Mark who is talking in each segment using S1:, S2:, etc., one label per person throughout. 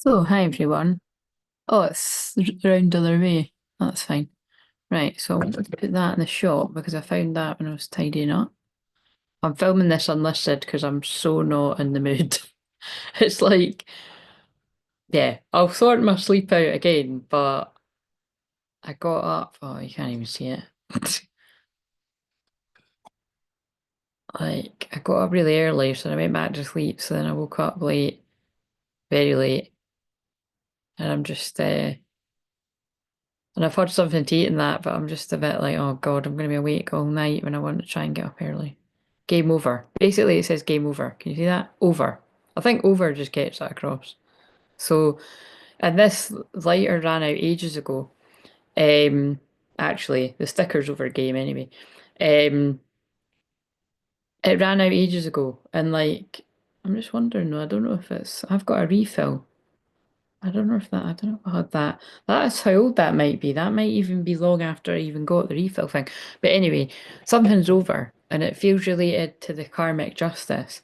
S1: So, hi everyone. Oh, it's round the other way. That's fine. Right, so I wanted to put that in the shop because I found that when I was tidying up. I'm filming this unlisted because I'm so not in the mood. It's like, yeah, I'll sort my sleep out again, but I got up. Oh, you can't even see it. Like, I got up really early, so I went back to sleep. So then I woke up late, very late, and and I've had something to eat in that, but I'm just a bit like, oh God, I'm going to be awake all night when I want to try and get up early. Game over. Basically, it says game over. Can you see that? Over. I think over just gets that across. So, and this lighter ran out ages ago. Um, actually, the sticker's over game anyway. Um, it ran out ages ago, and like, I'm just wondering, though, I don't know if I've got a refill. I don't know if I had that. That's how old that might be. That might even be long after I even got the refill thing. But anyway, something's over and it feels related to the karmic justice.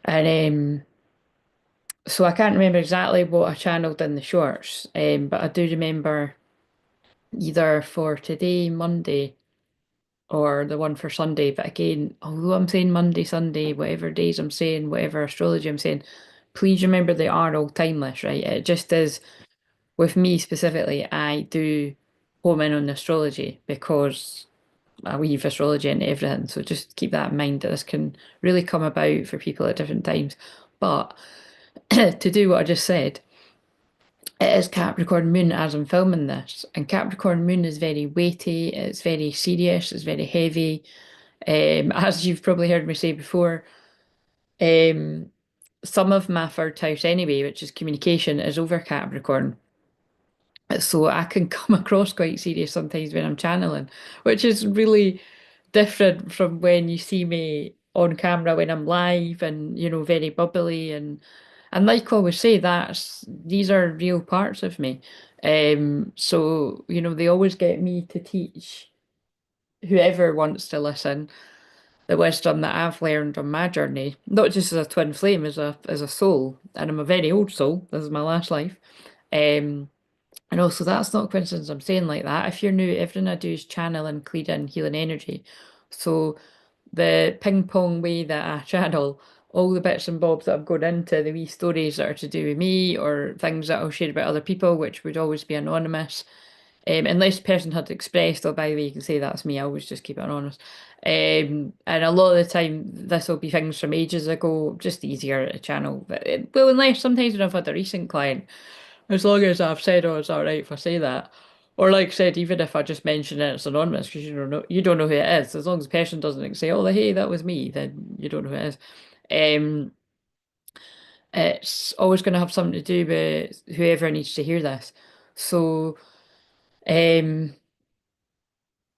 S1: And so I can't remember exactly what I channeled in the shorts, but I do remember either for today, Monday, or the one for Sunday. But again, although I'm saying Monday, Sunday, whatever days I'm saying, whatever astrology I'm saying, please remember they are all timeless, right? It just is. With me specifically, I do home in on astrology because I weave astrology into everything. So just keep that in mind that this can really come about for people at different times. But to do what I just said, it is Capricorn moon as I'm filming this. And Capricorn moon is very weighty, it's very serious, it's very heavy. As you've probably heard me say before, um, some of my third house anyway, which is communication, is over Capricorn. So I can come across quite serious sometimes when I'm channeling, which is really different from when you see me on camera when I'm live and, very bubbly and like I always say, these are real parts of me. So, they always get me to teach whoever wants to listen the wisdom that I've learned on my journey, not just as a twin flame, as a soul. And I'm a very old soul. This is my last life. Um, and also, that's not a coincidence I'm saying like that. If you're new, everything I do is channel and clear in healing energy. So the ping pong way that I channel, all the bits and bobs that I've gone into, the wee stories that are to do with me or things that I'll share about other people, which would always be anonymous. Unless the person had expressed, oh, by the way, you can say that's me, I always just keep it anonymous. And a lot of the time, this will be things from ages ago, just easier to channel. But well, unless sometimes when I've had a recent client, as long as I've said, oh, it's all right if I say that. Or like I said, even if I just mention it, it's anonymous because you don't know who it is. As long as the person doesn't say, oh, hey, that was me, then you don't know who it is. Um, it's always going to have something to do with whoever needs to hear this. So, um,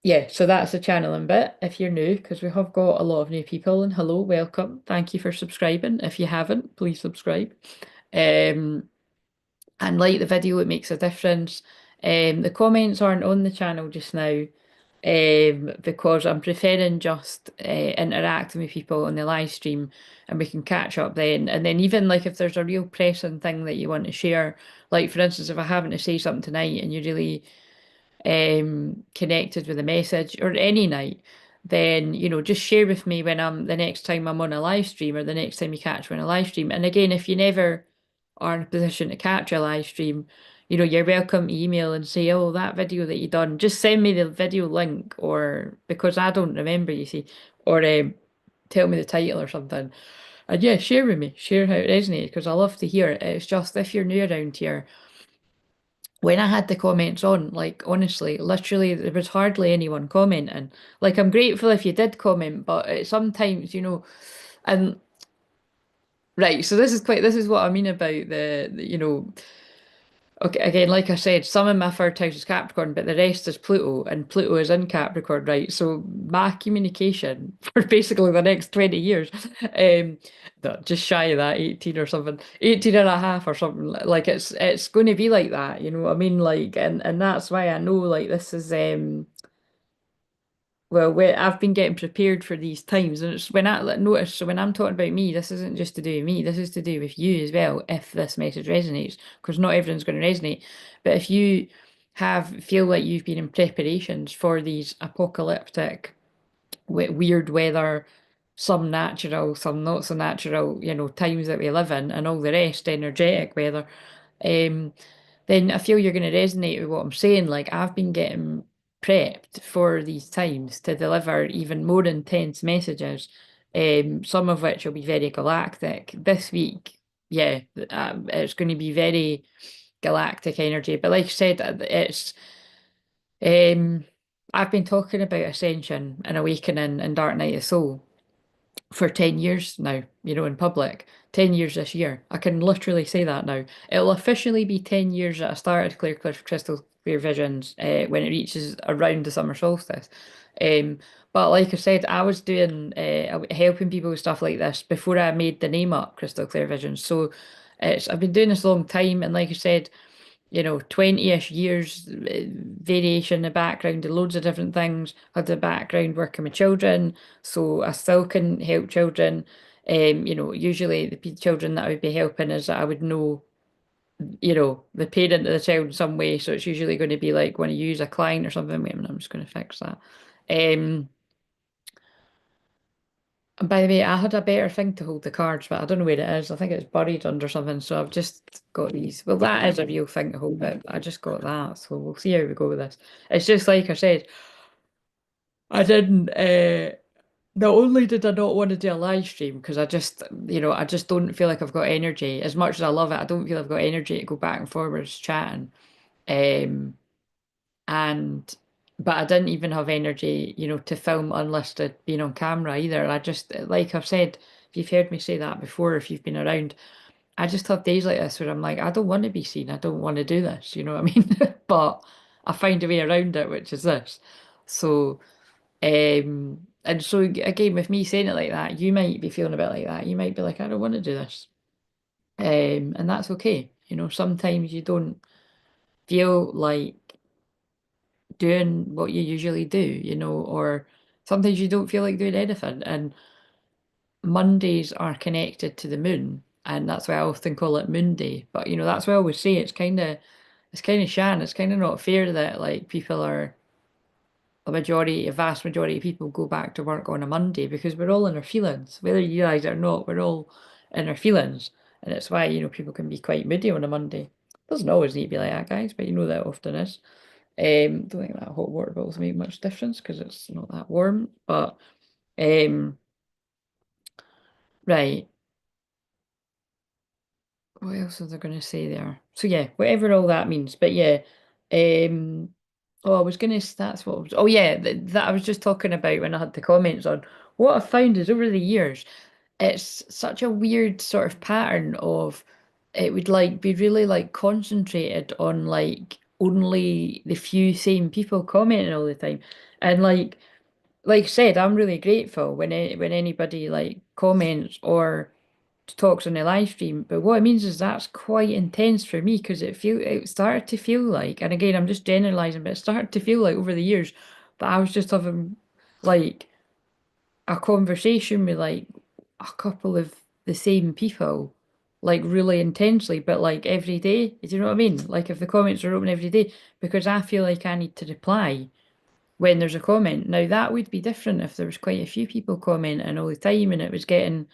S1: yeah, so that's the channeling bit if you're new, because we have got a lot of new people. And hello, welcome. Thank you for subscribing. If you haven't, please subscribe. Um, and like the video, it makes a difference. The comments aren't on the channel just now, because I'm preferring just interacting with people on the live stream and we can catch up then. And then even like if there's a real pressing thing that you want to share, like for instance, if I happen to say something tonight and you're really connected with a message or any night, then just share with me when I'm the next time I'm on a live stream or the next time you catch me on a live stream. And again, if you never are in a position to catch a live stream, you're welcome to email and say, oh, that video that you done, just send me the video link, or because I don't remember, you see, or tell me the title or something. And yeah, share with me, share how it resonated because I love to hear it. It's just if you're new around here, when I had the comments on, like honestly, literally, there was hardly anyone commenting. Like, I'm grateful if you did comment, but sometimes, and right, so this is what I mean about okay, again, like I said, some of my third house is Capricorn, but the rest is Pluto, and Pluto is in Capricorn, right? So my communication for basically the next 20 years, um, no, just shy of that, 18 or something, 18 and a half or something. Like it's going to be like that, you know what I mean? Like, and that's why I know like this is Well, I've been getting prepared for these times, and it's when I like, notice. So when I'm talking about me, this isn't just to do with me. This is to do with you as well. If this message resonates, because not everyone's going to resonate, but if you feel like you've been in preparations for these apocalyptic, weird weather, some natural, some not so natural, times that we live in, and all the rest, energetic weather, um, then I feel you're going to resonate with what I'm saying. Like I've been getting prepped for these times to deliver even more intense messages, some of which will be very galactic. This week, yeah, it's going to be very galactic energy. But like I said, it's um, I've been talking about ascension and awakening and dark night of soul for 10 years now, in public. 10 years this year. I can literally say that now. It'll officially be 10 years that I started Crystal Clear Visions when it reaches around the summer solstice. Um, but like I said, I was doing helping people with stuff like this before I made the name up, Crystal Clear Visions. So I've been doing this a long time, and like I said, 20-ish years variation in the background and loads of different things. I had a background working with children, so I still can help children. Usually the children that I would be helping is that I would know, the parent of the child in some way. So it's usually going to be like when you use a client or something. Wait a minute, I'm just going to fix that. Um, and by the way, I had a better thing to hold the cards, but I don't know where it is. I think it's buried under something, so I've just got these. Well, that is a real thing to hold, but I just got that, so we'll see how we go with this. It's just like I said, I didn't. Not only did I not want to do a live stream because I just don't feel like I've got energy. As much as I love it, I don't feel I've got energy to go back and forwards chatting. Um, and but I didn't even have energy, to film unlisted being on camera either. I just, like I've said, if you've heard me say that before, if you've been around, I just have days like this where I'm like, I don't want to be seen. I don't want to do this. You know what I mean? But I find a way around it, which is this. So, and so again, with me saying it like that, you might be feeling a bit like that. You might be like, I don't want to do this. And that's okay. Sometimes you don't feel like doing what you usually do, or sometimes you don't feel like doing anything. And Mondays are connected to the moon, and that's why I often call it Moon Day. But that's why I always say it's kind of shan. It's kind of not fair that like people are a vast majority of people go back to work on a Monday because we're all in our feelings, whether you realize it or not. We're all in our feelings, and it's why people can be quite moody on a Monday. Doesn't always need to be like that, guys, but that often is. Don't think that hot water bottles make much difference because it's not that warm. But um, right, what else was I going to say there? So yeah, whatever all that means. But yeah, um, oh, I was gonna. That's what. Oh yeah, that I was just talking about when I had the comments on. What I found is over the years, it's such a weird sort of pattern of it would like be really like concentrated on like only the few same people commenting all the time, and like I said, I'm really grateful when anybody like comments or talks on the live stream. But what it means is that's quite intense for me because it started to feel like, and again, I'm just generalizing, but it started to feel like over the years that I was just having like a conversation with like a couple of the same people, like really intensely, but like every day. Do you know what I mean? Like if the comments are open every day, because I feel like I need to reply when there's a comment. Now that would be different if there was quite a few people commenting all the time and it was getting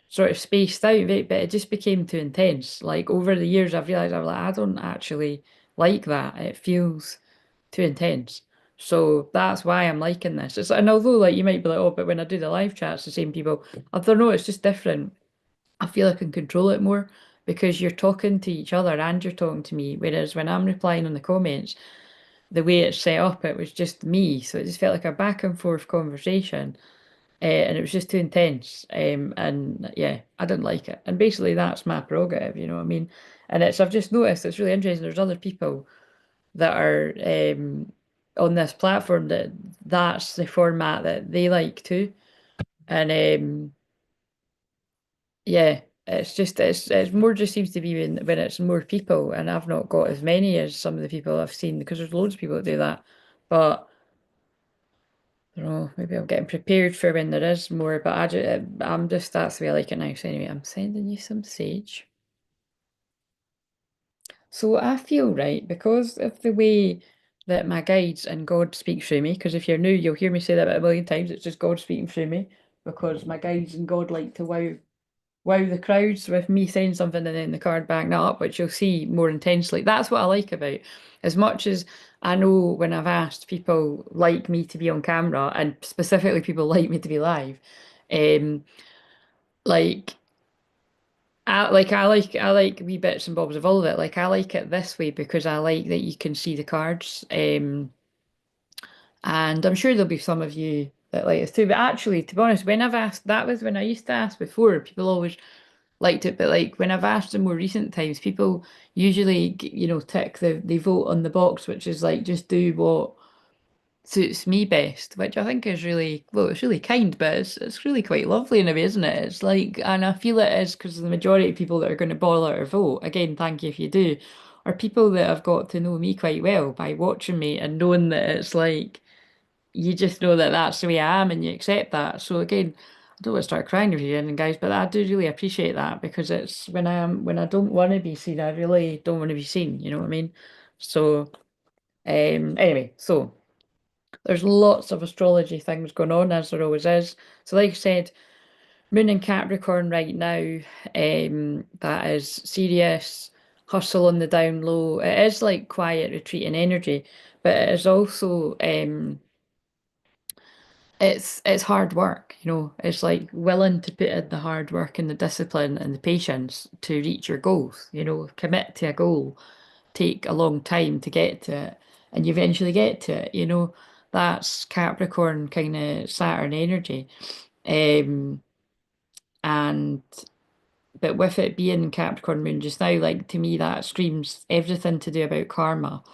S1: sort of spaced out, right? But it just became too intense. Like over the years, I've realized I'm like, I don't actually like that. It feels too intense. So that's why I'm liking this. And although like you might be like, oh, but when I do the live chats, the same people, I don't know, it's just different. I feel I can control it more because you're talking to each other and you're talking to me. Whereas when I'm replying on the comments, the way it's set up, it was just me. So it just felt like a back and forth conversation. And it was just too intense. And yeah, I didn't like it. And basically, that's my prerogative, you know what I mean? And I've just noticed it's really interesting. There's other people that are on this platform that's the format that they like too. And yeah, it's more just seems to be when it's more people, and I've not got as many as some of the people I've seen because there's loads of people that do that. But I don't know, maybe I'm getting prepared for when there is more, but I'm just, that's the way I like it now. So anyway, I'm sending you some sage. So I feel right because of the way that my guides and God speak through me. Because if you're new, you'll hear me say that about a million times. It's just God speaking through me because my guides and God like to wow the crowds with me saying something and then the card backing that up, which you'll see more intensely. That's what I like about. As much as I know when I've asked people like me to be on camera and specifically people like me to be live, um, like. I like wee bits and bobs of all of it. Like I like it this way because I like that you can see the cards. And I'm sure there'll be some of you that like this too. But actually, to be honest, when I've asked, that was when I used to ask before. People always liked it, but like when I've asked in more recent times, people usually tick they vote on the box, which is like just do what suits me best, which I think is really, well, it's really kind, but it's really quite lovely in a way, isn't it? It's like, and I feel it is because the majority of people that are going to bother or vote, again, thank you if you do, are people that have got to know me quite well by watching me and knowing that it's like you just know that that's the way I am and you accept that. So again, I don't want to start crying if you're in, guys, but I do really appreciate that because it's when I don't want to be seen, I really don't want to be seen. You know what I mean? So anyway, so. There's lots of astrology things going on, as there always is. So, like I said, Moon in Capricorn right now, that is serious, hustle on the down low. It is like quiet, retreating energy, but it is also it's hard work, It's like willing to put in the hard work and the discipline and the patience to reach your goals, commit to a goal, take a long time to get to it, and you eventually get to it. That's Capricorn kind of Saturn energy. Um, and but with it being Capricorn moon just now, like to me, that screams everything to do about karma,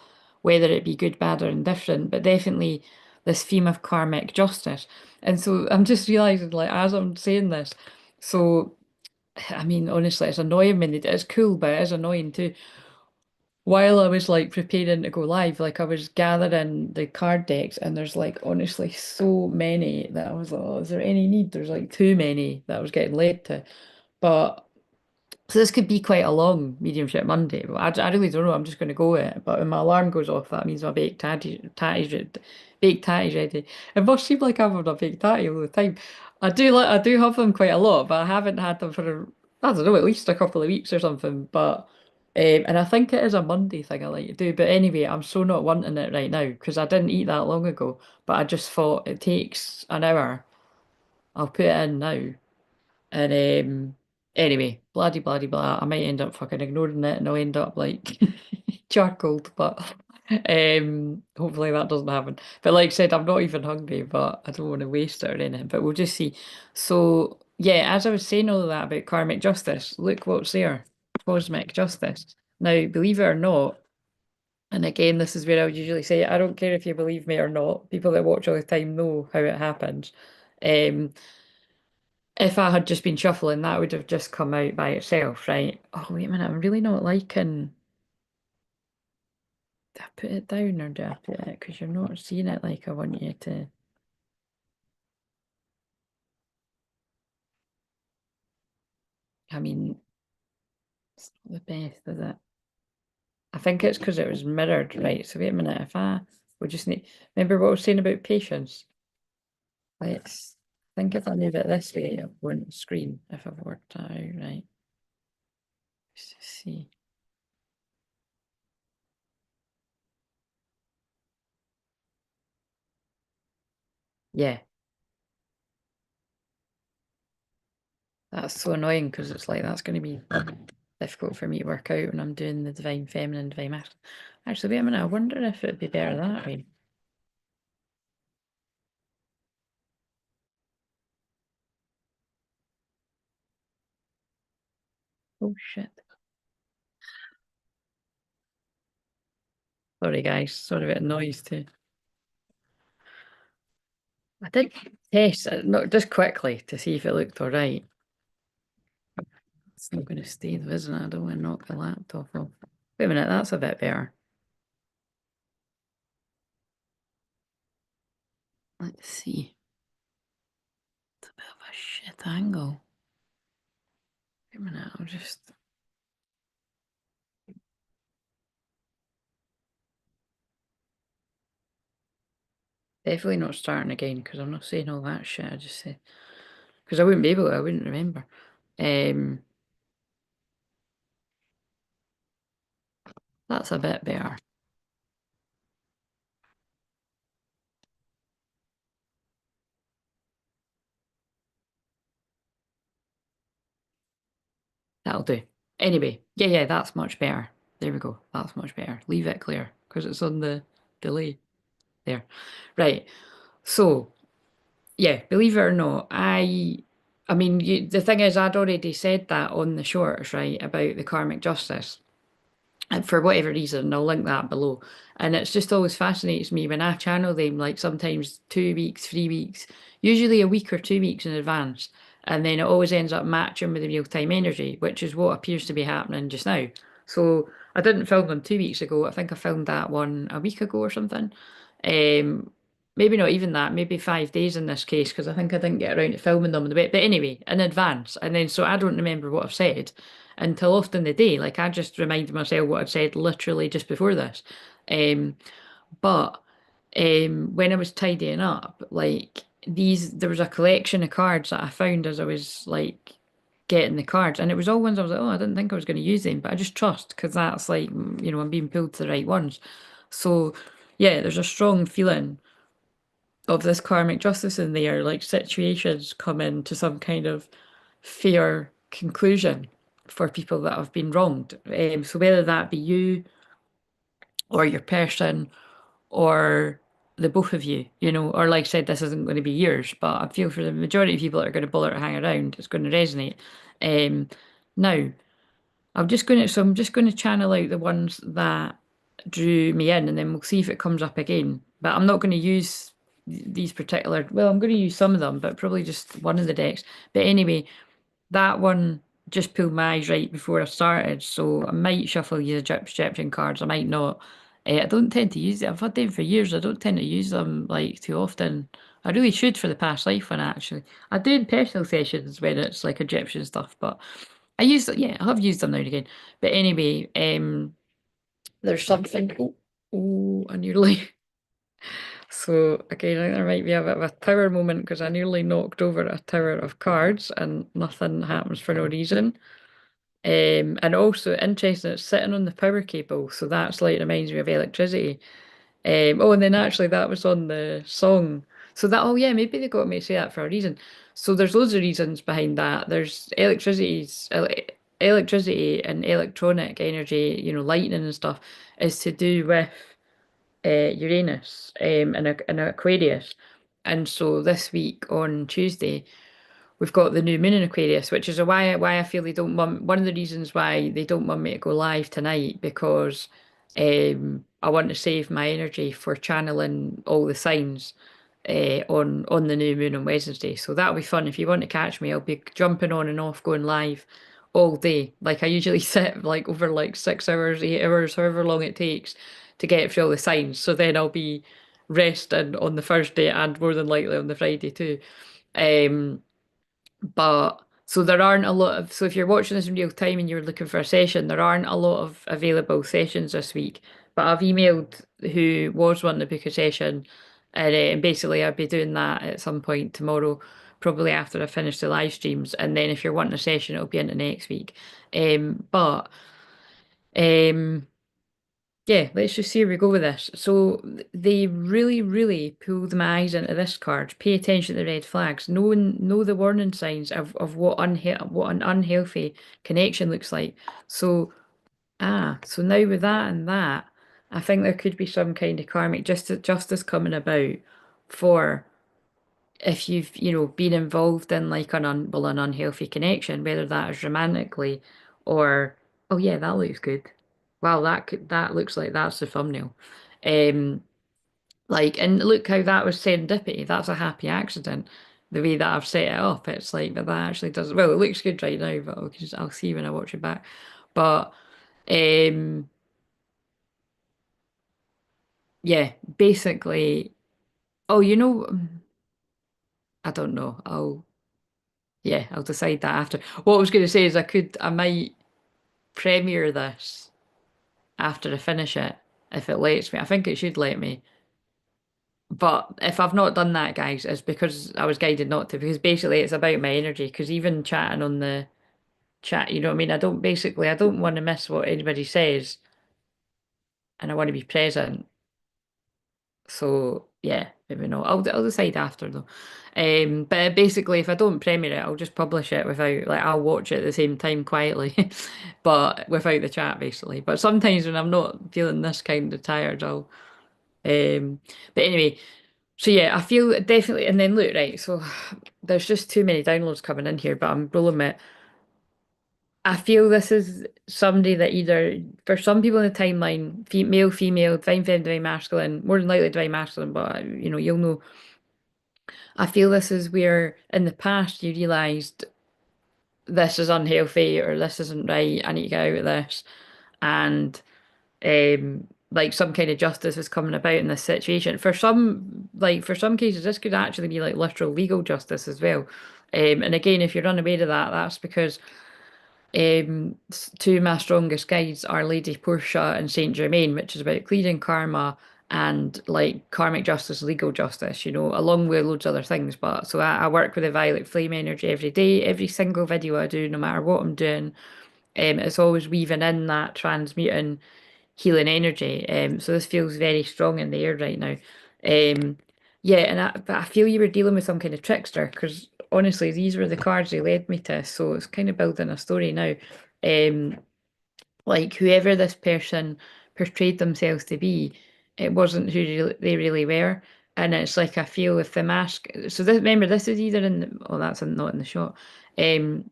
S1: whether it be good, bad, or indifferent, but definitely this theme of karmic justice. And so I'm just realizing, like, as I'm saying this, so I mean, honestly, it's annoying me. It's cool, but it is annoying too. While I was like preparing to go live, like I was gathering the card decks, and there's like honestly so many that I was like, oh, is there any need? There's like too many that I was getting led to. But so this could be quite a long mediumship Monday, but I really don't know. I'm just going to go with it. But when my alarm goes off, that means my baked tatty's ready. It must seem like I'm on a baked tatty all the time. I do have them quite a lot, but I haven't had them for I don't know, at least a couple of weeks or something. But and I think it is a Monday thing I like to do. But anyway, I'm so not wanting it right now because I didn't eat that long ago. But I just thought it takes an hour. I'll put it in now. And anyway, bloody bloody blah. I might end up fucking ignoring it and I'll end up like charcoaled, but hopefully that doesn't happen. But like I said, I'm not even hungry, but I don't want to waste it or anything. But we'll just see. So yeah, as I was saying all of that about karmic justice, look what's there. Cosmic justice. Now, believe it or not, and again, this is where I would usually say, I don't care if you believe me or not. People that watch all the time know how it happens. Um, if I had just been shuffling, that would have just come out by itself, right? Oh, wait a minute, I'm really not liking. Do I put it down or do I put it? Because you're not seeing it like I want you to. I mean, it's not the best, is it? I think it's because it was mirrored, right? So wait a minute, if we just need. Remember what I was saying about patience? Let's think if I move it this way, it won't screen if I've worked that out, right? Let's just see. Yeah, that's so annoying because it's like that's going to be difficult for me to work out when I'm doing the divine feminine, divine masculine. Actually, wait a minute. I wonder if it'd be better that way. Oh shit. Sorry, guys. Sorry about the noise too. I did test, not just quickly to see if it looked all right. It's not going to stay though, isn't it? I don't want to knock the laptop off. Wait a minute. That's a bit better. Let's see. It's a bit of a shit angle. Wait a minute, I'll just definitely not starting again because I'm not saying all that shit. I just say because I wouldn't be able to, I wouldn't remember. Um, that's a bit better. That'll do. Anyway, yeah, that's much better. There we go. That's much better. Leave it clear because it's on the delay there. Right. So, yeah, believe it or not, I mean, the thing is, I'd already said that on the shorts, right, about the karmic justice. And for whatever reason, I'll link that below. And it's just always fascinates me when I channel them, like sometimes 2 weeks, 3 weeks, usually a week or 2 weeks in advance. And then it always ends up matching with the real time energy, which is what appears to be happening just now. So I didn't film them 2 weeks ago. I think I filmed that one a week ago or something. Um, maybe not even that, maybe 5 days in this case, because I think I didn't get around to filming them in the bit. But anyway, in advance. And then so I don't remember what I've said until often the day. Like I just reminded myself what I'd said literally just before this. Um, but when I was tidying up, like there was a collection of cards that I found as I was like getting the cards, and it was all ones I was like, oh, I didn't think I was going to use them, but I just trust because that's like, I'm being pulled to the right ones. So yeah, there's a strong feeling of this karmic justice in there, like situations come into some kind of fair conclusion for people that have been wronged. So whether that be you or your person or the both of you, or like I said, this isn't going to be yours, but I feel for the majority of people that are going to bother to hang around, it's going to resonate. Um, Now, I'm just going to channel out the ones that drew me in, and then we'll see if it comes up again. But I'm not going to use these particular, well, I'm going to use some of them, but probably just one of the decks. But anyway, that one just pulled my eyes right before I started, so I might shuffle these Egyptian cards. I might not. I don't tend to use it. I've had them for years. I don't tend to use them like too often. I really should for the past life one actually. I do in personal sessions when it's like Egyptian stuff, but I have used them now and again. But anyway, there's something. I nearly. So again, I think there might be a bit of a tower moment because I nearly knocked over a tower of cards and nothing happens for no reason. And also interesting, it's sitting on the power cable, so that's like reminds me of electricity. Oh, and then actually that was on the song. So that, oh yeah, maybe they got me to say that for a reason. So there's loads of reasons behind that. There's electricity and electronic energy, lightning and stuff, is to do with Uranus in Aquarius. And so this week on Tuesday, we've got the new moon in Aquarius, which is why I feel they don't want one of the reasons why they don't want me to go live tonight because I want to save my energy for channeling all the signs on the new moon on Wednesday. So that'll be fun. If you want to catch me, I'll be jumping on and off, going live all day. Like I usually sit like over like 6 hours, 8 hours, however long it takes to get through all the signs. So then I'll be resting on the Thursday and more than likely on the Friday too. Um, but so there aren't a lot of, so if you're watching this in real time and you're looking for a session, there aren't a lot of available sessions this week. But I've emailed who was wanting to book a session, and basically I'll be doing that at some point tomorrow, probably after I finish the live streams. And then if you're wanting a session, it'll be into next week. But um, yeah, let's just see where we go with this. So they really, really pulled my eyes into this card. Pay attention to the red flags. Know the warning signs of what an unhealthy connection looks like. So so now with that and that, I think there could be some kind of karmic justice coming about for if you've, been involved in like an unhealthy connection, whether that is romantically or, oh yeah, that looks good. Wow, that looks like that's the thumbnail. Um, and look how that was serendipity. That's a happy accident. The way that I've set it up, it's like, but that actually does well. It looks good right now, but I'll see when I watch it back. But yeah, basically. Oh, I don't know. Yeah, I'll decide that after. What I was going to say is I might premiere this after I finish it if it lets me. I think it should let me. But if I've not done that, guys, it's because I was guided not to, because basically it's about my energy. Because even chatting on the chat, you know what I mean? I don't want to miss what anybody says and I want to be present. So yeah, maybe not. I'll decide after though. But basically, if I don't premiere it, I'll just publish it without like I'll watch it at the same time quietly, but without the chat basically. But sometimes when I'm not feeling this kind of tired, I'll. But anyway, so yeah, I feel definitely. And then look, right, so there's just too many downloads coming in here, but I'm rolling it. I feel this is somebody that either, for some people in the timeline, male, female, divine feminine, divine masculine, more than likely divine masculine, but you'll know. I feel this is where in the past you realised this is unhealthy or this isn't right, I need to get out of this. And like some kind of justice is coming about in this situation. For some cases, this could actually be like literal legal justice as well. And again, if you're unaware of that, that's because two of my strongest guides are Lady Portia and Saint Germain, which is about clearing karma and like karmic justice, legal justice, along with loads of other things. But so I work with the violet flame energy every day, every single video I do, no matter what I'm doing. It's always weaving in that transmuting healing energy. So this feels very strong in the air right now. Um, yeah, but I feel you were dealing with some kind of trickster because honestly, these were the cards they led me to. So it's kind of building a story now. Um, like whoever this person portrayed themselves to be, it wasn't they really were. And it's like I feel if the mask. So remember, this is either in the. Oh, that's not in the shot. Um,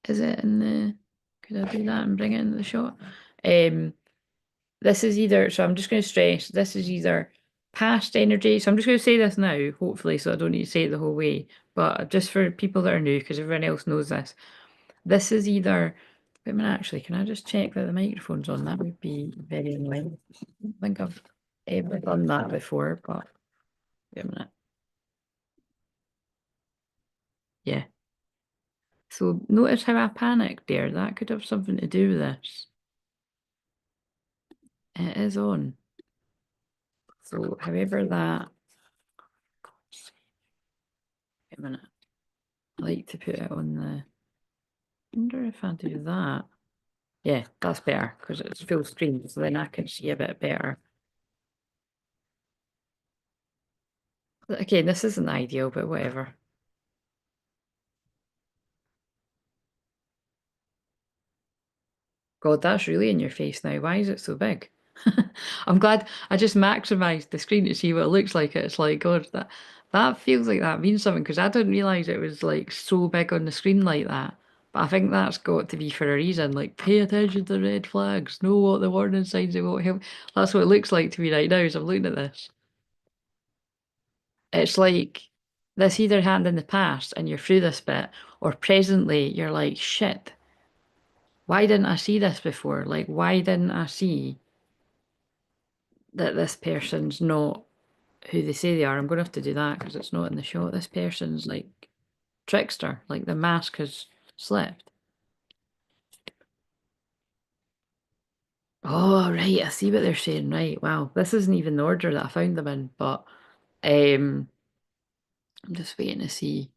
S1: is it in the? Could I do that and bring it into the shot? Um, this is either, so I'm just going to stress, this is either past energy. So I'm just going to say this now, hopefully, so I don't need to say it the whole way. But just for people that are new, because everyone else knows this, this is either, wait a minute, actually, can I just check that the microphone's on? That would be very annoying. I don't think I've ever done that before, but wait a minute. Yeah. So notice how I panicked there. That could have something to do with this. It is on. So however that, wait a minute. I like to put it on the. Wonder if I do that. Yeah, that's better because it's full screen, so then I can see a bit better. Again, this isn't ideal, but whatever. God, that's really in your face now. Why is it so big? I'm glad I just maximized the screen to see what it looks like. It's like, God, that feels like that means something because I didn't realize it was like so big on the screen like that. But I think that's got to be for a reason. Like, pay attention to the red flags. Know what the warning signs they won't help. That's what it looks like to me right now as I'm looking at this. It's like this either happened in the past and you're through this bit, or presently you're like, shit, why didn't I see this before? Like, why didn't I see that this person's not who they say they are? I'm going to have to do that because it's not in the shot. This person's like trickster, like the mask has slipped. Oh, right, I see what they're saying. Right, wow, this isn't even the order that I found them in, but um, I'm just waiting to see.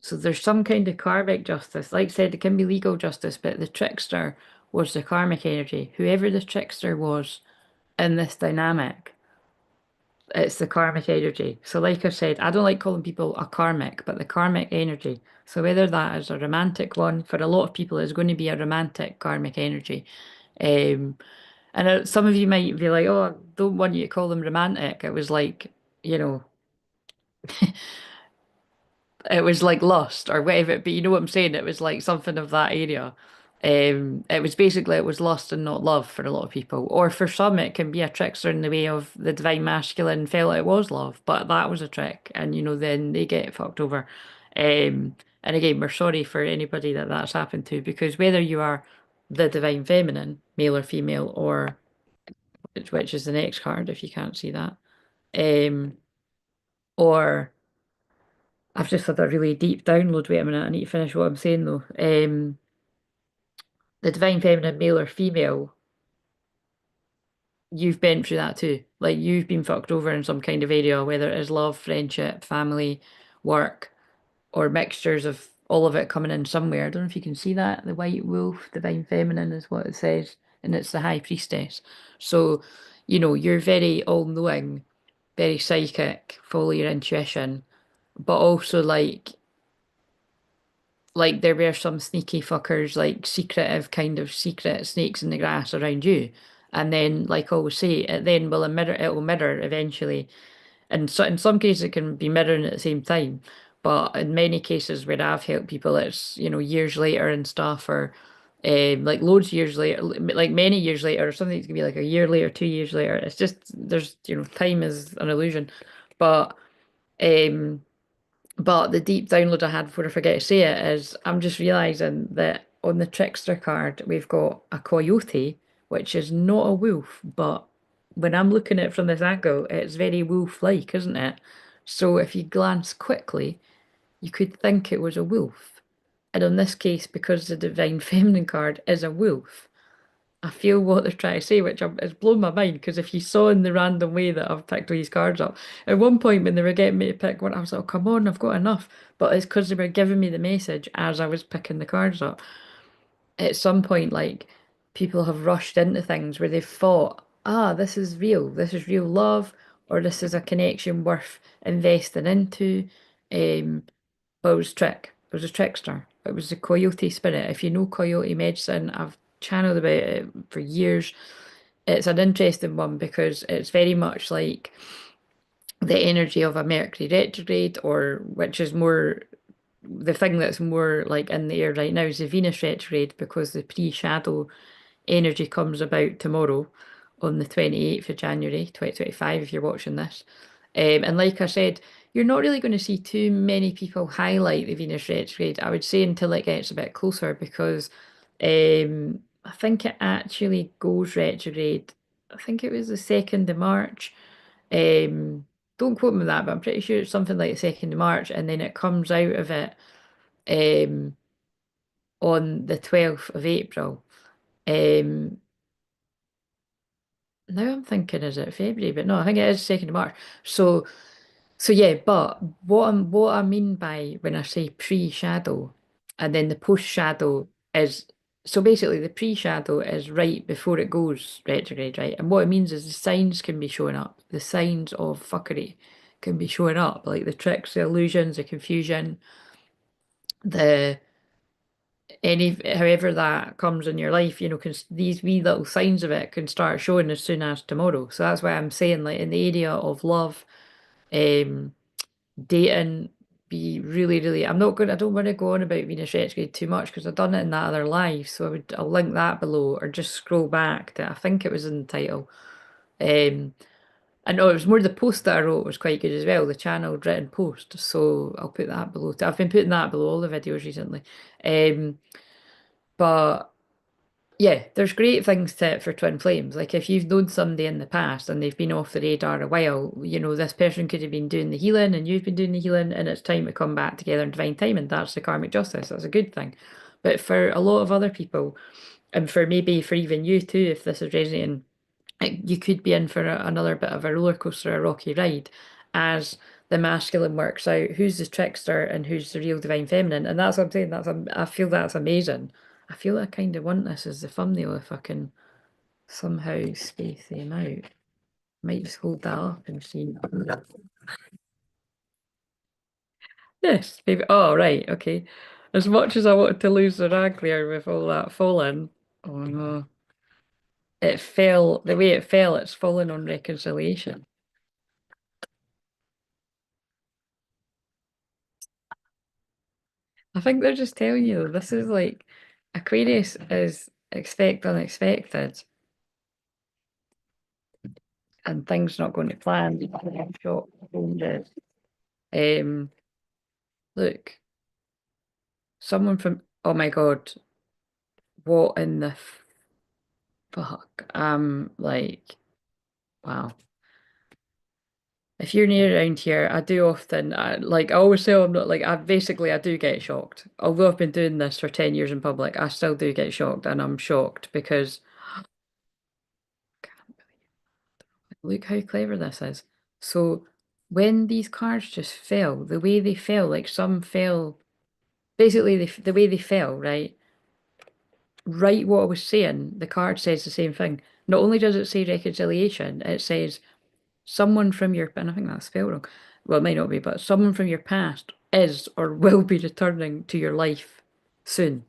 S1: So there's some kind of karmic justice. Like I said, it can be legal justice, but the trickster was the karmic energy. Whoever the trickster was in this dynamic, it's the karmic energy. So like I said, I don't like calling people a karmic, but the karmic energy. So whether that is a romantic one, for a lot of people, it's going to be a romantic karmic energy. Um, and some of you might be like, oh, I don't want you to call them romantic. It was like, you know, it was like lust or whatever, but you know what I'm saying? It was like something of that area. It was basically it was lust and not love for a lot of people. Or for some it can be a trickster in the way of the divine masculine felt it was love, but that was a trick and then they get fucked over. And again, we're sorry for anybody that that's happened to because whether you are the divine feminine, male or female, or which is the next card if you can't see that. Um, or I've just had a really deep download. Wait a minute, I need to finish what I'm saying though. The divine feminine, male or female, you've been through that too. Like you've been fucked over in some kind of area, whether it is love, friendship, family, work, or mixtures of all of it coming in somewhere. I don't know if you can see that. The white wolf, divine feminine is what it says, and it's the high priestess. So, you're very all-knowing, very psychic, follow your intuition, but also like there were some sneaky fuckers, like secretive kind of secret snakes in the grass around you. And then, like I always say, it will mirror eventually. And so in some cases it can be mirroring at the same time. But in many cases where I've helped people, it's, years later and stuff, or like loads of years later, like many years later, or something that can be like a year later, 2 years later. It's just there's, time is an illusion. But um but the deep download I had before I forget to say it is I'm just realizing that on the trickster card we've got a coyote, which is not a wolf, but when I'm looking at it from this angle, it's very wolf-like, isn't it? So if you glance quickly, you could think it was a wolf. And in this case, because the Divine Feminine card is a wolf, I feel what they're trying to say, which has blown my mind. Because if you saw in the random way that I've picked all these cards up, at one point when they were getting me to pick one, I was like, oh, come on, I've got enough. But it's because they were giving me the message as I was picking the cards up. At some point, like, people have rushed into things where they've thought, this is real love, or this is a connection worth investing into. Um, but it was trick. It was a trickster. It was the coyote spirit. If you know coyote medicine, I've channeled about it for years. It's an interesting one because it's very much like the energy of a Mercury retrograde, or which is more the thing that's more like in the air right now is the Venus retrograde because the pre-shadow energy comes about tomorrow on the 28th of January 2025 if you're watching this. And like I said, you're not really going to see too many people highlight the Venus retrograde, I would say, until it gets a bit closer because I think it actually goes retrograde. I think it was the 2nd of March. Um, don't quote me on that, but I'm pretty sure it's something like the 2nd of March, and then it comes out of it um, on the 12th of April. Um, Now I'm thinking, is it February? But no, I think it is 2nd of March. So yeah, but what I mean by when I say pre-shadow and then the post-shadow is so basically the pre-shadow is right before it goes retrograde, right? And what it means is the signs can be showing up. The signs of fuckery can be showing up, like the tricks, the illusions, the confusion, the any however that comes in your life, can these wee little signs of it can start showing as soon as tomorrow. So that's why I'm saying, like in the area of love, um, dating, be really, really. I don't want to go on about Venus retrograde too much because I've done it in that other life. So I'll link that below or just scroll back to, I think it was in the title. Um, I know it was more the post that I wrote was quite good as well, the channeled written post. So I'll put that below. I've been putting that below all the videos recently. But yeah, there's great things to for twin flames. Like if you've known somebody in the past and they've been off the radar a while, this person could have been doing the healing and you've been doing the healing and it's time to come back together in divine timing. That's the karmic justice. That's a good thing. But for a lot of other people, and for maybe for even you too, if this is resonating, you could be in for another bit of a roller coaster, a rocky ride, as the masculine works out who's the trickster and who's the real divine feminine. And that's what I'm saying. I feel that's amazing. I feel I kind of want this as the thumbnail if I can somehow space them out. Might just hold that up and see. Yes, maybe. Oh, right. Okay. As much as I wanted to lose the rag there with all that falling, oh no. It fell, the way it fell, it's fallen on reconciliation. I think they're just telling you this is like Aquarius is expect unexpected and things not going to plan. Shock, wounded. Um, Look, someone from oh my God, what in the fuck? Like Wow. If you're near around here, I do often, like, I always say I'm not, like, I do get shocked. Although I've been doing this for 10 years in public, I still do get shocked, and I'm shocked because look how clever this is. So when these cards just fell, the way they fell, like some fell, basically the way they fell, right? Right, what I was saying, the card says the same thing. Not only does it say reconciliation, it says someone from your, and I think that's spelled wrong. Well, it might not be, but someone from your past is or will be returning to your life soon.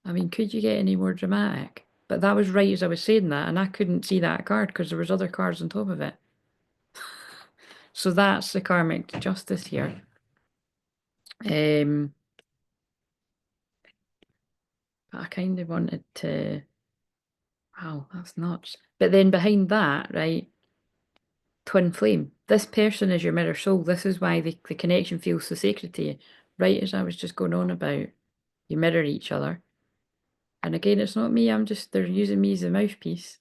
S1: I mean, could you get any more dramatic? But that was right as I was saying that, and I couldn't see that card because there was other cards on top of it. So that's the karmic justice here. Um, but I kind of wanted to. Wow, that's nuts. But then behind that, right, twin flame. This person is your mirror soul. This is why the connection feels so sacred to you. Right as I was just going on about, you mirror each other. And again, it's not me, they're using me as a mouthpiece.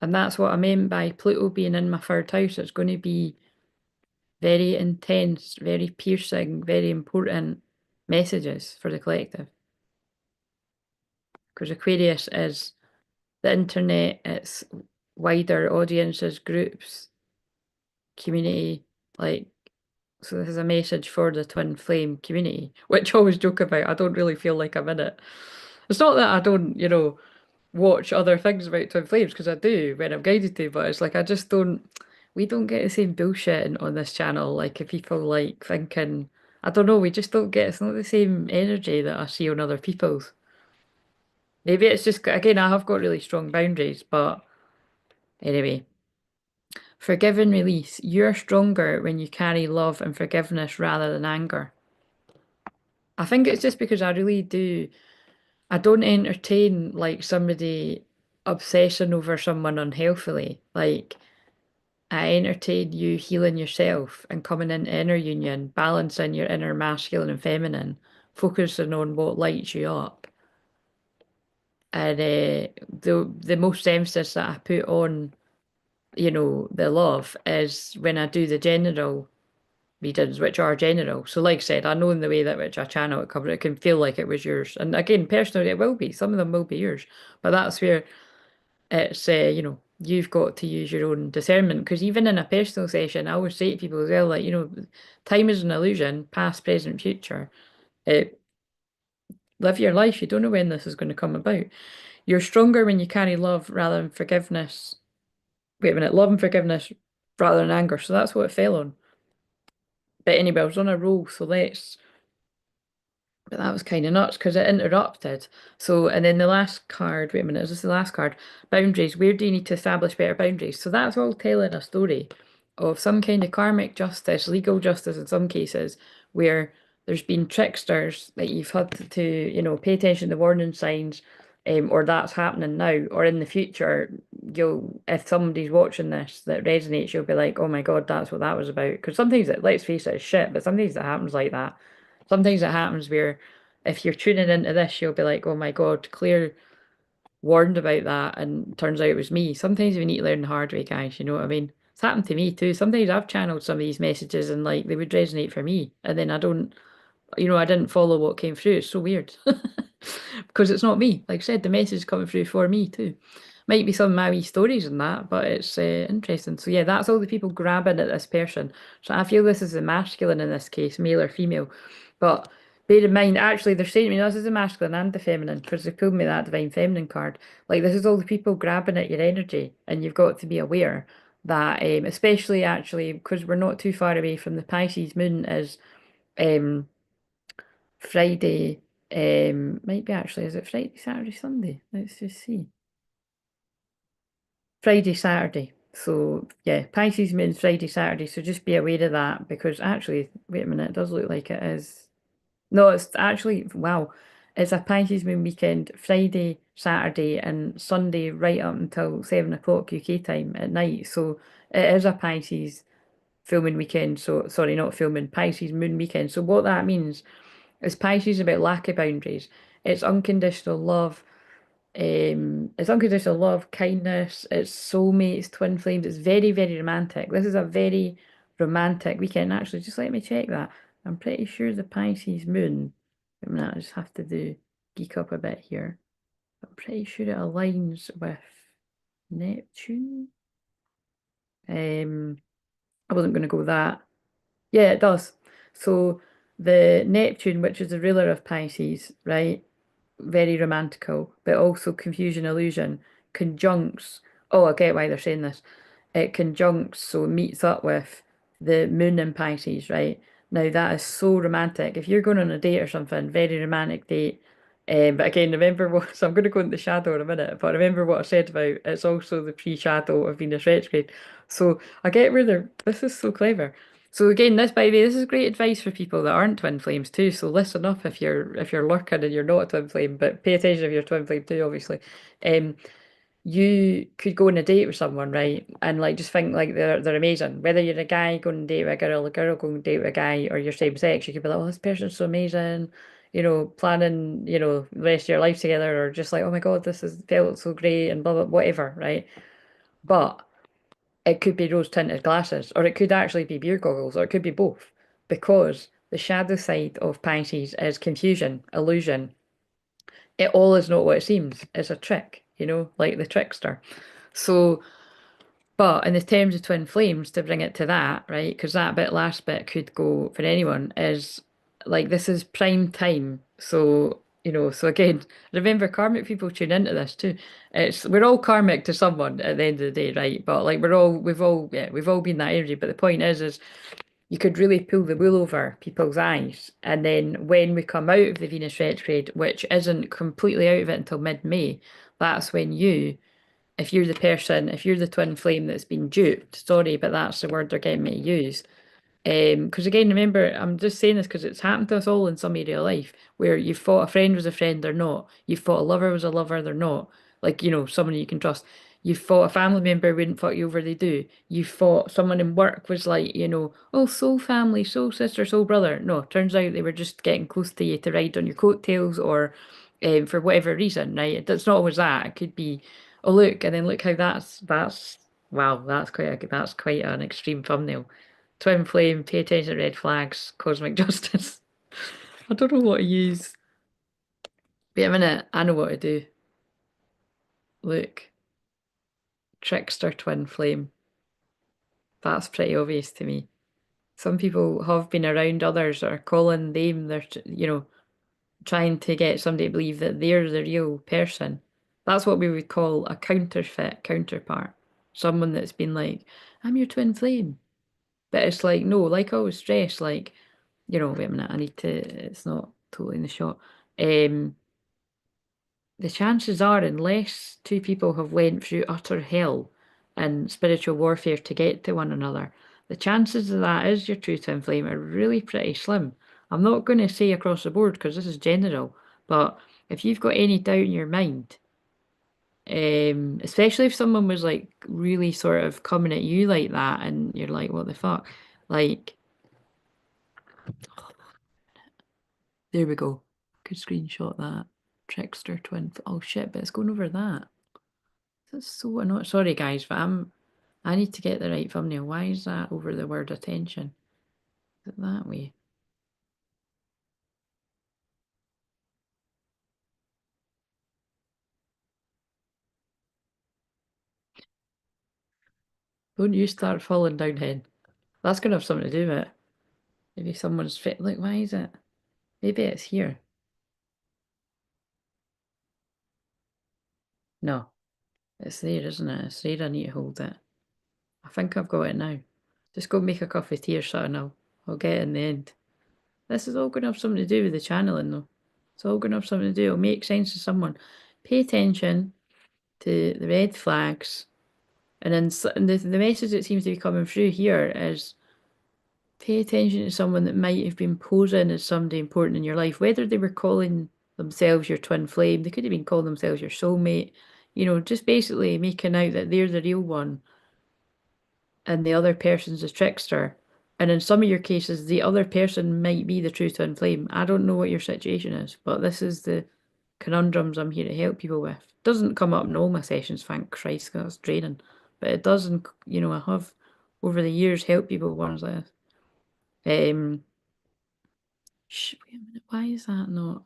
S1: And that's what I meant by Pluto being in my third house. It's going to be very intense, very piercing, very important messages for the collective. Because Aquarius is the internet, it's wider audiences, groups, community, like, so this is a message for the twin flame community, which I always joke about. I don't really feel like I'm in it. It's not that I don't, watch other things about twin flames, because I do when I'm guided to, but it's like I just don't, we don't get the same bullshit on this channel. Like if people like thinking, I don't know, we just don't get, it's not the same energy that I see on other people's. Maybe it's just, again, I have got really strong boundaries, but anyway. Forgive and release. You're stronger when you carry love and forgiveness rather than anger. I think it's just because I really do. I don't entertain like somebody obsessing over someone unhealthily. Like, I entertain you healing yourself and coming into inner union, balancing your inner masculine and feminine, focusing on what lights you up. And the most emphasis that I put on, the love is when I do the general readings, which are general. So, like I said, I know in the way that which I channel it covered, it can feel like it was yours. And again, personally, it will be. Some of them will be yours. But that's where it's, you've got to use your own discernment. Because even in a personal session, I always say to people as well, like, time is an illusion, past, present, future. Uh, Live your life. You don't know when this is going to come about. You're stronger when you carry love rather than forgiveness. Wait a minute, love and forgiveness rather than anger. So that's what it fell on. But anyway, I was on a roll, so let's. But that was kind of nuts because it interrupted. So, and then the last card, wait a minute, is this the last card? Boundaries. Where do you need to establish better boundaries? So that's all telling a story of some kind of karmic justice, legal justice in some cases, where there's been tricksters that you've had to, pay attention to warning signs, or that's happening now, or in the future, if somebody's watching this that resonates, you'll be like, oh my God, that's what that was about. Because sometimes it, let's face it, is shit, but sometimes it happens like that. Sometimes it happens where if you're tuning into this, you'll be like, oh my God, Claire warned about that, and turns out it was me. Sometimes we need to learn the hard way, guys, you know what I mean? It's happened to me too. Sometimes I've channeled some of these messages and like they would resonate for me, and then I didn't follow what came through. It's so weird. Because it's not me. Like I said, the message is coming through for me too. Might be some of my wee stories in that, but it's interesting. So yeah, that's all the people grabbing at this person. So I feel this is the masculine in this case, male or female. But bear in mind, actually, they're saying to me, no, this is the masculine and the feminine, because they pulled me that divine feminine card. Like this is all the people grabbing at your energy, and you've got to be aware that, especially actually, because we're not too far away from the Pisces moon is um Friday. Might be actually, is it Friday, Saturday, Sunday? Let's just see. Friday, Saturday. So yeah, Pisces moon Friday, Saturday. So just be aware of that because actually, wait a minute, it does look like it is. No, it's actually, wow. It's a Pisces moon weekend, Friday, Saturday, and Sunday right up until 7 o'clock UK time at night. So it is a Pisces full moon weekend. So sorry, not full moon, Pisces moon weekend. So what that means is Pisces about lack of boundaries. It's unconditional love, It's unconditional love, kindness, it's soulmates, twin flames. It's very, very romantic. This is a very romantic weekend. Actually, just let me check that. I'm pretty sure the Pisces moon. I mean, I just have to do geek up a bit here. I'm pretty sure it aligns with Neptune. Um, I wasn't going to go that. Yeah, it does. So the Neptune, which is the ruler of Pisces, right? Very romantical, but also confusion, illusion, conjuncts. Oh, I get why they're saying this. It conjuncts, so it meets up with the moon in Pisces, right? Now that is so romantic. If you're going on a date or something, very romantic date. But again, remember what, so I'm going to go into the shadow in a minute, but remember what I said about it's also the pre-shadow of Venus retrograde. So I get where they're, this is so clever. So again, this by the way, this is great advice for people that aren't twin flames too. So listen up if you're lurking and you're not a twin flame, but pay attention if you're a twin flame too, obviously. Um, you could go on a date with someone, right? And like just think like they're amazing. Whether you're a guy going on a date with a girl going on a date with a guy, or you're same sex, you could be like, oh, this person's so amazing, planning, the rest of your life together, or just like, oh my God, this has felt so great and blah blah whatever, right? But it could be rose-tinted glasses, or it could actually be beer goggles, or it could be both, because the shadow side of Pisces is confusion, illusion. It all is not what it seems. It's a trick, like the trickster. So, but in the terms of twin flames, to bring it to that, right? Because that last bit could go for anyone, is like this is prime time. So, so again, remember karmic people tune into this too. We're all karmic to someone at the end of the day, right? But like we've all been that energy. But the point is you could really pull the wool over people's eyes. And then when we come out of the Venus retrograde, which isn't completely out of it until mid-May, that's when if you're the twin flame that's been duped, sorry, but that's the word they're getting me to use, because again, remember, I'm just saying this because it's happened to us all in some area of life where you thought a friend was a friend, they're not. You thought a lover was a lover, they're not. Like, someone you can trust. You thought a family member wouldn't fuck you over, they do. You thought someone in work was like, oh, soul family, soul sister, soul brother. No, turns out they were just getting close to you to ride on your coattails or for whatever reason, right? It's not always that. It could be, oh, look, and then look how wow, that's quite an extreme thumbnail. Twin flame, pay attention to red flags, cosmic justice. I don't know what to use. Wait a minute, I know what to do. Look, trickster twin flame. That's pretty obvious to me. Some people have been around others or calling them, trying to get somebody to believe that they're the real person. That's what we would call a counterfeit counterpart. Someone that's been like, I'm your twin flame. But it's like, no, like I always stress, like, wait a minute, it's not totally in the shot. Um, the chances are, unless two people have went through utter hell and spiritual warfare to get to one another, the chances of that is your true twin flame are really pretty slim. I'm not going to say across the board because this is general, but if you've got any doubt in your mind, especially if someone was like really sort of coming at you like that and you're like, what the fuck? Like, there we go. Could screenshot that. Trickster twin. Oh shit, but it's going over that. That's so annoying. Sorry guys, but I need to get the right thumbnail. Why is that over the word attention? Is it that way? Don't you start falling down head. That's gonna have something to do with it. Maybe someone's fit. Look, why is it? Maybe it's here. No, it's there, isn't it? It's there. I need to hold it. I think I've got it now. Just go make a coffee tea or something. I'll get it in the end. This is all going to have something to do with the channeling, though. It's all going to have something to do. It'll make sense to someone. Pay attention to the red flags. And then the message that seems to be coming through here is pay attention to someone that might have been posing as somebody important in your life, whether they were calling themselves your twin flame, they could have been calling themselves your soulmate, just basically making out that they're the real one and the other person's a trickster. And in some of your cases, the other person might be the true twin flame. I don't know what your situation is, but this is the conundrums I'm here to help people with. Doesn't come up in all my sessions, thank Christ, 'cause that's draining. But it does, and I have over the years helped people with ones like this. Wait a minute, why is that not?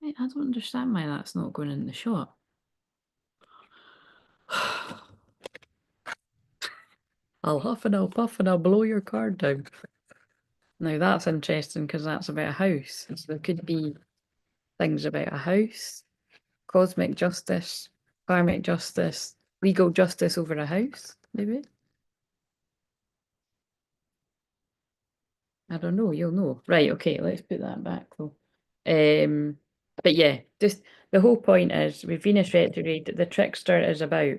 S1: I don't understand why that's not going in the shot. I'll huff and I'll puff and I'll blow your card down. Now that's interesting because that's about a house. So there could be things about a house, cosmic justice, karmic justice, legal justice over a house, maybe. I don't know, you'll know. Right, okay, let's put that back though. Um, but yeah, just the whole point is with Venus retrograde, the trickster is about.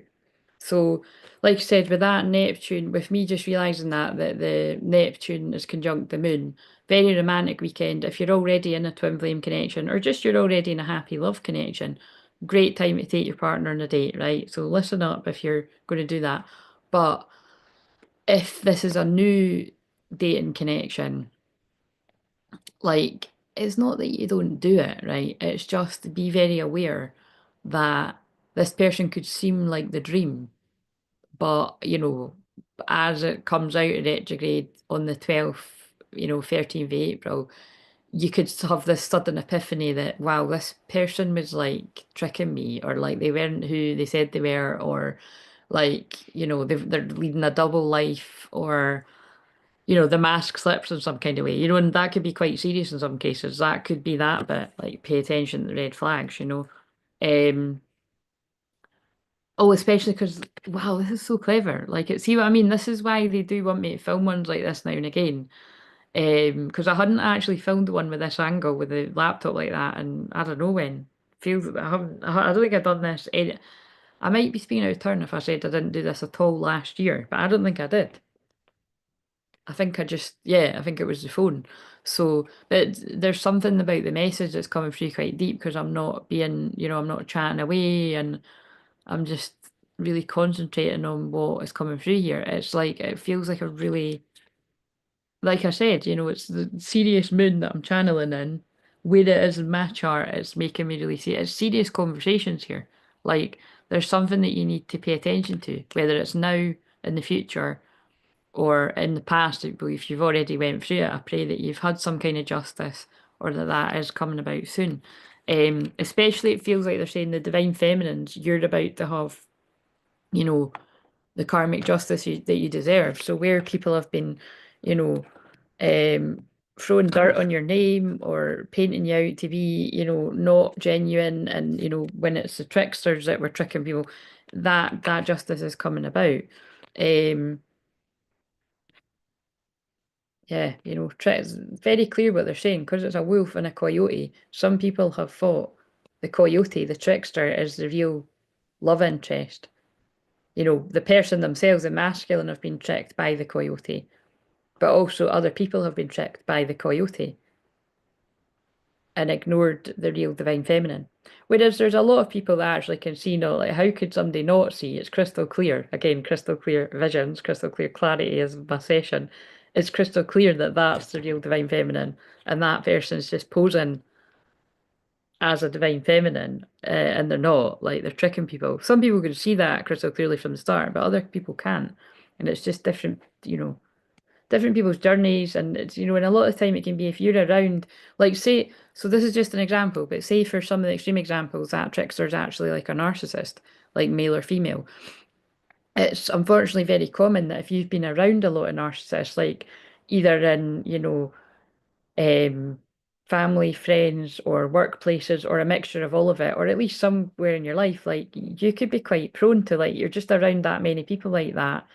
S1: So, like I said, with that Neptune, with me just realising that the Neptune is conjunct the moon, very romantic weekend. If you're already in a twin flame connection or just you're already in a happy love connection, great time to take your partner on a date, right? So listen up if you're going to do that. But if this is a new dating connection, like it's not that you don't do it, right? It's just to be very aware that this person could seem like the dream, but as it comes out of retrograde on the 12th, 13th of April, you could have this sudden epiphany that, wow, this person was like tricking me, or like they weren't who they said they were, or like, they're leading a double life, or, the mask slips in some kind of way, and that could be quite serious in some cases. That could be that bit, like pay attention to the red flags. Um, Oh, especially because, wow, this is so clever. Like, see what I mean? This is why they do want me to film ones like this now and again. Because I hadn't actually filmed one with this angle with the laptop like that, and I don't know when. Feels I haven't. I don't think I've done this. I might be speaking out of turn if I said I didn't do this at all last year, but I don't think I did. I think I just, yeah, I think it was the phone. So, but there's something about the message that's coming through quite deep because I'm not being, I'm not chatting away and I'm just really concentrating on what is coming through here. It's like it feels like a really, like I said, it's the serious mood that I'm channeling in. Where it is in my chart, it's making me really see it's serious conversations here. Like there's something that you need to pay attention to, whether it's now, in the future, or in the past. If you've already went through it, I pray that you've had some kind of justice, or that is coming about soon. Especially it feels like they're saying the divine feminines, you're about to have you know, the karmic justice that you deserve. So where people have been, you know, um, throwing dirt on your name or painting you out to be, not genuine, and when it's the tricksters that were tricking people, that justice is coming about. Um, yeah, it's very clear what they're saying because it's a wolf and a coyote. Some people have thought the coyote, the trickster, is the real love interest. The person themselves, the masculine, have been tricked by the coyote, but also other people have been tricked by the coyote and ignored the real divine feminine. Whereas there's a lot of people that actually can see, no, like how could somebody not see? It's crystal clear. Again, crystal clear visions, crystal clear clarity is my session. It's crystal clear that that's the real divine feminine, and that person's just posing as a divine feminine, and they're not. Like they're tricking people. Some people can see that crystal clearly from the start, but other people can't. And it's just different, different people's journeys. And it's, and a lot of the time it can be if you're around, like say, so this is just an example, but say for some of the extreme examples, that trickster's actually like a narcissist, like male or female. It's unfortunately very common that if you've been around a lot of narcissists, like either in, um, family, friends, or workplaces, or a mixture of all of it, or at least somewhere in your life, like you could be quite prone to, like, you're just around that many people like that,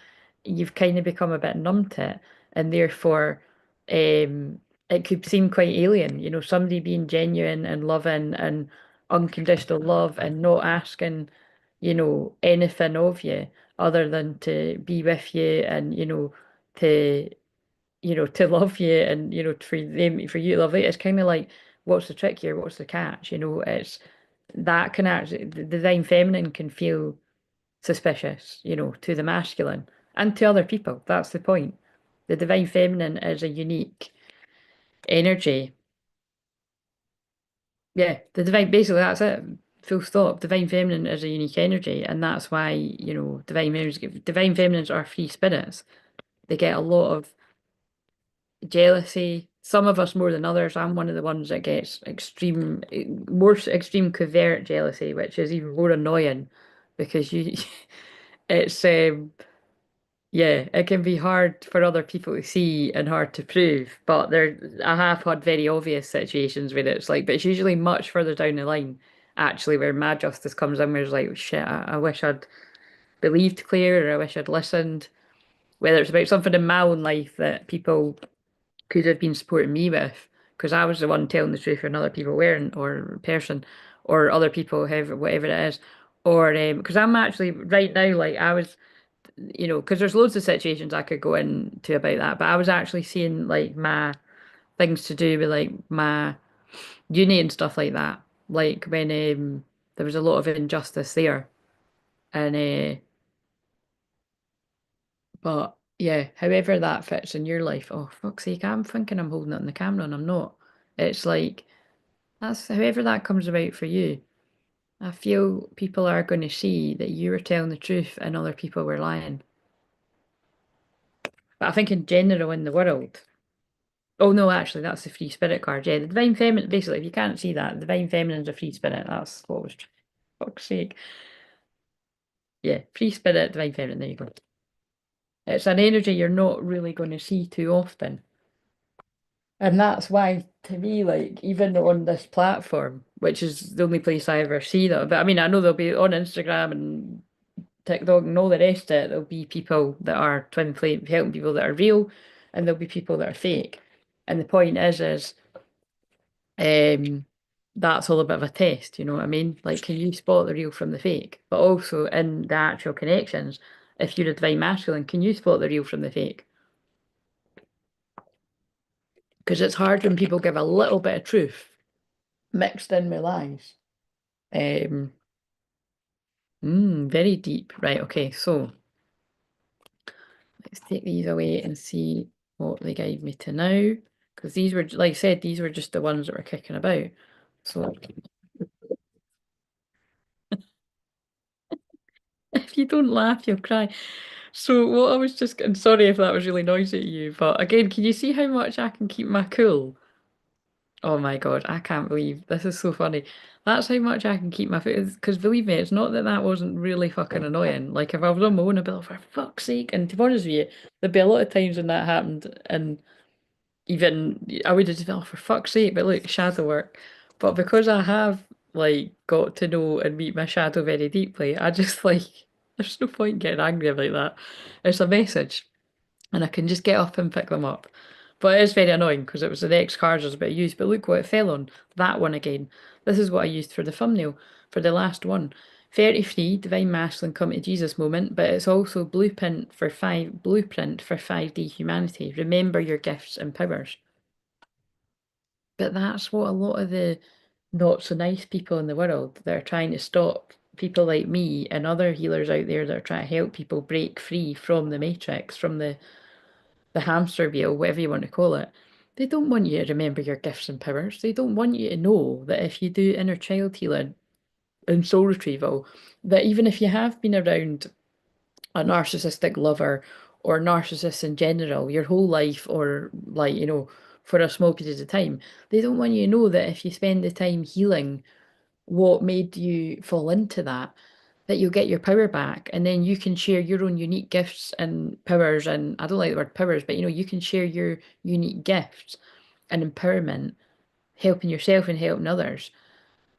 S1: you've kind of become a bit numb to it, and therefore, it could seem quite alien, somebody being genuine and loving and unconditional love and not asking, anything of you other than to be with you and, to to love you and for you to love it. It's kind of like, what's the trick here? What's the catch? It's that can actually the divine feminine can feel suspicious, to the masculine and to other people. That's the point. The divine feminine is a unique energy Yeah, the divine, basically that's it. Full stop. Divine feminine is a unique energy, and that's why, divine feminines are free spirits. They get a lot of jealousy. Some of us more than others. I'm one of the ones that gets more extreme covert jealousy, which is even more annoying because it's yeah, it can be hard for other people to see and hard to prove. But I have had very obvious situations where it's like, but it's usually much further down the line, actually, where mad justice comes in, where it's like, shit, I wish I'd believed Claire, or I wish I'd listened. Whether it's about something in my own life that people could have been supporting me with, because I was the one telling the truth and other people weren't, or person, or other people, however, whatever it is. Or because I'm actually right now, like I was, because there's loads of situations I could go into about that, but I was actually seeing like my things to do with like my uni and stuff like that. Like when there was a lot of injustice there, and but yeah, however that fits in your life. Oh, fuck's sake, I'm thinking I'm holding it in the camera and I'm not. It's like that's however that comes about for you. I feel people are going to see that you were telling the truth and other people were lying. But I think in general in the world. Oh no, actually, that's the free spirit card. Yeah, the divine feminine. Basically, if you can't see that, the divine feminine is a free spirit. That's what was. Fuck's sake. Yeah, free spirit, divine feminine. There you go. It's an energy you're not really going to see too often. And that's why, to me, like, even on this platform, which is the only place I ever see them, but I mean, I know they'll be on Instagram and TikTok and all the rest of it, there'll be people that are twin flame, helping people that are real, and there'll be people that are fake. And the point is, um, that's all a bit of a test, you know what I mean? Like, can you spot the real from the fake? But also in the actual connections, if you're a divine masculine, can you spot the real from the fake? Because it's hard when people give a little bit of truth mixed in with lies. Um, very deep. Right, okay, so let's take these away and see what they guide me to now. Because these were, like I said, these were just the ones that were kicking about. So if you don't laugh, you'll cry. So what I was just, and sorry if that was really noisy to you, but again, can you see how much I can keep my cool? Oh my God, I can't believe this is so funny. That's how much I can keep my foot. Because believe me, it's not that that wasn't really fucking annoying. Like if I was on my own, I'd be like, for fuck's sake. And to be honest with you, there'd be a lot of times when that happened, and even I would have just been, oh, for fuck's sake. But look, shadow work. But because I have like got to know and meet my shadow very deeply, I just like there's no point getting angry about that. It's a message and I can just get up and pick them up. But it is very annoying because it was the next cards I was about to use. But look what it fell on. That one again. This is what I used for the thumbnail for the last one. 33, Divine Masculine Come to Jesus moment, but it's also blueprint for 5D humanity. Remember your gifts and powers. But that's what a lot of the not so nice people in the world that are trying to stop people like me and other healers out there that are trying to help people break free from the matrix, from the hamster wheel, whatever you want to call it. They don't want you to remember your gifts and powers. They don't want you to know that if you do inner child healing and soul retrieval, that even if you have been around a narcissistic lover or narcissists in general your whole life or like, for a small period of time, they don't want you to know that if you spend the time healing what made you fall into that, that you'll get your power back and then you can share your own unique gifts and powers. And I don't like the word powers, but you can share your unique gifts and empowerment, helping yourself and helping others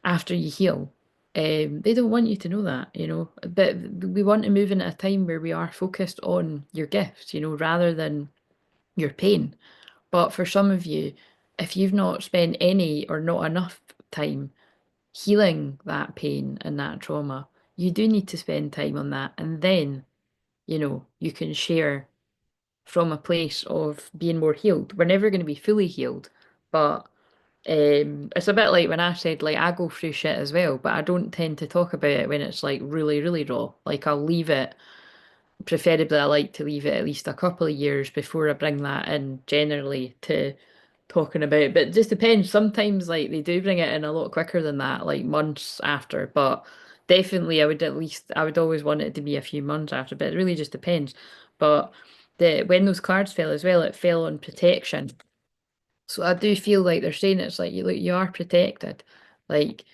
S1: after you heal. They don't want you to know that, but we want to move in at a time where we are focused on your gifts, rather than your pain. But for some of you, if you've not spent any or not enough time healing that pain and that trauma, you do need to spend time on that. And then, you can share from a place of being more healed. We're never going to be fully healed, but it's a bit like when I said, like, I go through shit as well, but I don't tend to talk about it when it's like really, really raw. Like, I'll leave it, preferably, I like to leave it at least a couple of years before I bring that in generally to talking about. But it just depends. Sometimes like they do bring it in a lot quicker than that, like months after. But definitely I would always want it to be a few months after, but it really just depends. But the when those cards fell as well, it fell on protection. So I do feel like they're saying it's like you look, you are protected. Like,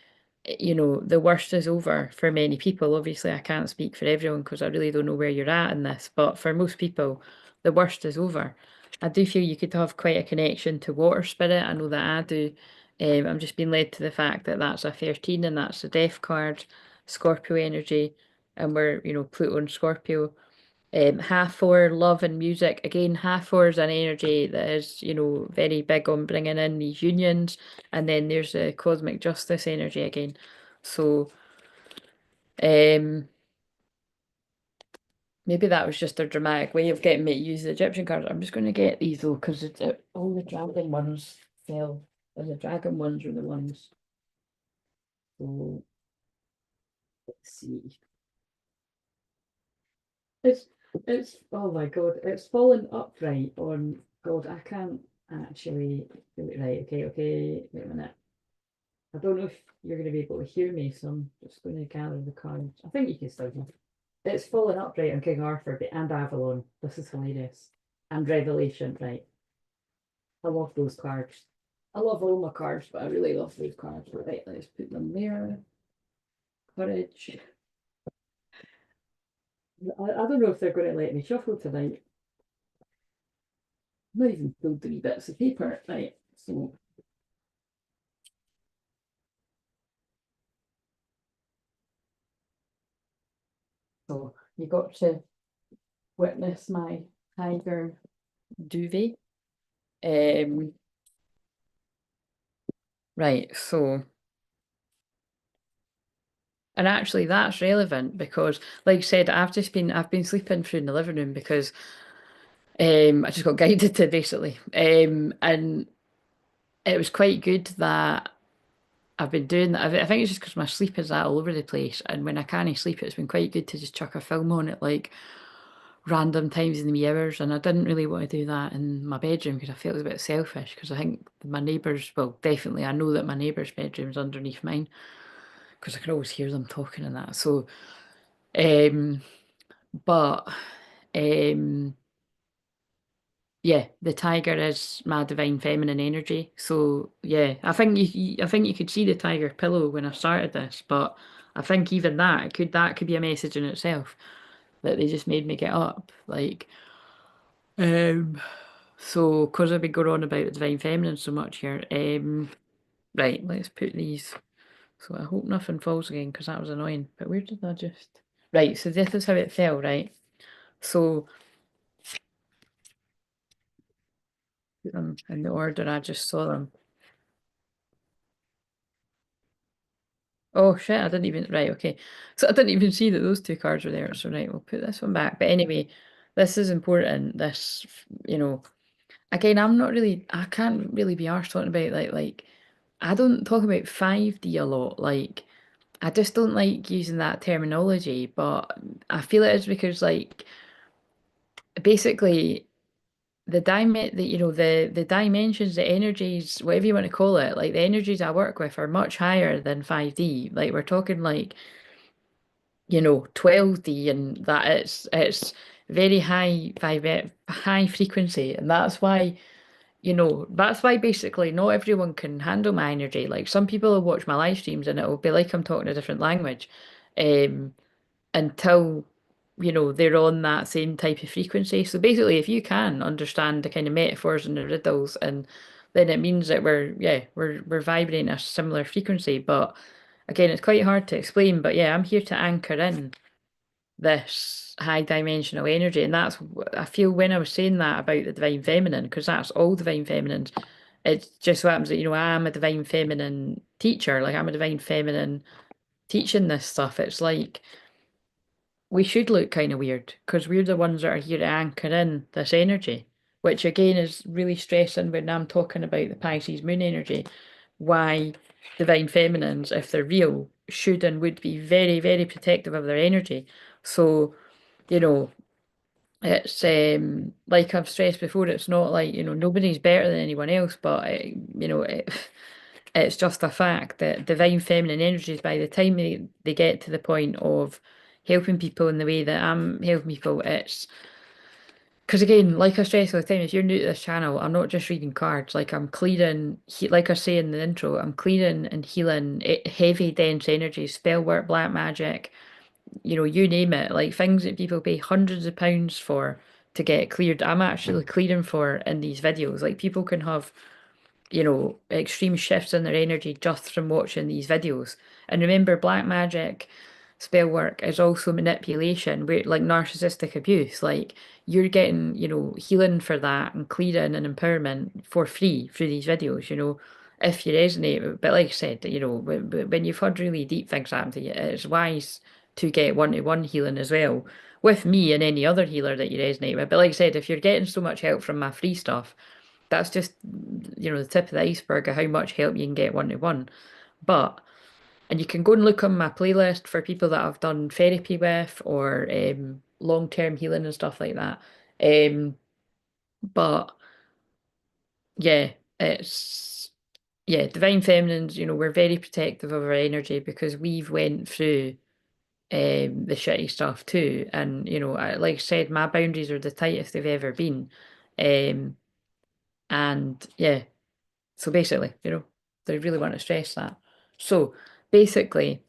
S1: the worst is over for many people. Obviously, I can't speak for everyone because I really don't know where you're at in this, but for most people, the worst is over. I do feel you could have quite a connection to water spirit. I know that I do. I'm just being led to the fact that that's a 13 and that's the death card, Scorpio energy, and we're, Pluto and Scorpio. Half four, love and music. Again, half four is an energy that is, very big on bringing in these unions. And then there's the cosmic justice energy again. So, um, maybe that was just a dramatic way of getting me to use the Egyptian cards. I'm just going to get these though, because all the dragon ones fell. And the dragon ones are the ones. So, let's see. It's oh my God, it's fallen upright on God. I can't actually do it right. Okay, wait a minute. I don't know if you're going to be able to hear me, so I'm just going to gather the cards. I think you can still hear. It's fallen upright on King Arthur and Avalon. This is hilarious. And Revelation, right? I love those cards. I love all my cards, but I really love those cards. Right, let's put them there. Courage. I don't know if they're going to let me shuffle tonight. I'm not even pulled 3 bits of paper, right? So you got to witness my tiger duvet. Um, right, so and actually that's relevant because like I said, I've been sleeping through in the living room because I just got guided to basically. And it was quite good that I've been doing that. I think it's just because my sleep is all over the place, and when I can't sleep, it's been quite good to just chuck a film on it like random times in the wee hours. And I didn't really want to do that in my bedroom because I felt it was a bit selfish because I think my neighbours, well, definitely I know that my neighbour's bedroom's underneath mine because I can always hear them talking and that. So, um, but um, yeah, the tiger is my divine feminine energy. So yeah, I think you could see the tiger pillow when I started this, but I think even that could be a message in itself that they just made me get up. Like, um, so because I've been going on about the divine feminine so much here, right, let's put these. So I hope nothing falls again because that was annoying. But where did I just? Right, so this is how it fell, right? So put them in the order I just saw them. Oh shit, I didn't even, right, okay. So I didn't even see that those two cards were there. So right, we'll put this one back. But anyway, this is important. Again, I can't really be arsed talking about I don't talk about 5D a lot. Like, I just don't like using that terminology, but I feel it is because basically the dimensions, the energies, whatever you want to call it, like the energies I work with are much higher than 5D. Like we're talking 12D, and that it's very high frequency, and that's why basically not everyone can handle my energy. Like some people will watch my live streams and it'll be like I'm talking a different language. Um until they're on that same type of frequency. So basically, if you can understand the kind of metaphors and the riddles, and then it means that we're vibrating a similar frequency. But again, it's quite hard to explain. But yeah, I'm here to anchor in this high dimensional energy, and I feel when I was saying that about the divine feminine, because that's all divine feminines. It just so happens that I'm a divine feminine teacher. Like I'm a divine feminine teaching this stuff. It's like we should look kind of weird because we're the ones that are here to anchor in this energy, which again is really stressing when I'm talking about the Pisces moon energy. Why divine feminines, if they're real, should and would be very, very protective of their energy. So, you know, It's like I've stressed before, it's not like, nobody's better than anyone else, but it's just a fact that divine feminine energies, by the time they get to the point of helping people in the way that I'm helping people, it's because again, like I stress all the time, if you're new to this channel, I'm not just reading cards. Like I'm clearing, like I say in the intro, I'm clearing and healing heavy, dense energies, spell work, black magic, you name it, like things that people pay hundreds of pounds for to get cleared. I'm actually clearing for in these videos. Like people can have extreme shifts in their energy just from watching these videos. And remember, black magic spell work is also manipulation, where like narcissistic abuse. Like you're getting, healing for that and clearing and empowerment for free through these videos, if you resonate. But like I said, when you've had really deep things happen to you, it's wise to get one-to-one healing as well with me and any other healer that you resonate with. But like I said, if you're getting so much help from my free stuff, that's just, the tip of the iceberg of how much help you can get one to one. But, and you can go and look on my playlist for people that I've done therapy with or long-term healing and stuff like that. Um, but yeah, it's, yeah, divine feminines, we're very protective of our energy because we've went through the shitty stuff too. And, like I said, my boundaries are the tightest they've ever been. Um, and yeah. So basically, they really want to stress that. So basically,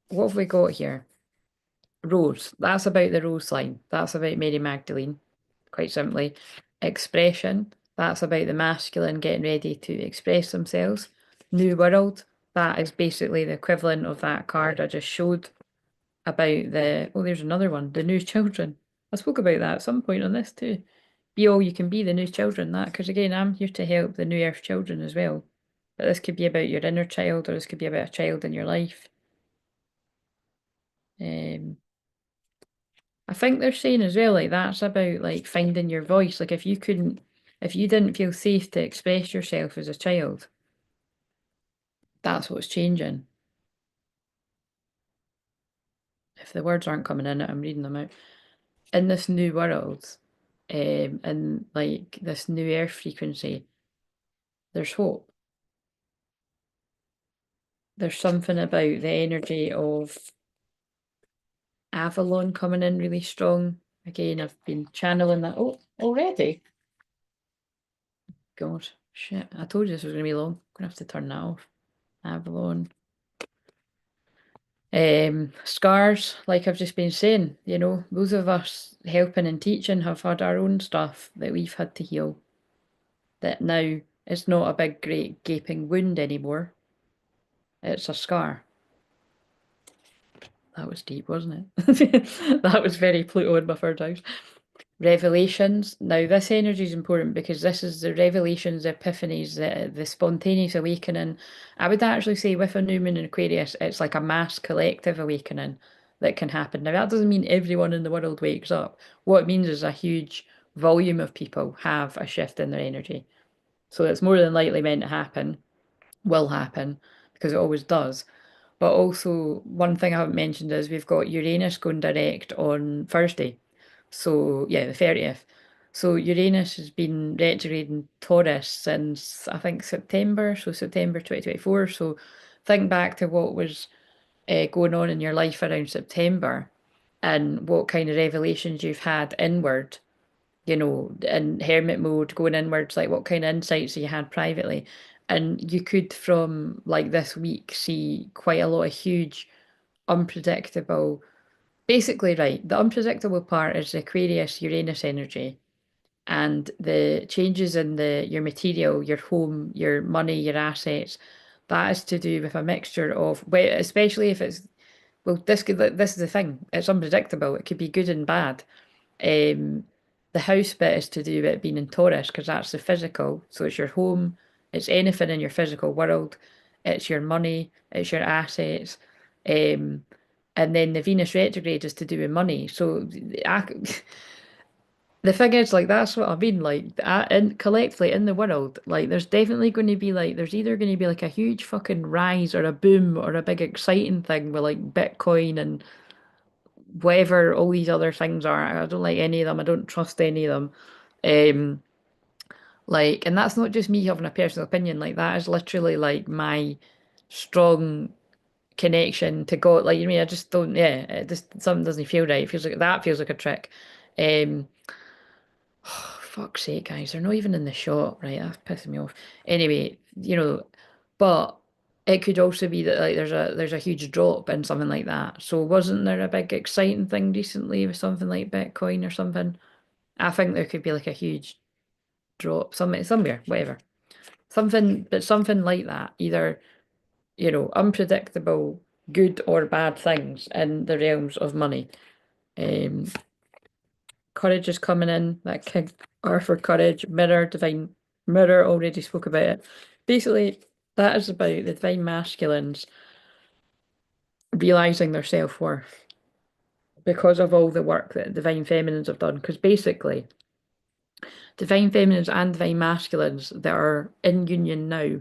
S1: what have we got here? Rose. That's about the rose line. That's about Mary Magdalene, quite simply. Expression. That's about the masculine getting ready to express themselves. New World. That is basically the equivalent of that card I just showed about oh, there's another one. The new children. I spoke about that at some point on this too. Be all you can be, the new children, that, because again, I'm here to help the new earth children as well. But this could be about your inner child, or this could be about a child in your life. Um, I think they're saying as well, like that's about like finding your voice. Like if you didn't feel safe to express yourself as a child, that's what's changing. If the words aren't coming in, I'm reading them out. In this new world, and like this new earth frequency, there's hope. There's something about the energy of Avalon coming in really strong. Again, I've been channeling that. Oh, already? God, shit. I told you this was going to be long. I'm going to have to turn that off. Avalon. Scars, like I've just been saying, those of us helping and teaching have had our own stuff that we've had to heal. That now it's not a big, great, gaping wound anymore. It's a scar. That was deep, wasn't it? That was very Pluto in my third house. Revelations. Now, this energy is important because this is the revelations, the epiphanies, the spontaneous awakening. I would actually say with a new moon in Aquarius, it's like a mass collective awakening that can happen. Now, that doesn't mean everyone in the world wakes up. What it means is a huge volume of people have a shift in their energy. So it's more than likely meant to happen, will happen, because it always does. But also, one thing I haven't mentioned is we've got Uranus going direct on Thursday. So, yeah, the 30th. So, Uranus has been retrograde in Taurus since I think September, so September 2024. So, think back to what was going on in your life around September and what kind of revelations you've had inward, in hermit mode, going inwards, like what kind of insights you had privately. And you could, from like this week, see quite a lot of huge, unpredictable. Basically, right, the unpredictable part is the Aquarius Uranus energy and the changes in your material, your home, your money, your assets. That is to do with a mixture of, well, especially if it's, well, this is the thing, it's unpredictable. It could be good and bad. Um, the house bit is to do with it being in Taurus because that's the physical. So it's your home, it's anything in your physical world, it's your money, it's your assets. Um, and then the Venus retrograde is to do with money. So the thing is, like, that's what I mean. Like, collectively in the world, like, there's definitely going to be like, there's either going to be like a huge fucking rise or a boom or a big exciting thing with like Bitcoin and whatever all these other things are. I don't like any of them. I don't trust any of them. Um, like, and that's not just me having a personal opinion. Like, that is literally like my strong connection to God. Like, you know, I just don't, yeah, it just something doesn't feel right. It feels like that feels like a trick. Um, fuck's sake, guys, they're not even in the shot, right? That's pissing me off. Anyway, you know, but it could also be that like there's a huge drop in something like that. So wasn't there a big exciting thing recently with something like Bitcoin or something? I think there could be like a huge drop somewhere, whatever. Something, but something like that, either, you know, unpredictable, good or bad things in the realms of money. Um, Courage is coming in, that King Arthur courage, mirror, divine mirror, already spoke about it. Basically, that is about the divine masculines realizing their self-worth because of all the work that divine feminines have done. Because basically, divine feminines and divine masculines that are in union now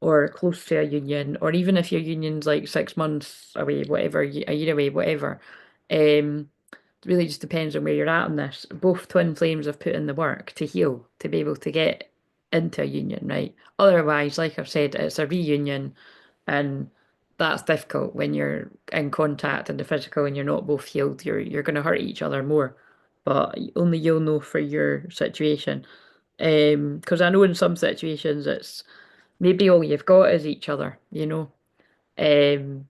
S1: or close to a union, or even if your union's like 6 months away, whatever, a year away, whatever, um, it really just depends on where you're at on this. Both twin flames have put in the work to heal, to be able to get into a union, right? Otherwise, like I've said, it's a reunion, and that's difficult when you're in contact in the physical and you're not both healed. You're going to hurt each other more, but only you'll know for your situation. Because I know in some situations it's maybe all you've got is each other, you know. Um,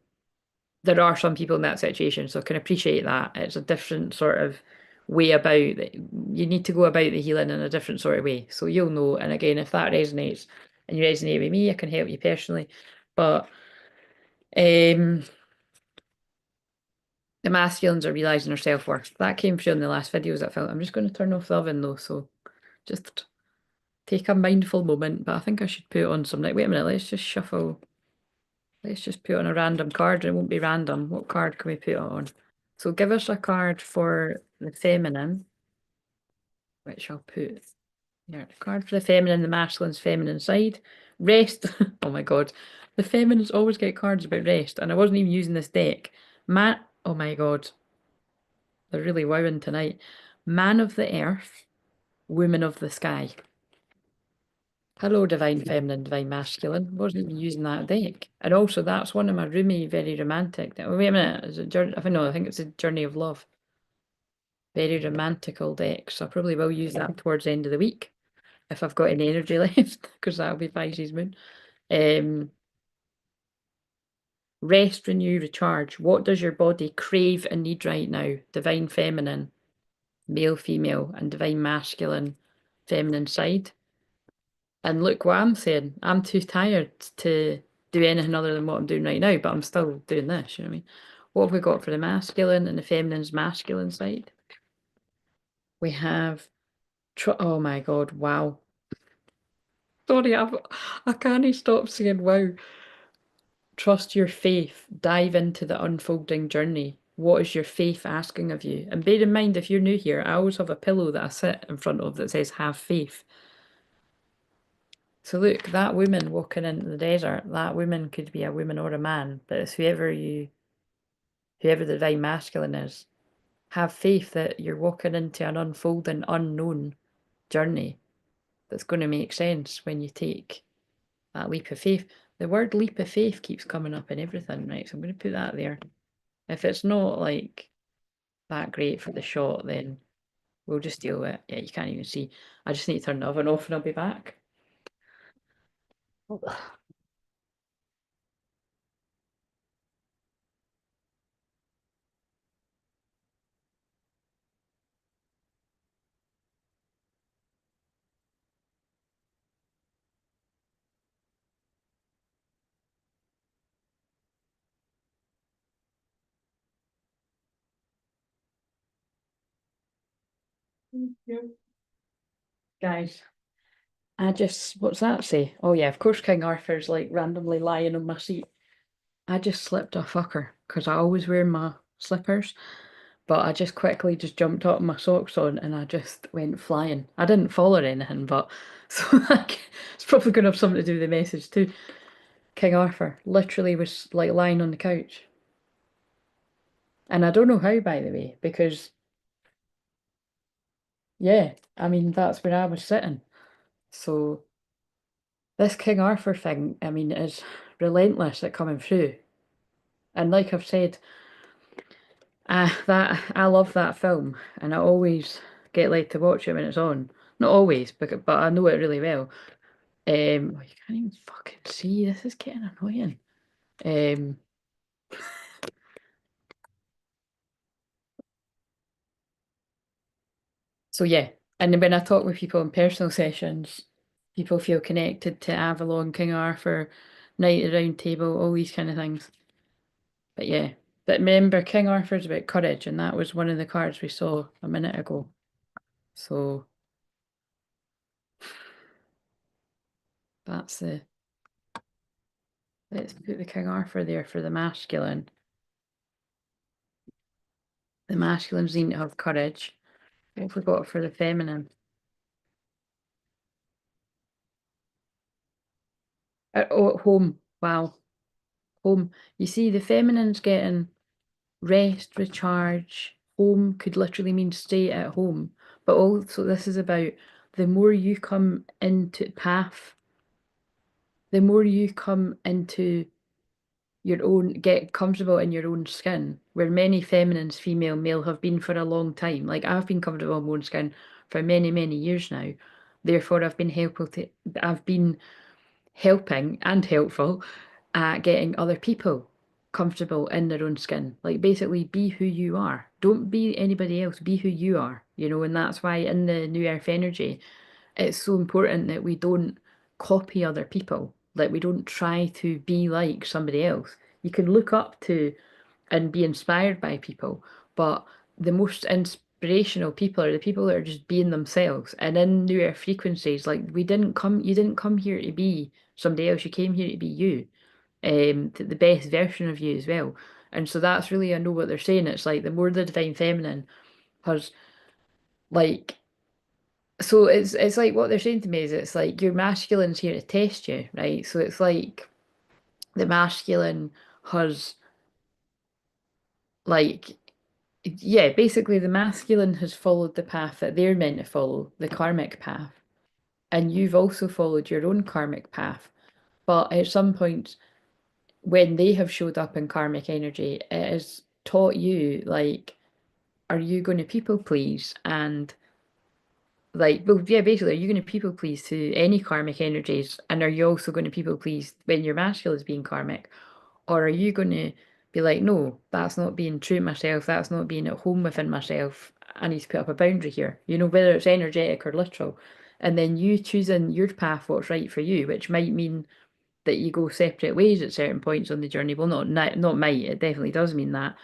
S1: there are some people in that situation, so I can appreciate that. It's a different sort of way about it. You need to go about the healing in a different sort of way. So you'll know. And again, if that resonates and you resonate with me, I can help you personally. But um the masculines are realizing their self-worth. That came through in the last videos I filmed. I'm just going to turn off the oven though, so just take a mindful moment. But I think I should put on some like wait a minute, let's just shuffle. Let's just put on a random card. It won't be random. What card can we put it on? So give us a card for the feminine, which I'll put here. The card for the feminine, the masculine's feminine side. Rest. Oh my God. The feminines always get cards about rest, and I wasn't even using this deck. Man, oh my God. They're really wowing tonight. Man of the earth, woman of the sky. Hello, divine feminine, divine masculine. Wasn't even using that deck. And also, that's one of my roomy, very romantic. Oh, wait a minute. Is it journey? I think it's a journey of love. Very romantical deck. So I probably will use that towards the end of the week if I've got any energy left, because that'll be Pisces moon. Um, Rest, renew, recharge. What does your body crave and need right now? Divine feminine, male, female, and divine masculine, feminine side. And look what I'm saying. I'm too tired to do anything other than what I'm doing right now, but I'm still doing this, you know what I mean? What have we got for the masculine and the feminine's masculine side? We have, oh my God, wow. Sorry, I can't stop saying wow. Trust your faith. Dive into the unfolding journey. What is your faith asking of you? And bear in mind, if you're new here, I always have a pillow that I sit in front of that says, have faith. So look, that woman walking into the desert, that woman could be a woman or a man, but it's whoever the divine masculine is. Have faith that you're walking into an unfolding, unknown journey that's going to make sense when you take that leap of faith. The word leap of faith keeps coming up in everything, right? So I'm going to put that there. If it's not like that great for the shot, then we'll just deal with it. Yeah, you can't even see. I just need to turn the oven off and I'll be back. Guys, what's that say? Oh yeah, of course King Arthur's like randomly lying on my seat. I just slipped a fucker because I always wear my slippers, but I just quickly just jumped up with my socks on and I just went flying. I didn't fall or anything, but so like it's probably gonna have something to do with the message too. King Arthur literally was like lying on the couch. And I don't know how, by the way, because yeah, I mean that's where I was sitting. So this King Arthur thing, I mean, is relentless at coming through. And like I've said, that I love that film, and I always get led to watch it when it's on. Not always, but I know it really well. Oh, you can't even fucking see. This is getting annoying. Um, so yeah, and then when I talk with people in personal sessions, people feel connected to Avalon, King Arthur, Knight of the Round Table, all these kind of things. But yeah, but remember, King Arthur's about courage, and that was one of the cards we saw a minute ago. So that's the let's put the King Arthur there for the masculine. The masculines need to have courage. What have we got for the feminine? Oh, home. Wow, home. You see, the feminine's getting rest, recharge. Home could literally mean stay at home. But also, this is about the more you come into path, the more you come into your own, get comfortable in your own skin, where many feminines, female, male, have been for a long time. Like I've been comfortable in my own skin for many, many years now. Therefore, I've been helping and helpful at getting other people comfortable in their own skin. Like basically be who you are. Don't be anybody else, be who you are, and that's why in the new earth energy, it's so important that we don't copy other people. Like we don't try to be like somebody else. You can look up to and be inspired by people, but the most inspirational people are the people that are just being themselves. And in newer frequencies, like you didn't come here to be somebody else. You came here to be you, the best version of you as well. And so that's really, I know what they're saying. It's like the more the divine feminine has like so it's like what they're saying to me is it's like your masculine's here to test you, right? So it's like the masculine has like yeah, basically the masculine has followed the path that they're meant to follow, the karmic path. And you've also followed your own karmic path. But at some point when they have showed up in karmic energy, it has taught you like, are you going to people please and like, well, yeah, basically, are you going to people please to any karmic energies? And are you also going to people please when your masculine is being karmic? Or are you going to be like, no, that's not being true to myself. That's not being at home within myself. I need to put up a boundary here, whether it's energetic or literal. And then you choosing your path, what's right for you, which might mean that you go separate ways at certain points on the journey. Well, not might, it definitely does mean that.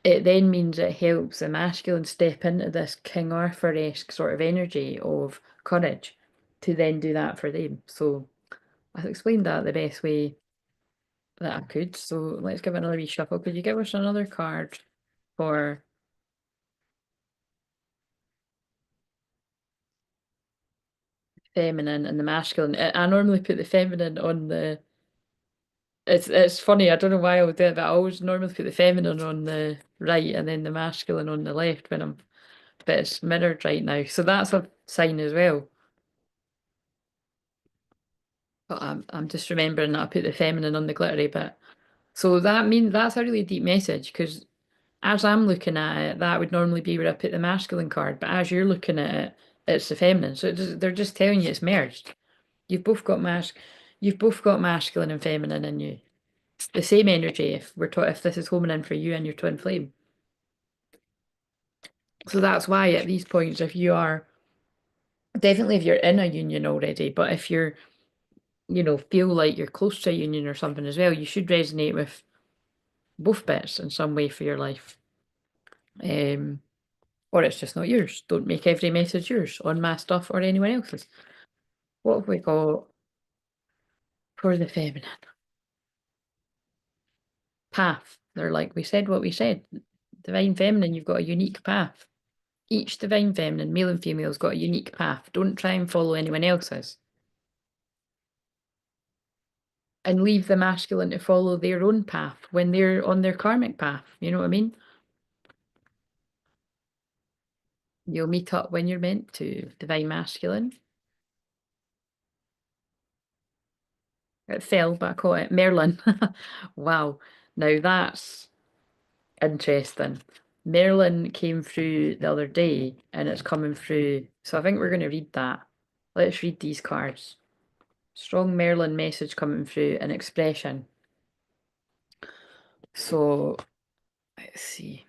S1: It then means it helps the masculine step into this King Arthur-esque sort of energy of courage to then do that for them. So I explained that the best way that I could. So let's give it another wee shuffle. Could you give us another card for feminine and the masculine? I normally put the feminine on the. It's funny. I don't know why I would do it, but I always normally put the feminine on the right and then the masculine on the left when I'm. But it's mirrored right now, so that's a sign as well. But I'm just remembering that I put the feminine on the glittery bit. So that means that's a really deep message because as I'm looking at it, that would normally be where I put the masculine card, but as you're looking at it, it's the feminine. So they're just telling you it's merged. You've both got you've both got masculine and feminine in you. It's the same energy if this is homing in for you and your twin flame. So that's why at these points, if you are definitely if you're in a union already, but if you're feel like you're close to a union or something as well, you should resonate with both bits in some way for your life. Um, or it's just not yours. Don't make every message yours on my stuff or anyone else's. What have we got for the feminine? Path. They're like we said what we said. Divine feminine, you've got a unique path. Each divine feminine, male and female, has got a unique path. Don't try and follow anyone else's. And leave the masculine to follow their own path when they're on their karmic path. You know what I mean? You'll meet up when you're meant to. Divine Masculine. It fell, but I caught it. Merlin. Wow. Now that's interesting. Merlin came through the other day and it's coming through. So I think we're going to read that. Let's read these cards. Strong Merlin message coming through, an expression. So let's see.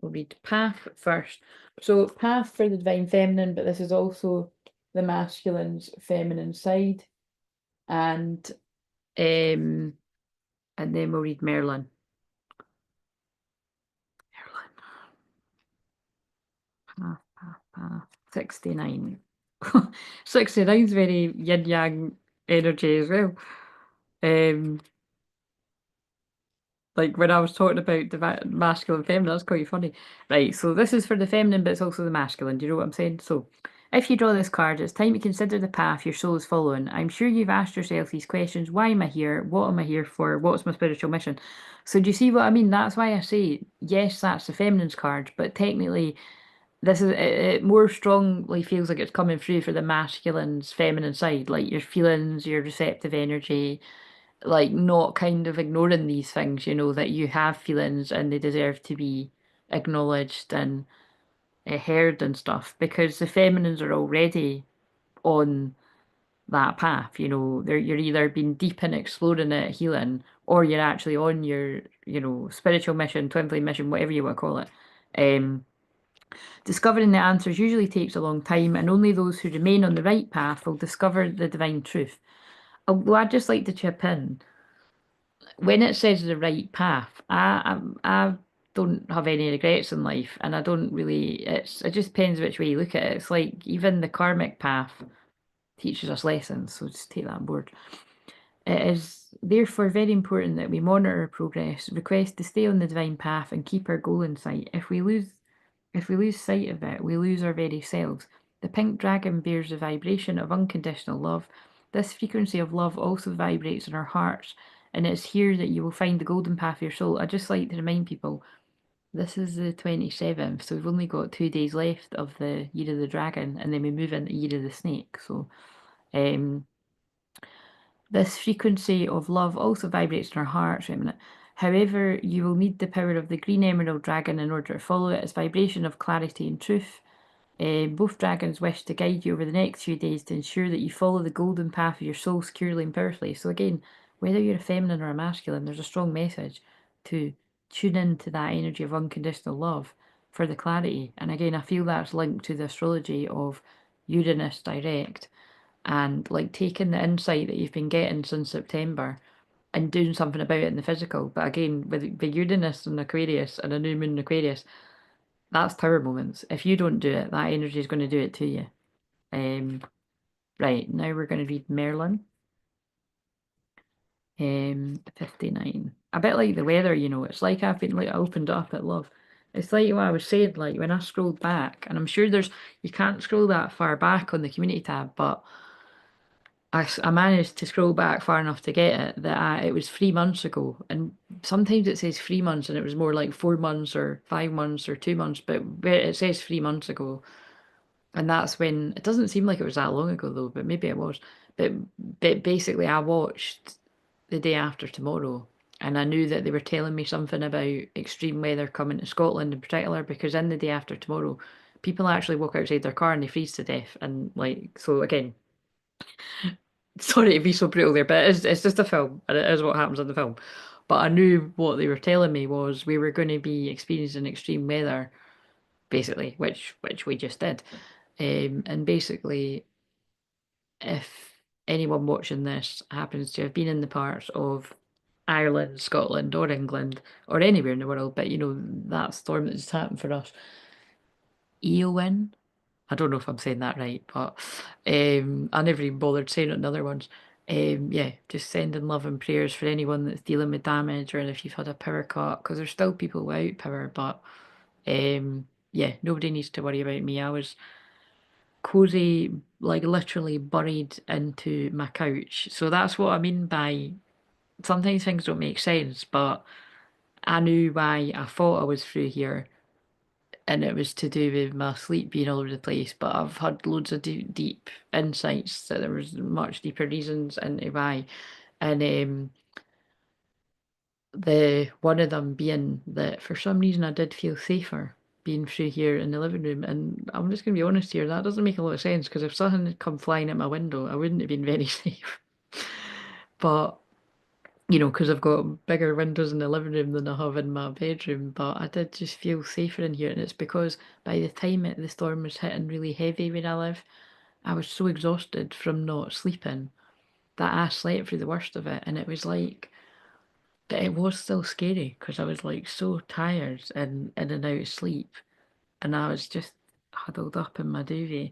S1: We'll read path first. So path for the divine feminine, but this is also the masculine's feminine side. And um and then we'll read Merlin. Merlin. Path. 69. 69 is very yin yang energy as well. Um Like when I was talking about the masculine feminine, that's quite funny. Right, so this is for the feminine, but it's also the masculine. Do you know what I'm saying? So, if you draw this card, it's time to consider the path your soul is following. I'm sure you've asked yourself these questions. Why am I here? What am I here for? What's my spiritual mission? So, do you see what I mean? That's why I say, yes, that's the feminine's card, but technically, this is it more strongly feels like it's coming through for the masculine's feminine side, like your feelings, your receptive energy, like not kind of ignoring these things, that you have feelings and they deserve to be acknowledged and heard and stuff because the feminines are already on that path, you're either being deep in exploring it, healing, or you're actually on your, spiritual mission, twin flame mission, whatever you want to call it. Um, Discovering the answers usually takes a long time, and only those who remain on the right path will discover the divine truth. Although I'd just like to chip in, when it says the right path, I don't have any regrets in life, and I don't really. It just depends which way you look at it. It's like even the karmic path teaches us lessons, so just take that on board. It is therefore very important that we monitor our progress, request to stay on the divine path, and keep our goal in sight. If we lose sight of it, we lose our very selves. The pink dragon bears the vibration of unconditional love. This frequency of love also vibrates in our hearts, and it's here that you will find the golden path of your soul. I just like to remind people this is the 27th, so we've only got 2 days left of the Year of the Dragon, and then we move into Year of the Snake. So, um, this frequency of love also vibrates in our hearts. Wait a minute. However, you will need the power of the green emerald dragon in order to follow it. Its vibration of clarity and truth. Both dragons wish to guide you over the next few days to ensure that you follow the golden path of your soul securely and powerfully. So again, whether you're a feminine or a masculine, there's a strong message to tune into that energy of unconditional love for the clarity. And again, I feel that's linked to the astrology of Uranus direct and like taking the insight that you've been getting since September and doing something about it in the physical. But again, with the Uranus and Aquarius and a new moon in Aquarius, that's power moments. If you don't do it, that energy is going to do it to you. Um, right, now we're going to read Merlin. 59. A bit like the weather, it's like I've been like opened up at love. It's like what I was saying, like when I scrolled back, and I'm sure you can't scroll that far back on the community tab, but I managed to scroll back far enough to get it that it was 3 months ago. And sometimes it says 3 months and it was more like 4 months or 5 months or 2 months, but where it says 3 months ago. And that's when it doesn't seem like it was that long ago though, but maybe it was. But, but basically, I watched the day after tomorrow and I knew that they were telling me something about extreme weather coming to Scotland in particular because in the day after tomorrow, people actually walk outside their car and they freeze to death. And like, so again, sorry to be so brutal there, but it's just a film, and it is what happens in the film. But I knew what they were telling me was we were going to be experiencing extreme weather, basically, which we just did. And basically, if anyone watching this happens to have been in the parts of Ireland, Scotland, or England, or anywhere in the world, but that storm that just happened for us, Eowyn. I don't know if I'm saying that right, but I never even bothered saying it in other ones. Yeah, just sending love and prayers for anyone that's dealing with damage or if you've had a power cut, because there's still people without power, but yeah, nobody needs to worry about me. I was cozy, like literally buried into my couch. So that's what I mean by sometimes things don't make sense, but I knew why I thought I was through here, and it was to do with my sleep being all over the place. But I've had loads of deep insights that there was much deeper reasons into why, and the one of them being that for some reason I did feel safer being through here in the living room. And I'm just gonna be honest here, that doesn't make a lot of sense because if something had come flying at my window, I wouldn't have been very safe. But because I've got bigger windows in the living room than I have in my bedroom, but I did just feel safer in here. And it's because by the time the storm was hitting really heavy where I live, I was so exhausted from not sleeping that I slept through the worst of it. And it was like, but it was still scary because I was like so tired and in and out of sleep. And I was just huddled up in my duvet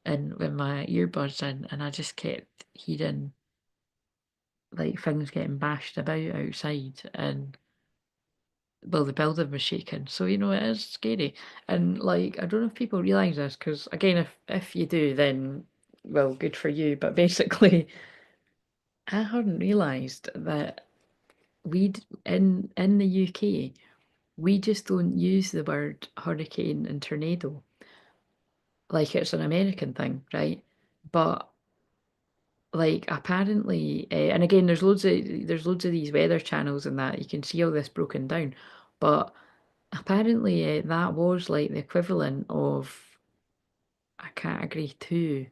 S1: and with my earbuds in, and I just kept hearing like things getting bashed about outside. And well, the building was shaking. So, it is scary. And like, I don't know if people realize this, because again, if you do, then well, good for you. But basically, I hadn't realized that in the UK, we just don't use the word hurricane and tornado like it's an American thing, right? But like apparently, and again, there's loads of these weather channels and that you can see all this broken down, but apparently, that was like the equivalent of a category 2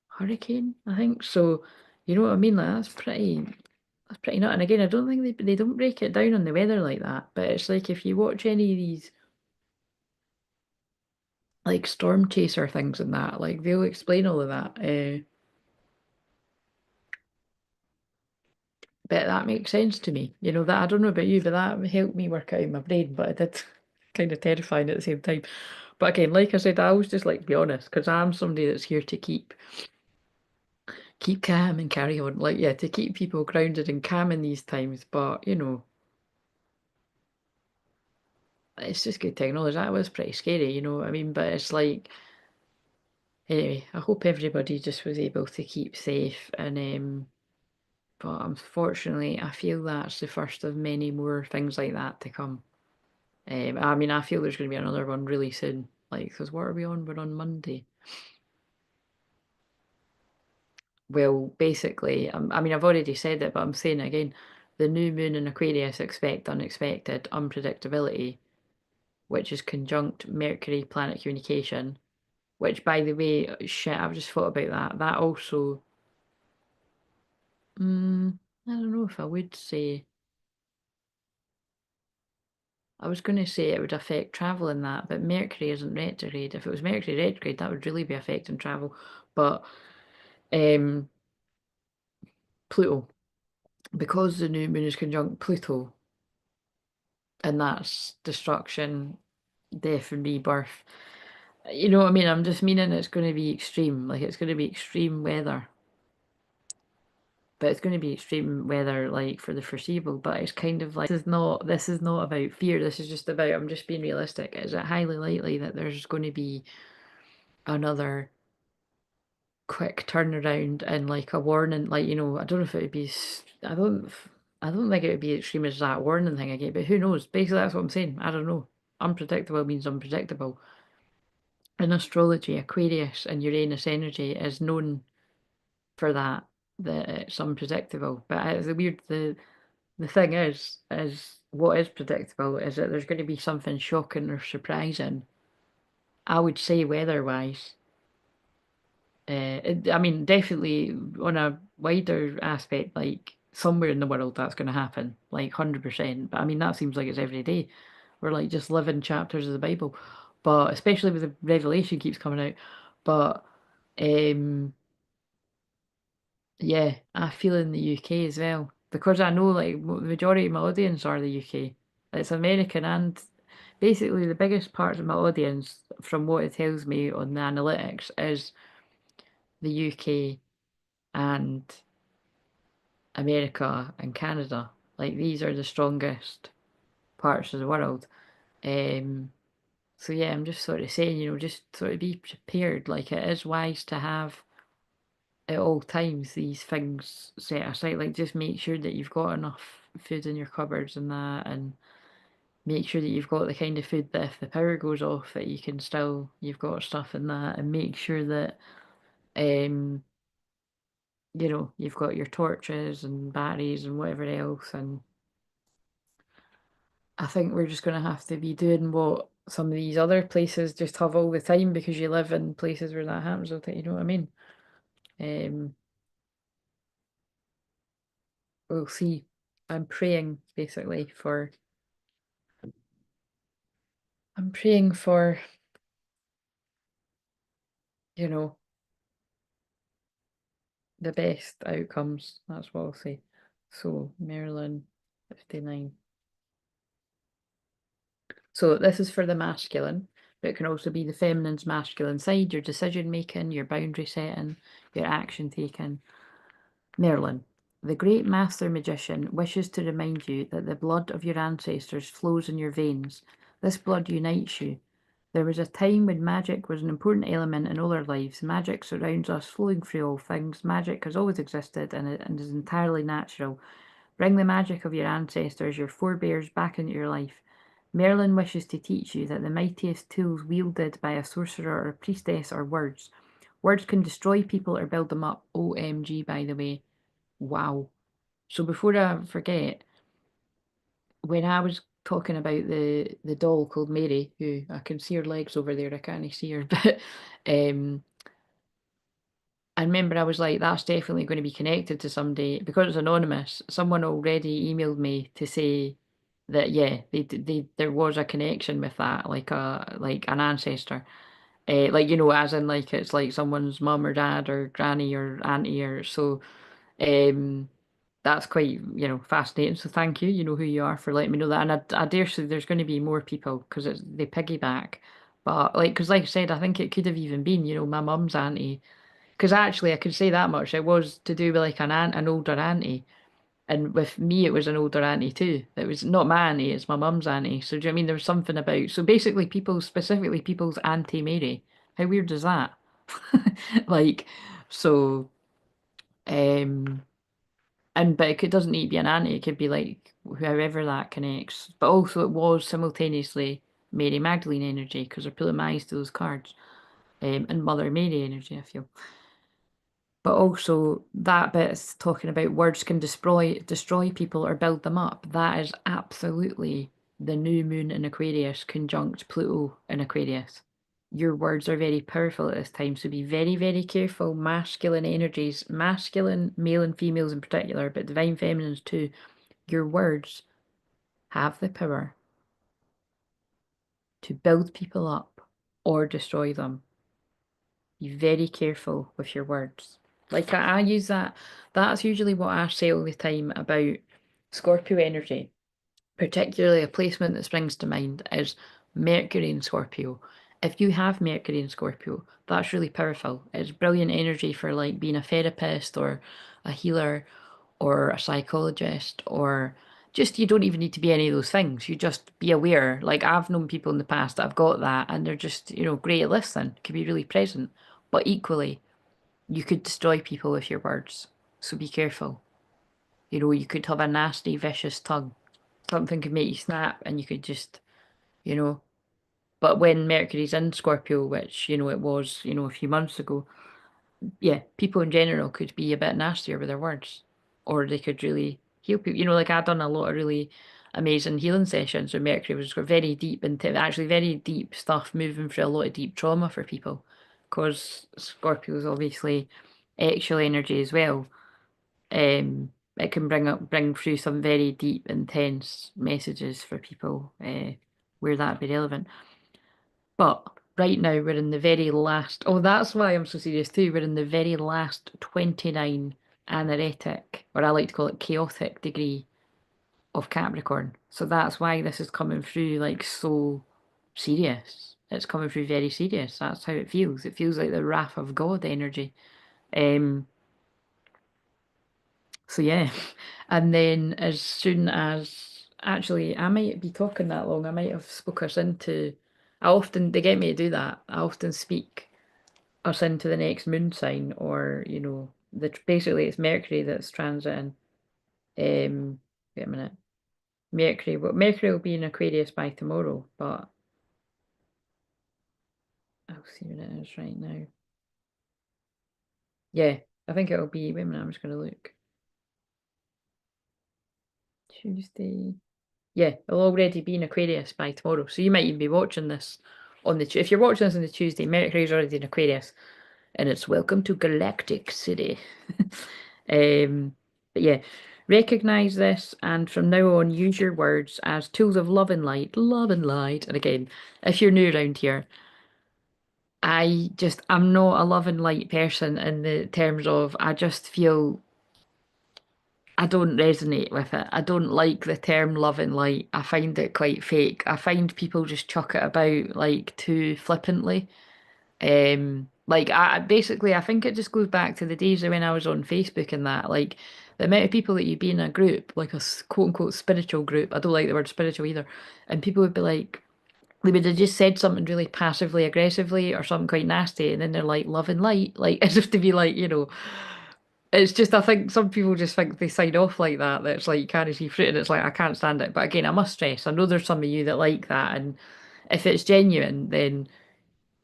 S1: hurricane, I think. So, you know what I mean? Like that's pretty nut. And again, I don't think they don't break it down on the weather like that. But it's like if you watch any of these like storm chaser things and that, like they'll explain all of that. But that makes sense to me. That I don't know about you, but that helped me work out in my brain. But it did kind of terrifying at the same time. But again, like I said, I always just like to be honest because I'm somebody that's here to keep calm and carry on. Like, yeah, to keep people grounded and calm in these times. But, it's just good technology. That was pretty scary, you know what I mean? But it's like, anyway, I hope everybody just was able to keep safe. But unfortunately, I feel that's the first of many more things like that to come. I mean, I feel there's going to be another one really soon. Like, because what are we on? We're on Monday. Well, basically, I mean, I've already said it, but I'm saying it again. The new moon in Aquarius expect unexpected unpredictability, which is conjunct Mercury planet communication, which, by the way, shit, I've just thought about that. That also, I don't know if I would say, I was going to say it would affect travel in that, but Mercury isn't retrograde. If it was Mercury retrograde, that would really be affecting travel. But um, Pluto, because the new moon is conjunct Pluto, and that's destruction, death, and rebirth. You know what I mean? I'm just meaning it's going to be extreme. Like it's going to be extreme weather. But it's going to be extreme weather like for the foreseeable. But it's kind of like this is not about fear. This is just about I'm just being realistic. Is it highly likely that there's going to be another quick turnaround and like a warning? Like I don't know if it would be. I don't think it would be extreme as that warning thing again. But who knows? Basically, that's what I'm saying. I don't know. Unpredictable means unpredictable. In astrology, Aquarius and Uranus energy is known for that it's unpredictable. But the weird the thing is what is predictable is that there's going to be something shocking or surprising. I would say weather-wise. I mean, definitely on a wider aspect, like somewhere in the world that's going to happen, like 100%. But I mean, that seems like it's every day. We're like just living chapters of the Bible, but especially with the Revelation keeps coming out. But um, yeah, I feel in the UK as well because I know like the majority of my audience are the UK. It's American and basically the biggest part of my audience, from what it tells me on the analytics, is the UK and America and Canada. Like these are the strongest parts of the world. Um, so yeah, I'm just sort of saying, just sort of be prepared. Like it is wise to have at all times these things set aside. Like just make sure that you've got enough food in your cupboards and that, and make sure that you've got the kind of food that if the power goes off that you can still you've got stuff in that, and make sure that um you've got your torches and batteries and whatever else. And I think we're just gonna have to be doing what some of these other places just have all the time because you live in places where that happens all the time, you know what I mean? Um we'll see. I'm praying basically for I'm praying for, you know, the best outcomes. That's what I'll say. So, Marilyn, 59. So, this is for the masculine, but it can also be the feminine's masculine side, your decision making, your boundary setting, your action taking. Merlin, the great master magician, wishes to remind you that the blood of your ancestors flows in your veins. This blood unites you. There was a time when magic was an important element in all our lives. Magic surrounds us, flowing through all things. Magic has always existed and is entirely natural. Bring the magic of your ancestors, your forebears, back into your life. Merlin wishes to teach you that the mightiest tools wielded by a sorcerer or a priestess are words. Words can destroy people or build them up. OMG, by the way. Wow. So before I forget, when I was talking about the doll called Mary, who I can see her legs over there, I can't see her, but um I remember I was like, that's definitely going to be connected to somebody because it's anonymous. Someone already emailed me to say that yeah, they there was a connection with that, like an ancestor. Like as in like it's like someone's mum or dad or granny or auntie or so. Um, that's quite, fascinating. So thank you. You know who you are for letting me know that. And I dare say there's going to be more people because they piggyback. But because like I said, I think it could have even been, my mum's auntie. Because actually, I could say that much. It was to do with like an older auntie. And with me, it was an older auntie too. It was not my auntie, it's my mum's auntie. So do you know what I mean? There was something about, so basically specifically people's Auntie Mary. How weird is that? Like, so, um, but it doesn't need to be an auntie. It could be like however that connects. But also, it was simultaneously Mary Magdalene energy because they're pulling my eyes to those cards, and Mother Mary energy. I feel. But also that bit is talking about words can destroy people or build them up. That is absolutely the new moon in Aquarius conjunct Pluto in Aquarius. Your words are very powerful at this time, so be very, very careful. Masculine energies, masculine male and females in particular, but divine feminines too. Your words have the power to build people up or destroy them. Be very careful with your words. Like I use that. That's usually what I say all the time about Scorpio energy. Particularly a placement that springs to mind is Mercury in Scorpio. If you have Mercury in Scorpio, that's really powerful. It's brilliant energy for like being a therapist or a healer or a psychologist or just you don't even need to be any of those things. You just be aware. Like I've known people in the past that have got that and they're just, great at listening, can be really present. But equally, you could destroy people with your words. So be careful. You could have a nasty, vicious tongue. Something could make you snap and you could just, you know. But when Mercury's in Scorpio, which, it was, a few months ago, yeah, people in general could be a bit nastier with their words. Or they could really heal people. Like I've done a lot of really amazing healing sessions where Mercury was very deep into actually very deep stuff, moving through a lot of deep trauma for people. Because Scorpio is obviously actual energy as well. It can bring through some very deep, intense messages for people, where that'd be relevant. But right now we're in the very last. Oh, that's why I'm so serious too. We're in the very last 29 anaretic, or I like to call it chaotic degree of Capricorn. So that's why this is coming through like so serious. It's coming through very serious. That's how it feels. It feels like the wrath of God energy. Um, So yeah, and then as soon as actually I might be talking that long, I might have spoke us into. I often they get me to do that. I often speak us into the next moon sign, or basically it's Mercury that's transiting. Wait a minute. Mercury will be in Aquarius by tomorrow, but I'll see what it is right now. Yeah, I think it'll be. Wait a minute, I'm just gonna look. Tuesday. Yeah, it'll already be in Aquarius by tomorrow. So you might even be watching this on the if you're watching this on the Tuesday, Mercury's already in Aquarius, and it's welcome to Galactic City. But yeah, recognize this, and from now on, use your words as tools of love and light, love and light. And again, if you're new around here, I'm not a love and light person in the terms of I just feel I don't resonate with it. I don't like the term love and light. I find it quite fake. I find people just chuck it about like too flippantly. Like I basically I think it just goes back to the days of when I was on Facebook and that. Like the amount of people that you'd be in a group, like a quote unquote spiritual group. I don't like the word spiritual either. And people would be like, they would have just said something really passively aggressively or something quite nasty, and then they're like love and light, like as if to be like, it's just I think some people just think they sign off like that. That's like you can't see fruit, and it's like I can't stand it. But again, I must stress, I know there's some of you that like that, and if it's genuine, then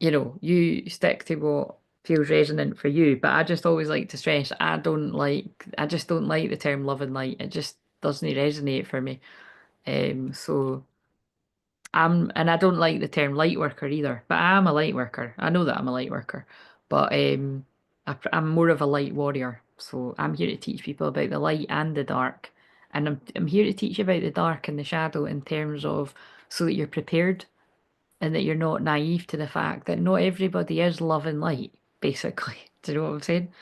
S1: you stick to what feels resonant for you. But I just always like to stress, I just don't like the term love and light. It just doesn't resonate for me. So. And I don't like the term light worker either, but I am a light worker. I know that I'm a light worker, but I'm more of a light warrior. So I'm here to teach people about the light and the dark, and I'm here to teach you about the dark and the shadow in terms of so that you're prepared and that you're not naive to the fact that not everybody is love and light. Basically, do you know what I'm saying?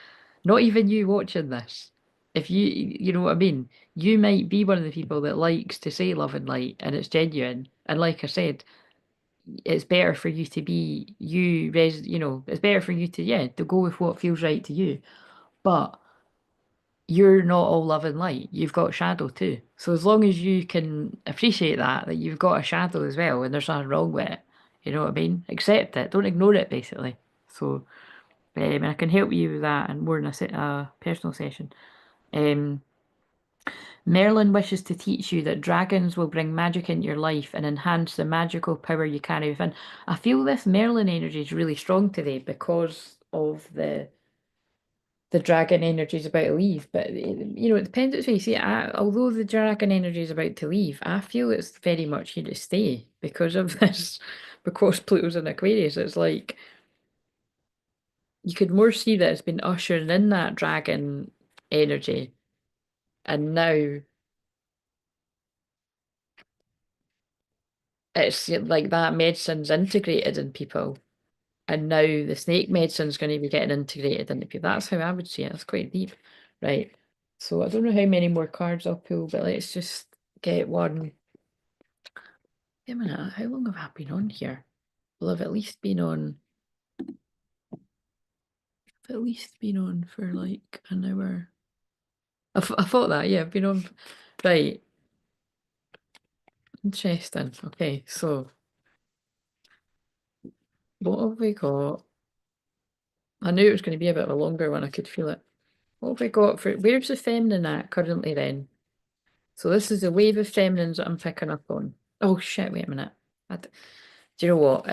S1: Not even you watching this. If you know what I mean, you might be one of the people that likes to say love and light and it's genuine. And like I said, it's better for you to be it's better for you to, yeah, to go with what feels right to you. But you're not all love and light. You've got shadow too. So as long as you can appreciate that you've got a shadow as well and there's nothing wrong with it, you know what I mean? Accept it. Don't ignore it, basically. So, I can help you with that and more in a personal session. Um, Merlin wishes to teach you that dragons will bring magic into your life and enhance the magical power you carry within. I feel this Merlin energy is really strong today because of the dragon energy is about to leave. But it depends which way you see it. Although the dragon energy is about to leave, I feel it's very much here to stay because of this, because Pluto's in Aquarius. It's like you could more see that it's been ushering in that dragon energy, and now it's like that medicine's integrated in people, and now the snake medicine's going to be getting integrated into people. That's how I would see it. It's quite deep, right? So I don't know how many more cards I'll pull, but let's just get one. Wait a minute, how long have I been on here? Well, I've at least been on. I've at least been on for like an hour. I thought that, yeah, I've been on. Right, interesting. Okay, so what have we got? I knew it was going to be a bit of a longer one. I could feel it. What have we got for where's the feminine at currently then? So this is a wave of feminines that I'm picking up on. Oh shit, wait a minute. Do you know what?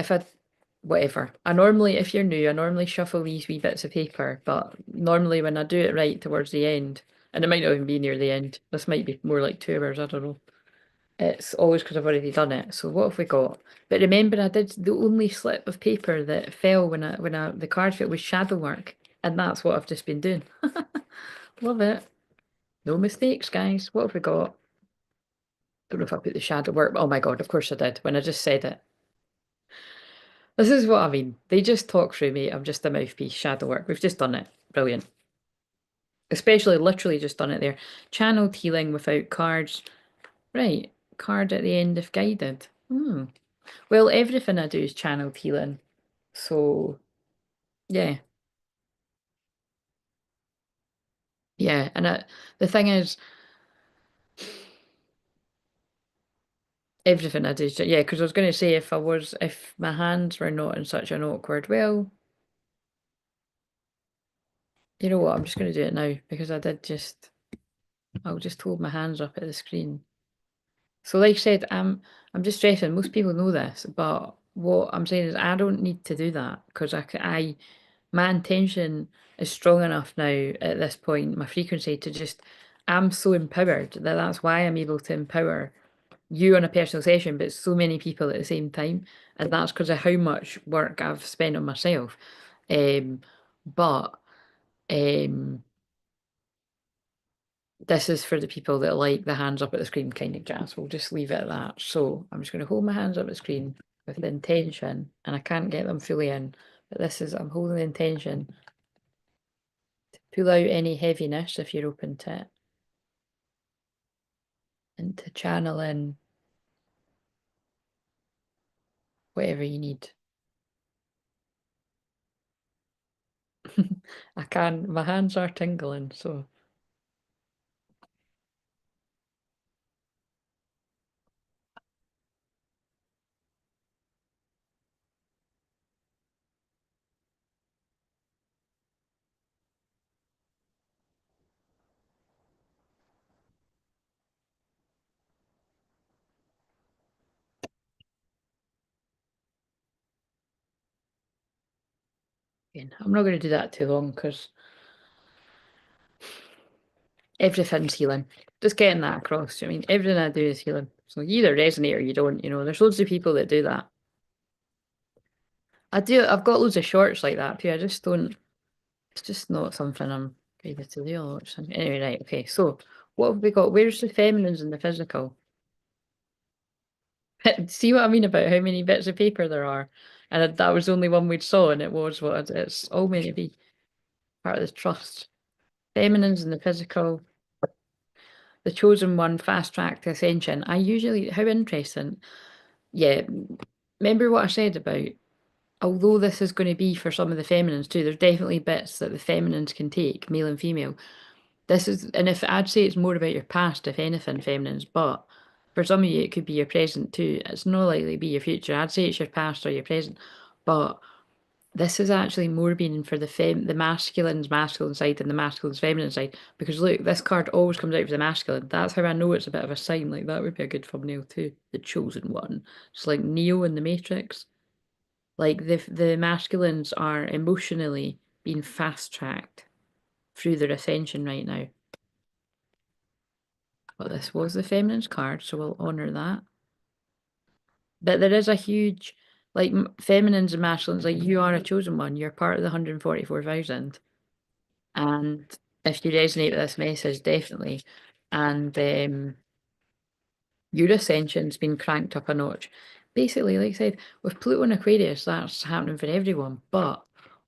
S1: Whatever. If you're new, I normally shuffle these wee bits of paper, but normally when I do it right towards the end, and it might not even be near the end, this might be more like 2 hours, I don't know. It's always because I've already done it. So what have we got? But remember, I did the only slip of paper that fell when the card fell was shadow work, and that's what I've just been doing. Love it. No mistakes, guys. What have we got? Don't know if I put the shadow work. Oh my God, of course I did when I just said it. This is what I mean. They just talk through me. I'm just a mouthpiece. Shadow work. We've just done it. Brilliant. Especially literally just done it there. Channeled healing without cards. Right. Card at the end if guided. Hmm. Well, everything I do is channeled healing. So, yeah. Yeah. The thing is, everything I do is, yeah, because I was going to say if my hands were not in such an awkward, well, You know what? I'm just going to do it now because I'll just hold my hands up at the screen. So like I said, I'm just stressing. Most people know this, but what I'm saying is I don't need to do that because my intention is strong enough now at this point, my frequency to just, I'm so empowered that that's why I'm able to empower you on a personal session, but so many people at the same time. And that's because of how much work I've spent on myself. Um, but um, this is for the people that like the hands up at the screen kind of jazz. We'll just leave it at that. So I'm just going to hold my hands up at the screen with the intention, and I can't get them fully in, but this is, I'm holding the intention. Pull out any heaviness if you're open to it, and to channel in whatever you need. I can, my hands are tingling, so again, I'm not going to do that too long because everything's healing. Just getting that across. I mean, everything I do is healing. So you either resonate or you don't, you know. There's loads of people that do that. I do, I've got loads of shorts like that too. I just don't, it's just not something I'm able to do all the time. Anyway, right, okay. So what have we got? Where's the feminines and the physical? See what I mean about how many bits of paper there are? And that was the only one we saw, and it was what it's all meant to be part of this trust. Feminines and the physical, the chosen one, fast track to ascension. I usually, how interesting. Yeah, remember what I said about, although this is going to be for some of the feminines too, there's definitely bits that the feminines can take, male and female. This is, and if I'd say it's more about your past, if anything, feminines, but for some of you, it could be your present too. It's not likely to be your future. I'd say it's your past or your present, but this is actually more being for the masculine's masculine side and the masculine's feminine side. Because look, this card always comes out for the masculine. That's how I know it's a bit of a sign. Like that would be a good thumbnail too. The chosen one. It's like Neo in the Matrix. Like the masculines are emotionally being fast tracked through their ascension right now. But this was the feminine's card, so we'll honour that. But there is a huge, like, feminines and masculines, like, you are a chosen one. You're part of the 144,000. And if you resonate with this message, definitely. And your ascension's been cranked up a notch. Basically, like I said, with Pluto and Aquarius, that's happening for everyone. But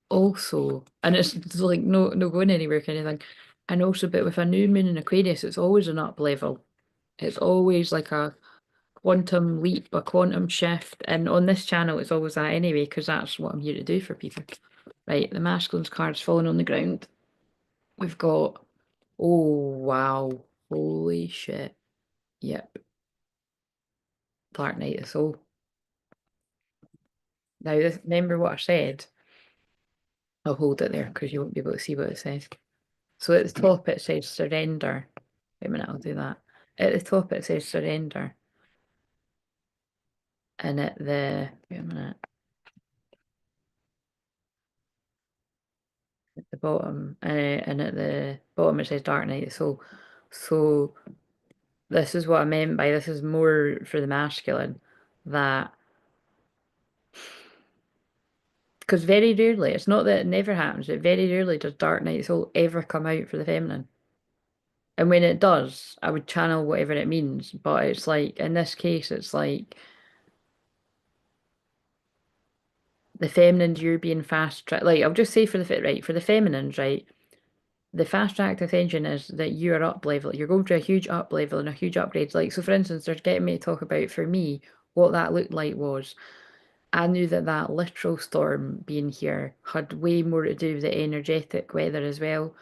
S1: also, and it's like no going anywhere kind of thing. And also, but with a new moon in Aquarius, it's always an up level. It's always like a quantum leap, a quantum shift. And on this channel, it's always that anyway, because that's what I'm here to do for people. Right, the masculine's card's falling on the ground. We've got, oh wow, holy shit. Yep, Dark Night of the Soul. Now, this, remember what I said? I'll hold it there because you won't be able to see what it says. So at the top it says surrender. Wait a minute, I'll do that. At the top it says surrender. And at the, wait a minute, at the bottom, and at the bottom it says Dark Night of the Soul. So this is what I meant by this is more for the masculine, that because very rarely, it's not that it never happens, but very rarely does Dark Night of the Soul ever come out for the feminine. And when it does, I would channel whatever it means. But it's like, in this case, it's like the feminines, you're being fast tracked. Like, I'll just say for the fit, right, for the feminines, right, the fast tracked attention is that you're up level. You're going through a huge up level and a huge upgrade. Like, so for instance, they're getting me to talk about, for me, what that looked like was I knew that that literal storm being here had way more to do with the energetic weather as well.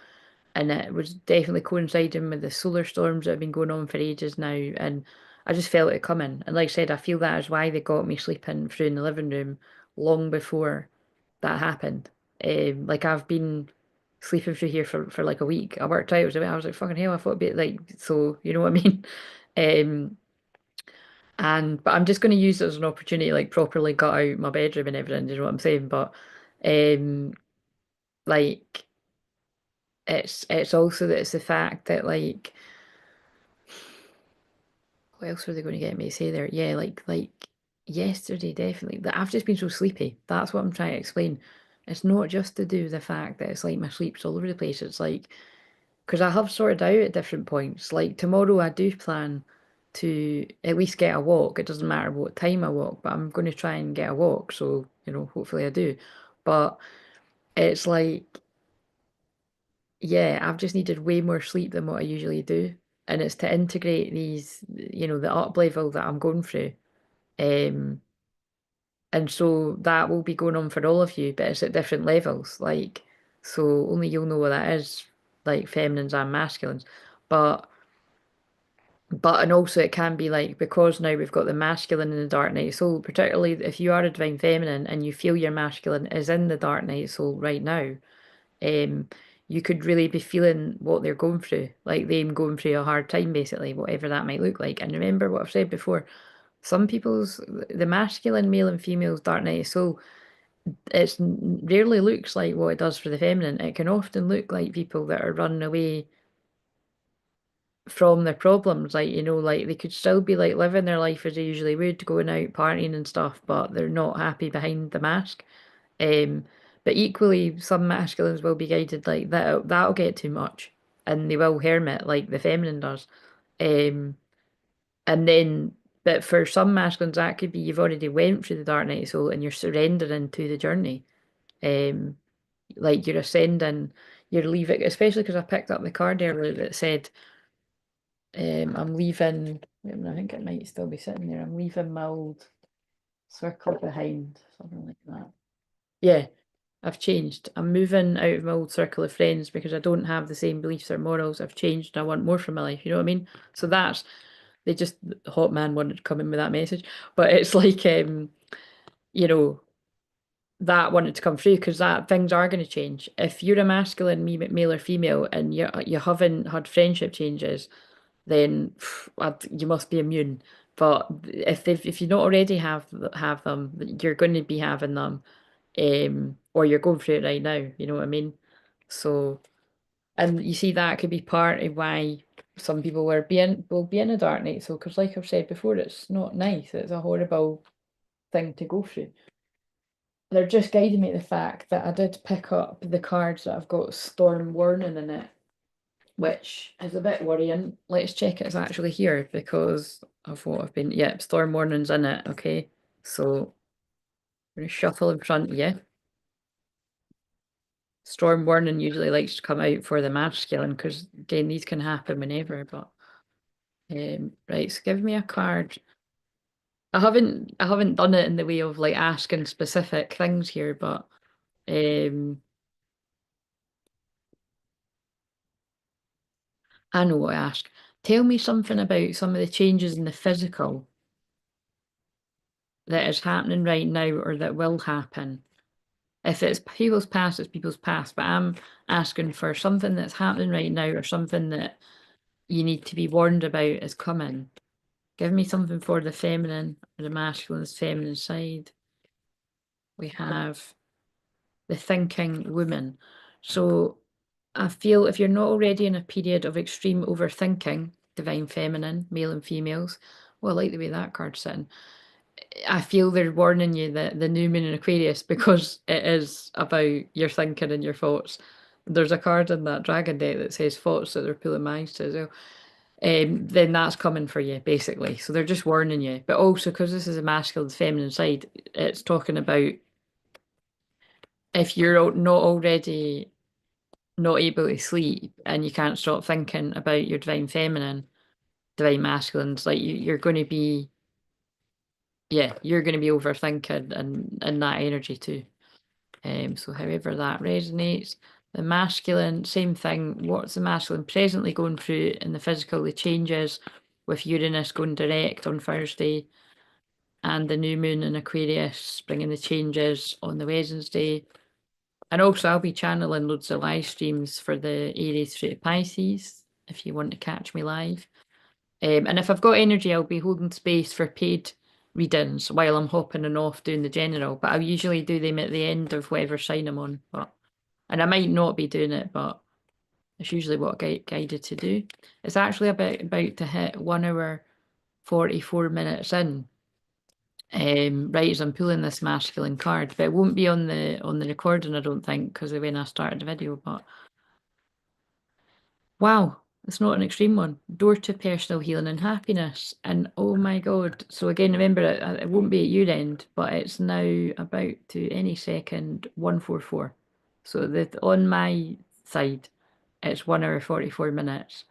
S1: And it was definitely coinciding with the solar storms that have been going on for ages now. And I just felt it coming. And like I said, I feel that is why they got me sleeping through in the living room long before that happened. Like I've been sleeping through here for like a week. I worked out, I was like, fucking hell, I thought it'd be like, so, you know what I mean? Um, but I'm just going to use it as an opportunity, like properly gut out my bedroom and everything, you know what I'm saying? But, um, like, it's also that it's the fact that like, what else were they going to get me to say there? Yeah, like yesterday, definitely. That I've just been so sleepy. That's what I'm trying to explain. It's not just to do with the fact that it's like my sleep's all over the place. It's like because I have sorted out at different points. Like tomorrow, I do plan to at least get a walk. It doesn't matter what time I walk, but I'm going to try and get a walk. So, you know, hopefully I do. But it's like, yeah, I've just needed way more sleep than what I usually do. And it's to integrate these, you know, the up level that I'm going through. Um, and so that will be going on for all of you, but it's at different levels. Like, so only you'll know what that is, like feminines and masculines. But and also it can be like because now we've got the masculine in the dark night soul, particularly if you are a divine feminine and you feel your masculine is in the dark night soul right now, um, you could really be feeling what they're going through, like them going through a hard time, basically, whatever that might look like. And remember what I've said before, some people's the masculine, male and female's dark night of soul, it's rarely looks like what it does for the feminine. It can often look like people that are running away from their problems, like you know, like they could still be like living their life as they usually would, going out partying and stuff, but they're not happy behind the mask. Um, but equally, some masculines will be guided like that. That'll get too much, and they will hermit like the feminine does. Um, and then, but for some masculines, that could be you've already went through the dark night of soul and you're surrendering to the journey. Um, like you're ascending, you're leaving. Especially because I picked up the card earlier that said, "I'm leaving." I think it might still be sitting there. I'm leaving my old circle behind, something like that. Yeah, I've changed. I'm moving out of my old circle of friends because I don't have the same beliefs or morals. I've changed. I want more from my life. You know what I mean? So that's they just hot man wanted to come in with that message, but it's like you know that wanted to come through because that things are going to change. If you're a masculine, male or female, and you haven't had friendship changes, then you must be immune. But if you don't already have them, you're going to be having them, or you're going through it right now. You know what I mean? So, and you see that could be part of why some people will be in a dark night. So, because like I've said before, it's not nice. It's a horrible thing to go through. They're just guiding me the fact that I did pick up the cards that have got storm warning in it, which is a bit worrying. Let's check it's actually here because of what I've been. Yep, storm warning's in it. Okay, so I'm gonna shuffle in front of you. Storm warning usually likes to come out for the masculine because again these can happen whenever. But right, so give me a card. I haven't done it in the way of like asking specific things here, but um I know what I ask. Tell me something about some of the changes in the physical that is happening right now or that will happen. If it's people's past, it's people's past. But I'm asking for something that's happening right now or something that you need to be warned about is coming. Give me something for the feminine or the masculine's feminine side. We have the thinking woman. So I feel if you're not already in a period of extreme overthinking, divine feminine, male and females, well, I like the way that card's sitting. I feel they're warning you that the new moon in Aquarius, because it is about your thinking and your thoughts. There's a card in that dragon deck that says thoughts that they're pulling minds to as well. Then that's coming for you, basically. So they're just warning you. But also, because this is a masculine, feminine side, it's talking about if you're not already not able to sleep and you can't stop thinking about your divine feminine, divine masculines, like you're going to be, yeah, you're going to be overthinking and that energy too. So however that resonates. The masculine, same thing. What's the masculine presently going through in the physical? The changes with Uranus going direct on Thursday and the new moon in Aquarius bringing the changes on the Wednesday. And also, I'll be channeling loads of live streams for the Aries through to Pisces if you want to catch me live. And if I've got energy, I'll be holding space for paid readings while I'm hopping and off doing the general. But I usually do them at the end of whatever sign I'm on. And I might not be doing it, but it's usually what I get guided to do. It's actually about to hit 1 hour 44 minutes in. Right as I'm pulling this masculine card, but it won't be on the recording, I don't think, because of when I started the video. But wow, it's not an extreme one. Door to personal healing and happiness. And oh my God. So again, remember it won't be at your end, but it's now about to any second 144. So that on my side, it's 1 hour 44 minutes.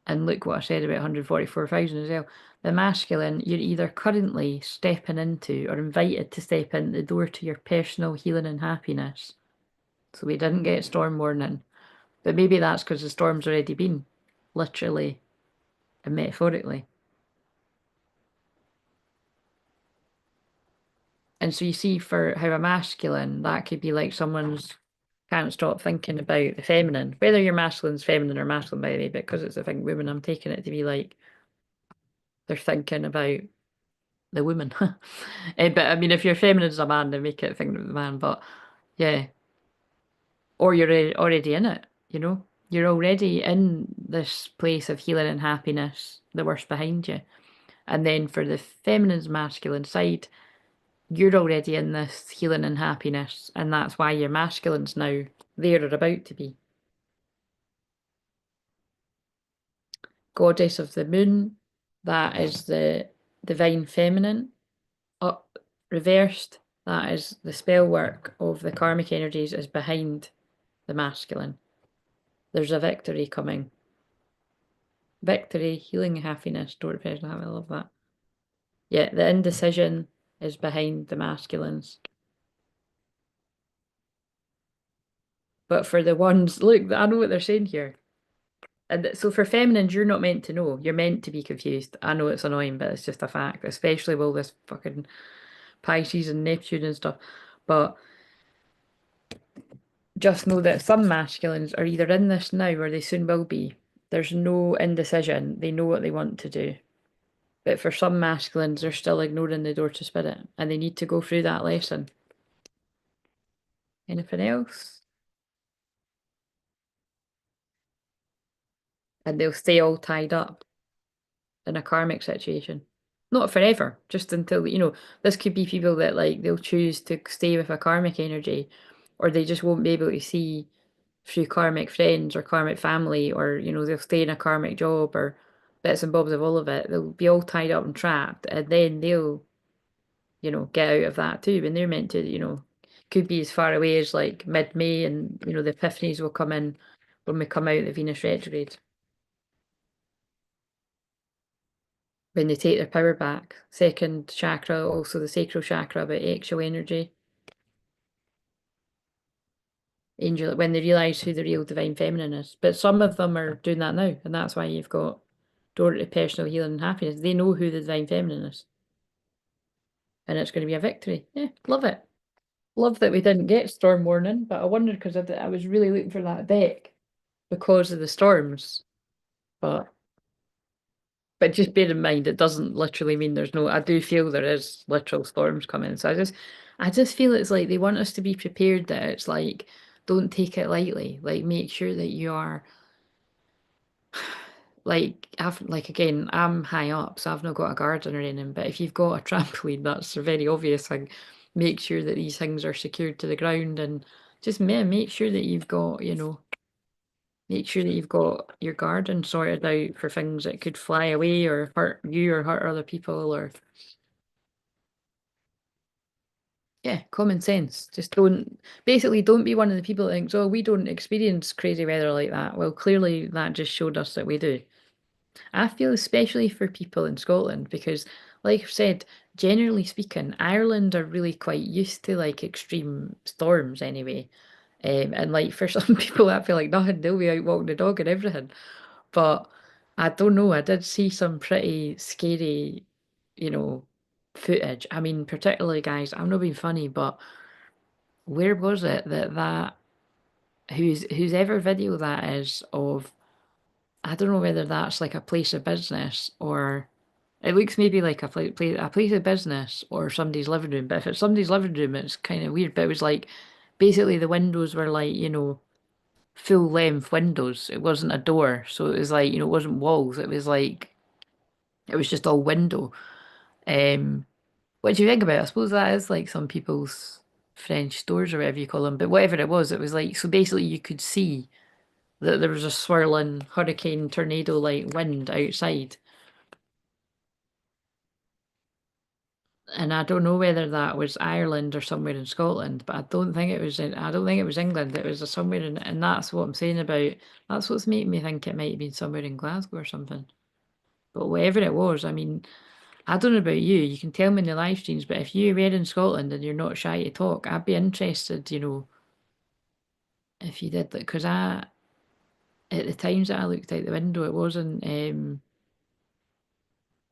S1: And look what I said about 144,000 as well. The masculine, you're either currently stepping into or invited to step in the door to your personal healing and happiness. So we didn't get storm warning. But maybe that's because the storm's already been, literally and metaphorically. And so you see for how a masculine, that could be like someone's can't stop thinking about the feminine. Whether your masculine's feminine or masculine, by the way, because it's a thing women, I'm taking it to be like they're thinking about the woman. But I mean, if you're feminine as a man, they make it think of the man. But yeah, or you're already in it, you know? You're already in this place of healing and happiness, the worst behind you. And then for the feminine's masculine side, you're already in this healing and happiness, and that's why your masculine's now there or about to be. Goddess of the moon, that is the divine feminine. Up reversed, that is the spell work of the karmic energies is behind the masculine. There's a victory coming. Victory, healing, happiness, door to personal happiness. I love that. Yeah, the indecision is behind the masculines. But for the ones, look, I know what they're saying here. And so for feminines, you're not meant to know. You're meant to be confused. I know it's annoying, but it's just a fact, especially with all this fucking Pisces and Neptune and stuff. But just know that some masculines are either in this now or they soon will be. There's no indecision. They know what they want to do. But for some masculines, they're still ignoring the door to spirit and they need to go through that lesson. Anything else? And they'll stay all tied up in a karmic situation. Not forever, just until, this could be people that like they'll choose to stay with a karmic energy or they just won't be able to see through karmic friends or karmic family, or they'll stay in a karmic job or bits and bobs of all of it. They'll be all tied up and trapped, and then they'll get out of that too when they're meant to. Could be as far away as like mid-May, and the epiphanies will come in when we come out of the Venus retrograde, when they take their power back. Second chakra, also the sacral chakra, about actual energy. Angel, when they realize who the real divine feminine is. But some of them are doing that now, and that's why you've got door to personal healing and happiness. They know who the divine feminine is, and it's going to be a victory. Yeah, love it. Love that we didn't get storm warning, but I wondered because I was really looking for that deck because of the storms. But just bear in mind, it doesn't literally mean there's no. I do feel there is literal storms coming. So I just feel it's like they want us to be prepared. That it's like, don't take it lightly. Like, make sure that you are like, I've like again, I'm high up, so I've not got a garden or anything. But if you've got a trampoline, that's a very obvious thing. Make sure that these things are secured to the ground, and just make sure that you've got, make sure that you've got your garden sorted out for things that could fly away or hurt you or hurt other people, or yeah, common sense. Just don't be one of the people that thinks, oh, we don't experience crazy weather like that. Well, clearly that just showed us that we do. I feel especially for people in Scotland because, like I've said, generally speaking, Ireland are really quite used to like extreme storms anyway. And like for some people, I feel like nothing, they'll be out walking the dog and everything. But I don't know, I did see some pretty scary, you know, footage. I mean, particularly guys, I'm not being funny, but where was it that whose ever video that is of, I don't know whether that's like a place of business or it looks maybe like a place of business or somebody's living room. But if it's somebody's living room, it's kind of weird. But it was like basically the windows were like, full length windows. It wasn't a door. So it was like, it wasn't walls. It was like it was just all window. Um, what do you think about it? I suppose that is like some people's French doors or whatever you call them. But whatever it was like so basically you could see that there was a swirling hurricane tornado like wind outside. And I don't know whether that was Ireland or somewhere in Scotland, but I don't think it was England. It was somewhere in, and that's what I'm saying about, that's what's making me think it might have been somewhere in Glasgow or something. But whatever it was, I mean, I don't know about you, you can tell me in the live streams, but if you were in Scotland and you're not shy to talk, I'd be interested, if you did that, because at the times that I looked out the window, it wasn't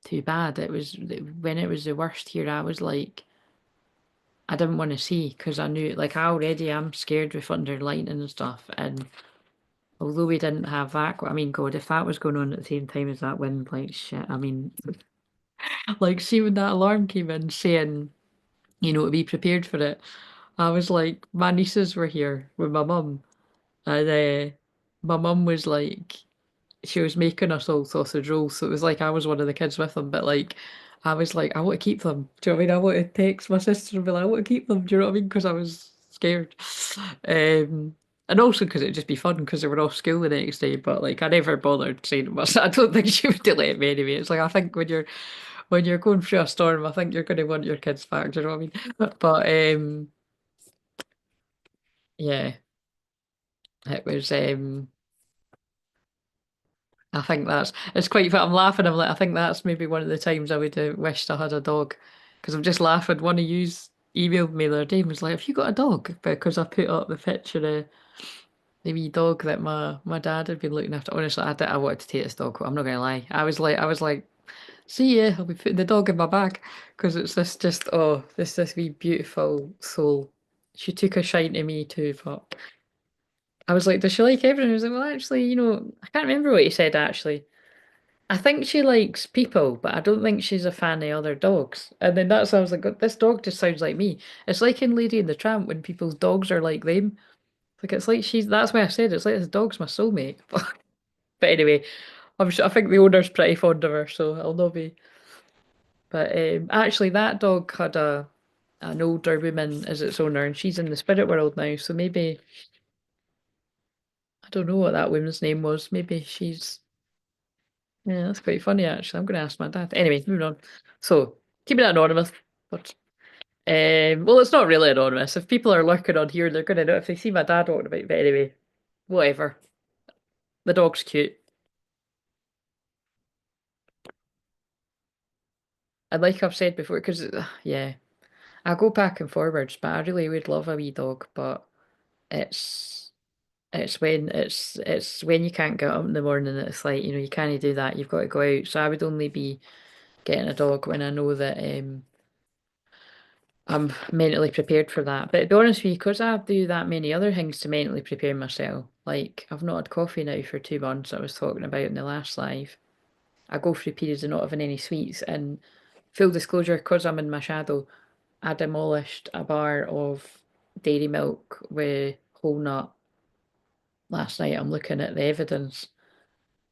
S1: too bad. It was, when it was the worst here, I was like, I didn't want to see because I knew, like, I already am scared with thunder, lightning and stuff. And although we didn't have that, I mean, God, if that was going on at the same time as that wind, like, shit, I mean, like, see when that alarm came in saying, to be prepared for it, I was like, my nieces were here with my mum, and my mum was like, she was making us all sausage rolls, so it was like I was one of the kids with them, but like I was like, I want to keep them. Do you know what I mean? I want to text my sister and be like, I want to keep them. Do you know what I mean? Because I was scared. And also because it'd just be fun because they were off school the next day. But like I never bothered saying much. I don't think she would let me anyway. It's like I think when you're going through a storm, I think you're going to want your kids back. Do you know what I mean? But yeah, it was. I think it's quite I'm laughing. I'm like, I think that's maybe one of the times I would have wished I had a dog. Because I'm just laughing. One of yous emailed me the other day and was like, have you got a dog? Because I put up the picture of the wee dog that my dad had been looking after. Honestly, I wanted to take this dog. I'm not gonna lie. I was like, see ya, I'll be putting the dog in my bag. Because it's this wee beautiful soul. She took a shine to me too, but I was like, does she like everyone? I was like, well, actually, I can't remember what he said actually. I think she likes people, but I don't think she's a fan of other dogs. And then that's why I was like, "God, this dog just sounds like me." It's like in Lady and the Tramp when people's dogs are like them. Like it's like that's why I said it's like this dog's my soulmate. But anyway, I think the owner's pretty fond of her, so I'll not be. But actually, that dog had an older woman as its owner, and she's in the spirit world now. So maybe I don't know what that woman's name was. Maybe she's yeah, that's quite funny actually. I'm going to ask my dad. Anyway, moving on. So keeping it anonymous, but well, it's not really anonymous. If people are lurking on here, they're going to know if they see my dad talking about it. But anyway, whatever. The dog's cute. And like I've said before, because yeah, I go back and forwards, but I really would love a wee dog. But it's it's when you can't get up in the morning. It's like you can't do that. You've got to go out. So I would only be getting a dog when I know that I'm mentally prepared for that. But to be honest with you, because I do that many other things to mentally prepare myself, like I've not had coffee now for 2 months, I was talking about in the last live. I go through periods of not having any sweets, and full disclosure, because I'm in my shadow, I demolished a bar of dairy milk with whole nut last night. I'm looking at the evidence,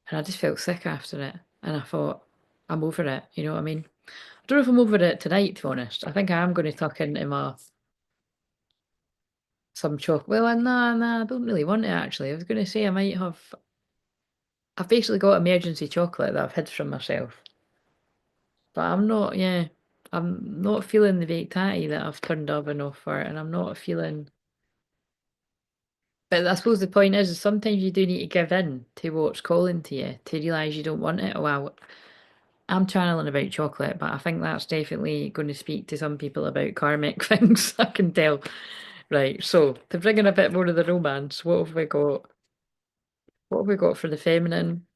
S1: and I just felt sick after it. And I thought, I'm over it, you know what I mean? I don't know if I'm over it tonight, to be honest. I think I am going to tuck into my some chocolate. Well, nah, I don't really want it actually. I was going to say I might have. I've basically got emergency chocolate that I've hid from myself, but I'm not. Yeah, I'm not feeling the baked tatty that I've turned oven off for, and I'm not feeling. But I suppose the point is sometimes you do need to give in to what's calling to you to realise you don't want it. Well, I'm channeling about chocolate, but I think that's definitely going to speak to some people about karmic things. I can tell. Right, so to bring in a bit more of the romance, what have we got? What have we got for the feminine?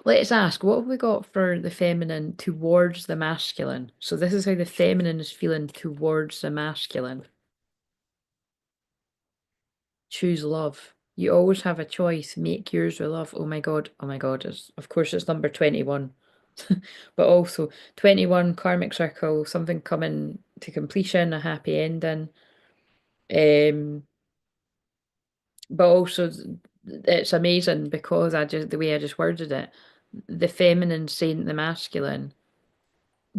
S1: Let's ask, what have we got for the feminine towards the masculine? So this is how the feminine is feeling towards the masculine. Choose love. You always have a choice. Make yours with love. Oh my God. Oh my God. Of course, it's number 21. But also 21 karmic circle, something coming to completion, a happy ending. But also it's amazing because the way I just worded it, the feminine saying the masculine,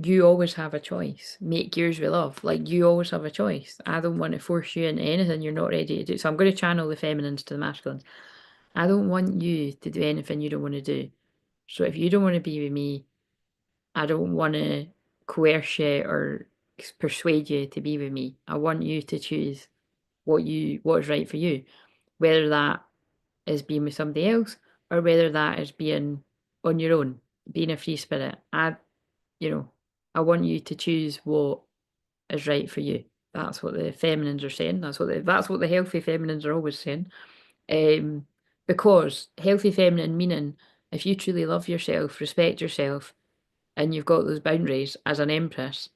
S1: you always have a choice. Make yours with love. Like you always have a choice. I don't want to force you into anything you're not ready to do. So I'm going to channel the feminines to the masculines. I don't want you to do anything you don't want to do. So if you don't want to be with me, I don't want to coerce you or persuade you to be with me. I want you to choose what is right for you, whether that is being with somebody else or whether that is being on your own, being a free spirit. I want you to choose what is right for you. That's what the feminines are saying. That's what the healthy feminines are always saying. Um, because healthy feminine meaning if you truly love yourself, respect yourself, and you've got those boundaries as an empress,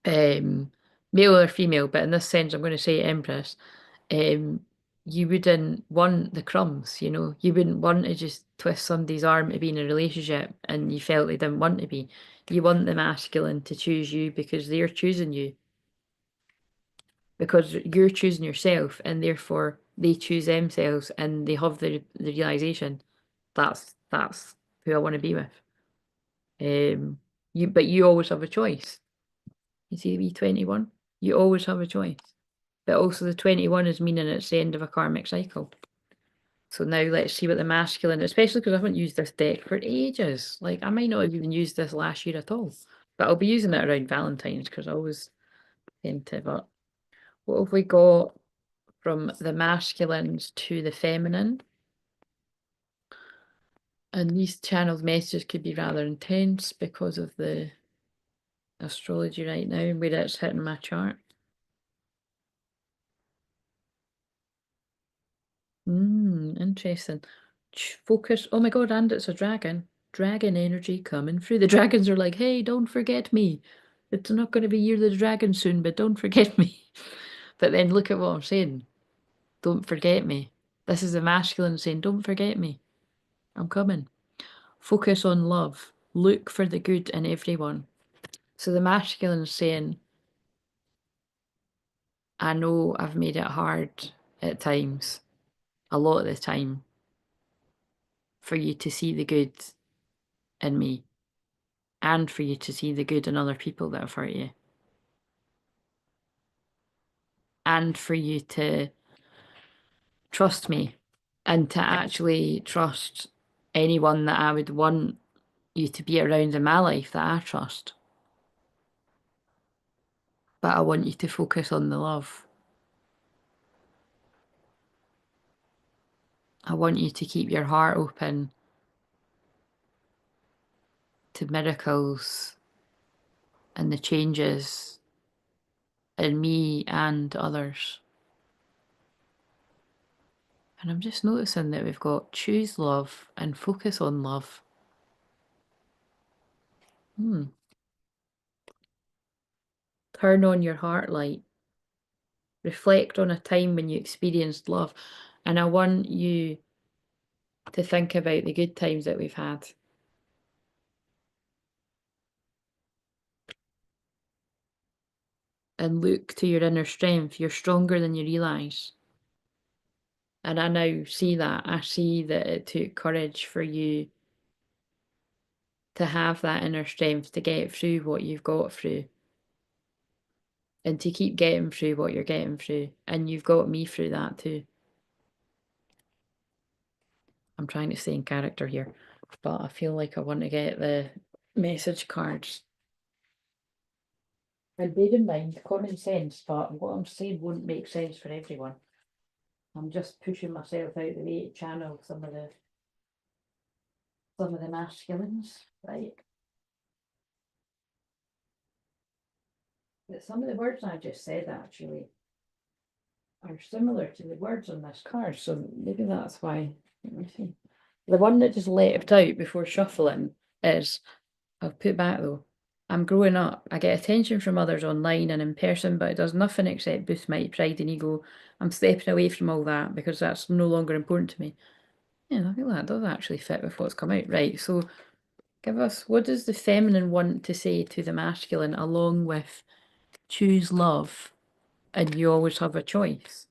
S1: male or female, but in this sense, I'm going to say empress, um, you wouldn't want the crumbs, you wouldn't want to just twist somebody's arm to be in a relationship and you felt they didn't want to be. You want the masculine to choose you because they're choosing you, because you're choosing yourself and therefore they choose themselves and they have the realization that's who I want to be with. But you always have a choice. You see the B21? You always have a choice. But also the 21 is meaning it's the end of a karmic cycle. So now let's see what the masculine, especially because I haven't used this deck for ages. Like I might not have even used this last year at all. But I'll be using it around Valentine's because I always tend to. But what have we got from the masculines to the feminine? And these channeled messages could be rather intense because of the astrology right now and where it's hitting my chart. Interesting. Focus. Oh my God, and it's a dragon. Dragon energy coming through. The dragons are like, hey, don't forget me. It's not going to be Year of the Dragon soon, but don't forget me. But then look at what I'm saying. Don't forget me. This is the masculine saying, don't forget me. I'm coming. Focus on love. Look for the good in everyone. So the masculine saying, I know I've made it hard at times, a lot of the time, for you to see the good in me and for you to see the good in other people that have hurt you and for you to trust me and to actually trust anyone that I would want you to be around in my life that I trust. But I want you to focus on the love. I want you to keep your heart open to miracles and the changes in me and others. And I'm just noticing that we've got choose love and focus on love. Turn on your heart light. Reflect on a time when you experienced love. And I want you to think about the good times that we've had. And look to your inner strength. You're stronger than you realise. And I now see that. I see that it took courage for you to have that inner strength to get through what you've got through. And to keep getting through what you're getting through. And you've got me through that too. I'm trying to stay in character here. But I feel like I want to get the message cards. And bear in mind, common sense, but what I'm saying won't make sense for everyone. I'm just pushing myself out the way to channel some of the masculines, right? But some of the words I just said actually are similar to the words on this card, so maybe that's why. Let me see. The one that just left out before shuffling is, I'll put back though, I'm growing up. I get attention from others online and in person, but it does nothing except boost my pride and ego. I'm stepping away from all that because that's no longer important to me. Yeah, I feel that does actually fit with what's come out. Right, so give us, what does the feminine want to say to the masculine along with choose love and you always have a choice?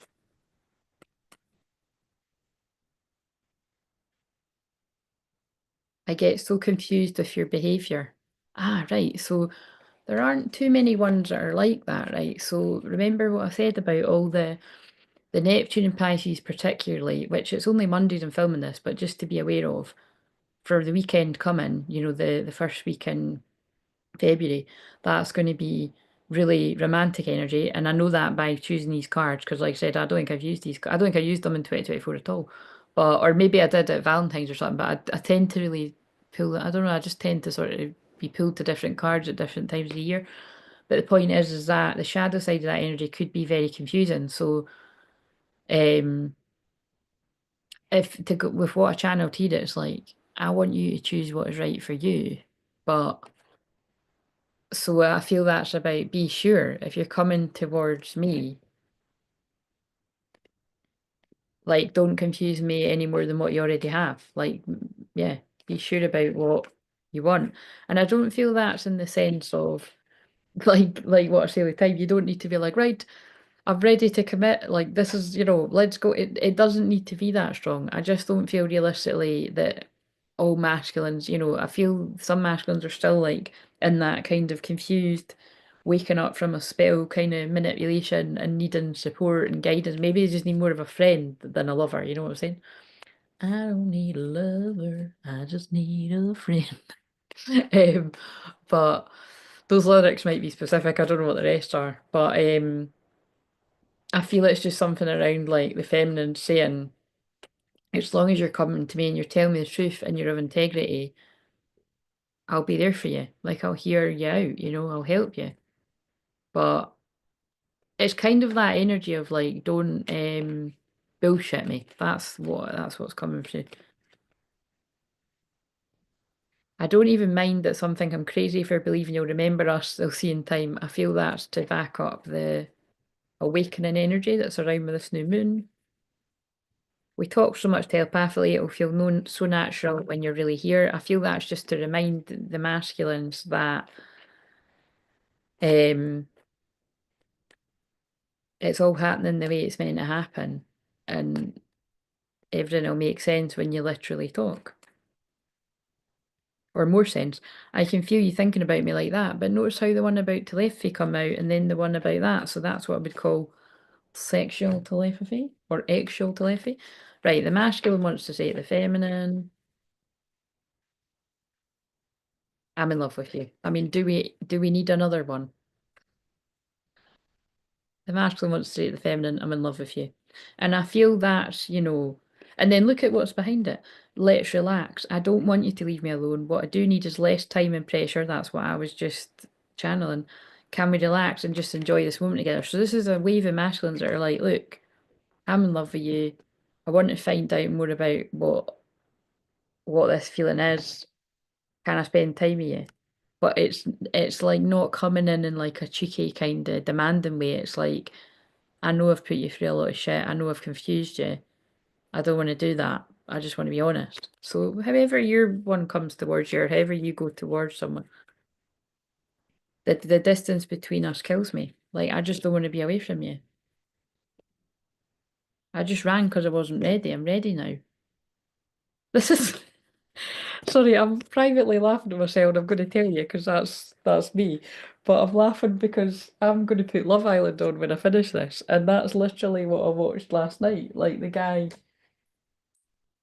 S1: I get so confused with your behaviour. Ah, right. So there aren't too many ones that are like that, right? So remember what I said about all the Neptune and Pisces particularly, which it's only Mondays I'm filming this, but just to be aware of for the weekend coming, the first week in February, that's going to be really romantic energy. And I know that by choosing these cards, because like I said, I don't think I've used these, I don't think I used them in 2024 at all. But, or maybe I did at Valentine's or something, but I tend to really pull, I don't know, I just tend to sort of be pulled to different cards at different times of the year. But the point is that the shadow side of that energy could be very confusing. So, um, if to go with what a channeled here, it's like, I want you to choose what is right for you. But so I feel that's about be sure if you're coming towards me, like don't confuse me any more than what you already have. Like, yeah, be sure about what you want. And I don't feel that's in the sense of like what I say all the time, you don't need to be like, right, I'm ready to commit. Like this is, let's go. It doesn't need to be that strong. I just don't feel realistically that all masculines, I feel some masculines are still like in that kind of confused, waking up from a spell kind of manipulation and needing support and guidance. Maybe they just need more of a friend than a lover, you know what I'm saying? I don't need a lover, I just need a friend. Um, but those lyrics might be specific. I don't know what the rest are. But I feel it's just something around like the feminine saying, as long as you're coming to me and you're telling me the truth and you're of integrity, I'll be there for you. Like I'll hear you out, I'll help you. But it's kind of that energy of like, don't bullshit me. That's what's coming through. I don't even mind that some think I'm crazy for believing you'll remember us, they'll see in time. I feel that's to back up the awakening energy that's around with this new moon. We talk so much telepathically, it'll feel so natural when you're really here. I feel that's just to remind the masculines that um, it's all happening the way it's meant to happen, and everything will make sense when you literally talk, or more sense. I can feel you thinking about me like that, but notice how the one about telepathy come out, and then the one about that. So that's what I would call sexual telepathy or actual telepathy. Right, the masculine wants to say to the feminine, I'm in love with you. I mean, do we need another one? The masculine wants to say to the feminine, I'm in love with you. And I feel that, and then look at what's behind it. Let's relax. I don't want you to leave me alone. What I do need is less time and pressure. That's what I was just channeling. Can we relax and just enjoy this moment together? So this is a wave of masculines that are like, look, I'm in love with you. I want to find out more about what this feeling is. Can I spend time with you? But it's like not coming in like a cheeky kind of demanding way. It's like, I know I've put you through a lot of shit. I know I've confused you. I don't want to do that. I just want to be honest. So however your one comes towards you, or however you go towards someone, the distance between us kills me. Like I just don't want to be away from you. I just ran because I wasn't ready. I'm ready now. This is sorry, I'm privately laughing to myself and I'm going to tell you because that's me. But I'm laughing because I'm going to put Love Island on when I finish this. And that's literally what I watched last night. Like the guy,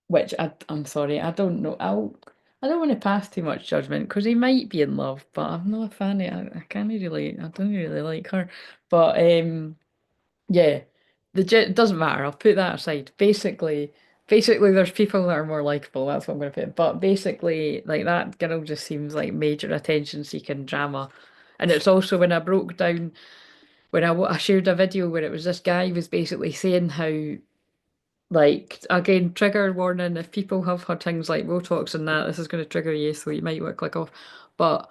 S1: which I'm sorry, I don't know. I don't want to pass too much judgment because he might be in love, but I'm not a fan of I can't really, I don't really like her. But yeah, it doesn't matter. I'll put that aside. Basically, there's people that are more likable. That's what I'm going to put. But basically, like that girl just seems like major attention-seeking drama. And it's also when I broke down when I shared a video where it was this guy was basically saying how like again trigger warning if people have had things like Botox and that this is going to trigger you, so you might want to click off. But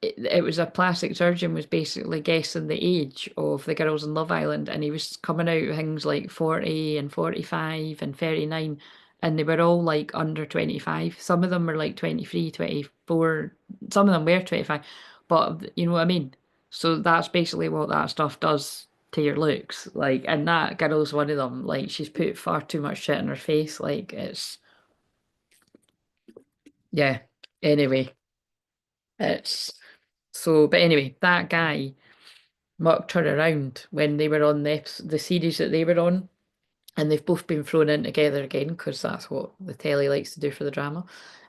S1: it was a plastic surgeon was basically guessing the age of the girls in Love Island, and he was coming out with things like 40 and 45 and 39, and they were all like under 25. Some of them were like 23, 24. Some of them were 25, but you know what I mean? So that's basically what that stuff does to your looks. Like, and that girl's one of them. Like, she's put far too much shit in her face. Like, it's, yeah. Anyway, it's so, but anyway, that guy mucked her around when they were on the series that they were on, and they've both been thrown in together again because that's what the telly likes to do for the drama.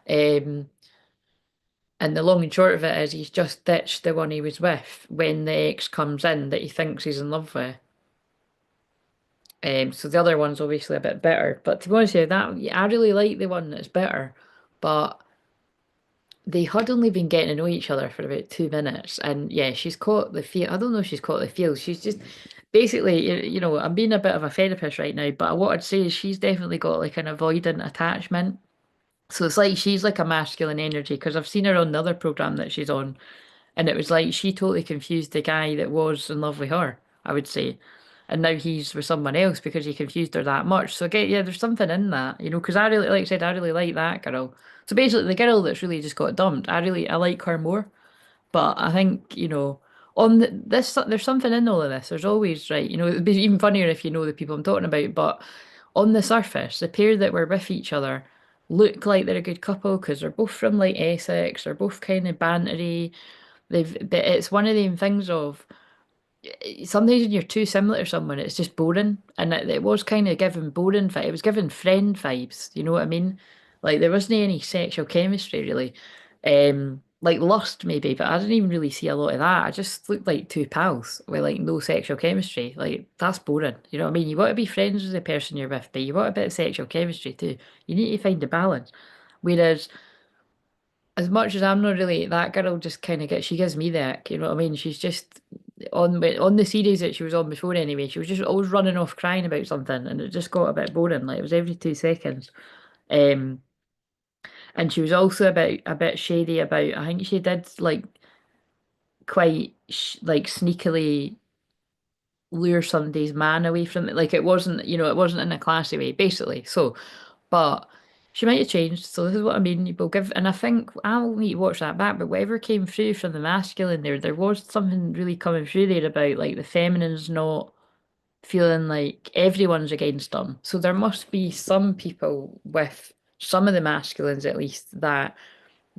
S1: Um, and the long and short of it is he's just ditched the one he was with when the ex comes in that he thinks he's in love with. So the other one's obviously a bit better, but to be honest with you, that I really like the one that's better, but they had only been getting to know each other for about 2 minutes, and yeah, she's caught the feel. I don't know if she's caught the feels. She's just basically, you know, I'm being a bit of a therapist right now, but what I'd say is she's definitely got like an avoidant attachment. So it's like she's like a masculine energy because I've seen her on the other program that she's on, and it was like she totally confused the guy that was in love with her, I would say. And now he's with someone else because he confused her that much. So again, yeah, there's something in that, you know, because I really, like I said, I really like that girl. So basically, the girl that's really just got dumped, I like her more. But I think, you know, this, there's something in all of this. There's always, right, you know, it'd be even funnier if you know the people I'm talking about. But on the surface, the pair that were with each other look like they're a good couple because they're both from like Essex. They're both kind of bantery. But it's one of them things of sometimes when you're too similar to someone, it's just boring. And it was kind of giving boring, it was giving friend vibes. You know what I mean? Like there wasn't any sexual chemistry really. Like lust maybe, but I didn't even really see a lot of that. I just looked like two pals with like no sexual chemistry. Like that's boring. You know what I mean? You want to be friends with the person you're with, but you want a bit of sexual chemistry too. You need to find a balance. Whereas as much as I'm not really that girl, just kind of she gives me the ick, you know what I mean? She's just on the series that she was on before anyway. She was just always running off crying about something, and it just got a bit boring. Like it was every 2 seconds. Um, and she was also a bit shady about. I think she did like quite like sneakily lure somebody's man away from it. Like it wasn't, you know, it wasn't in a classy way, basically. So, but she might have changed. So this is what I mean. We'll give, and I think I'll need to watch that back. But whatever came through from the masculine there was something really coming through there about like the feminine's not feeling like everyone's against them. So there must be some people with some of the masculines at least that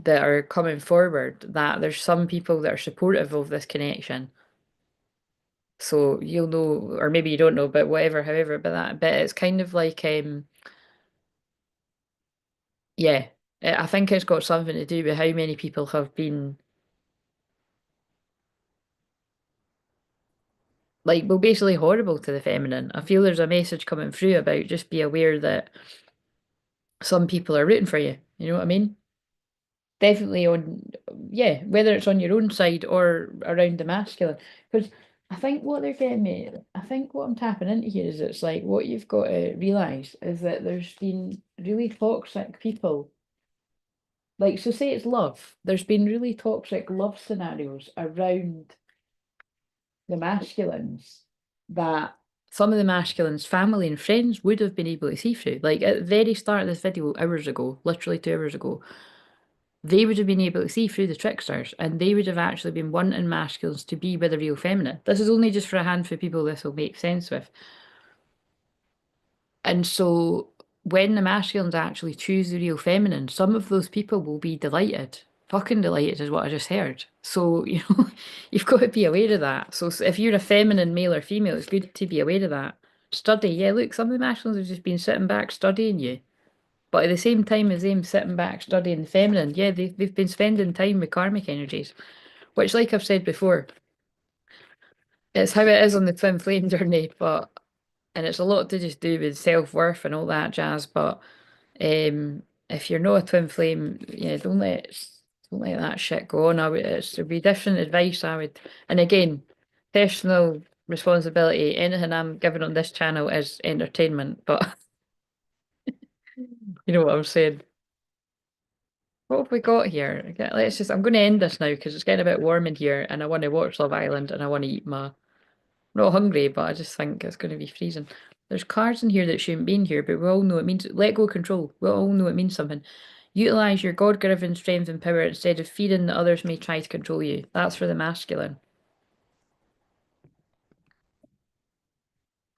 S1: are coming forward. That there's some people that are supportive of this connection. So you'll know, or maybe you don't know, but whatever, however, but that bit, it's kind of like, yeah, I think it's got something to do with how many people have been, like, well, basically horrible to the feminine. I feel there's a message coming through about just be aware that some people are rooting for you. You know what I mean? Definitely on, yeah, whether it's on your own side or around the masculine. Because I think what they're getting me, I think what I'm tapping into here is it's like what you've got to realise is that there's been really toxic people. Like, so say it's love. There's been really toxic love scenarios around the masculines that some of the masculines' family and friends would have been able to see through. Like at the very start of this video, hours ago, literally 2 hours ago, they would have been able to see through the tricksters and they would have actually been wanting masculines to be with the real feminine. This is only just for a handful of people this will make sense with. And so when the masculines actually choose the real feminine, some of those people will be delighted. Fucking delighted is what I just heard. So, you know, you've got to be aware of that. So if you're a feminine male or female, it's good to be aware of that. Study. Yeah, look, some of the masculines have just been sitting back studying you. But at the same time as them sitting back studying the feminine, yeah, they've been spending time with karmic energies, which, like I've said before, it's how it is on the twin flame journey, but and it's a lot to just do with self-worth and all that jazz. But if you're not a twin flame, yeah, don't let that shit go on. There'd be different advice I would, and again, personal responsibility. Anything I'm giving on this channel is entertainment, but you know what I'm saying. What have we got here? Okay, let's just, I'm going to end this now because it's getting a bit warm in here and I want to watch Love Island and I want to eat my, I'm not hungry, but I just think it's going to be freezing. There's cards in here that shouldn't be in here, but we all know it means, let go of control. We all know it means something. Utilize your God-given strength and power instead of fearing that others may try to control you. That's for the masculine.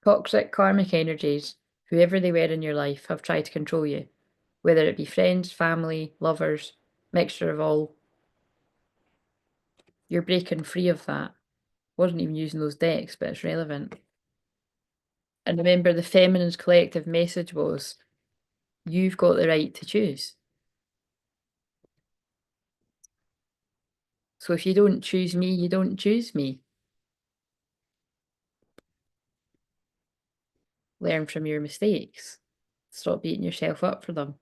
S1: Toxic karmic energies, whoever they were in your life, have tried to control you, whether it be friends, family, lovers, mixture of all. You're breaking free of that. Wasn't even using those decks, but it's relevant. And remember, the feminine's collective message was, you've got the right to choose. So if you don't choose me, you don't choose me. Learn from your mistakes. Stop beating yourself up for them.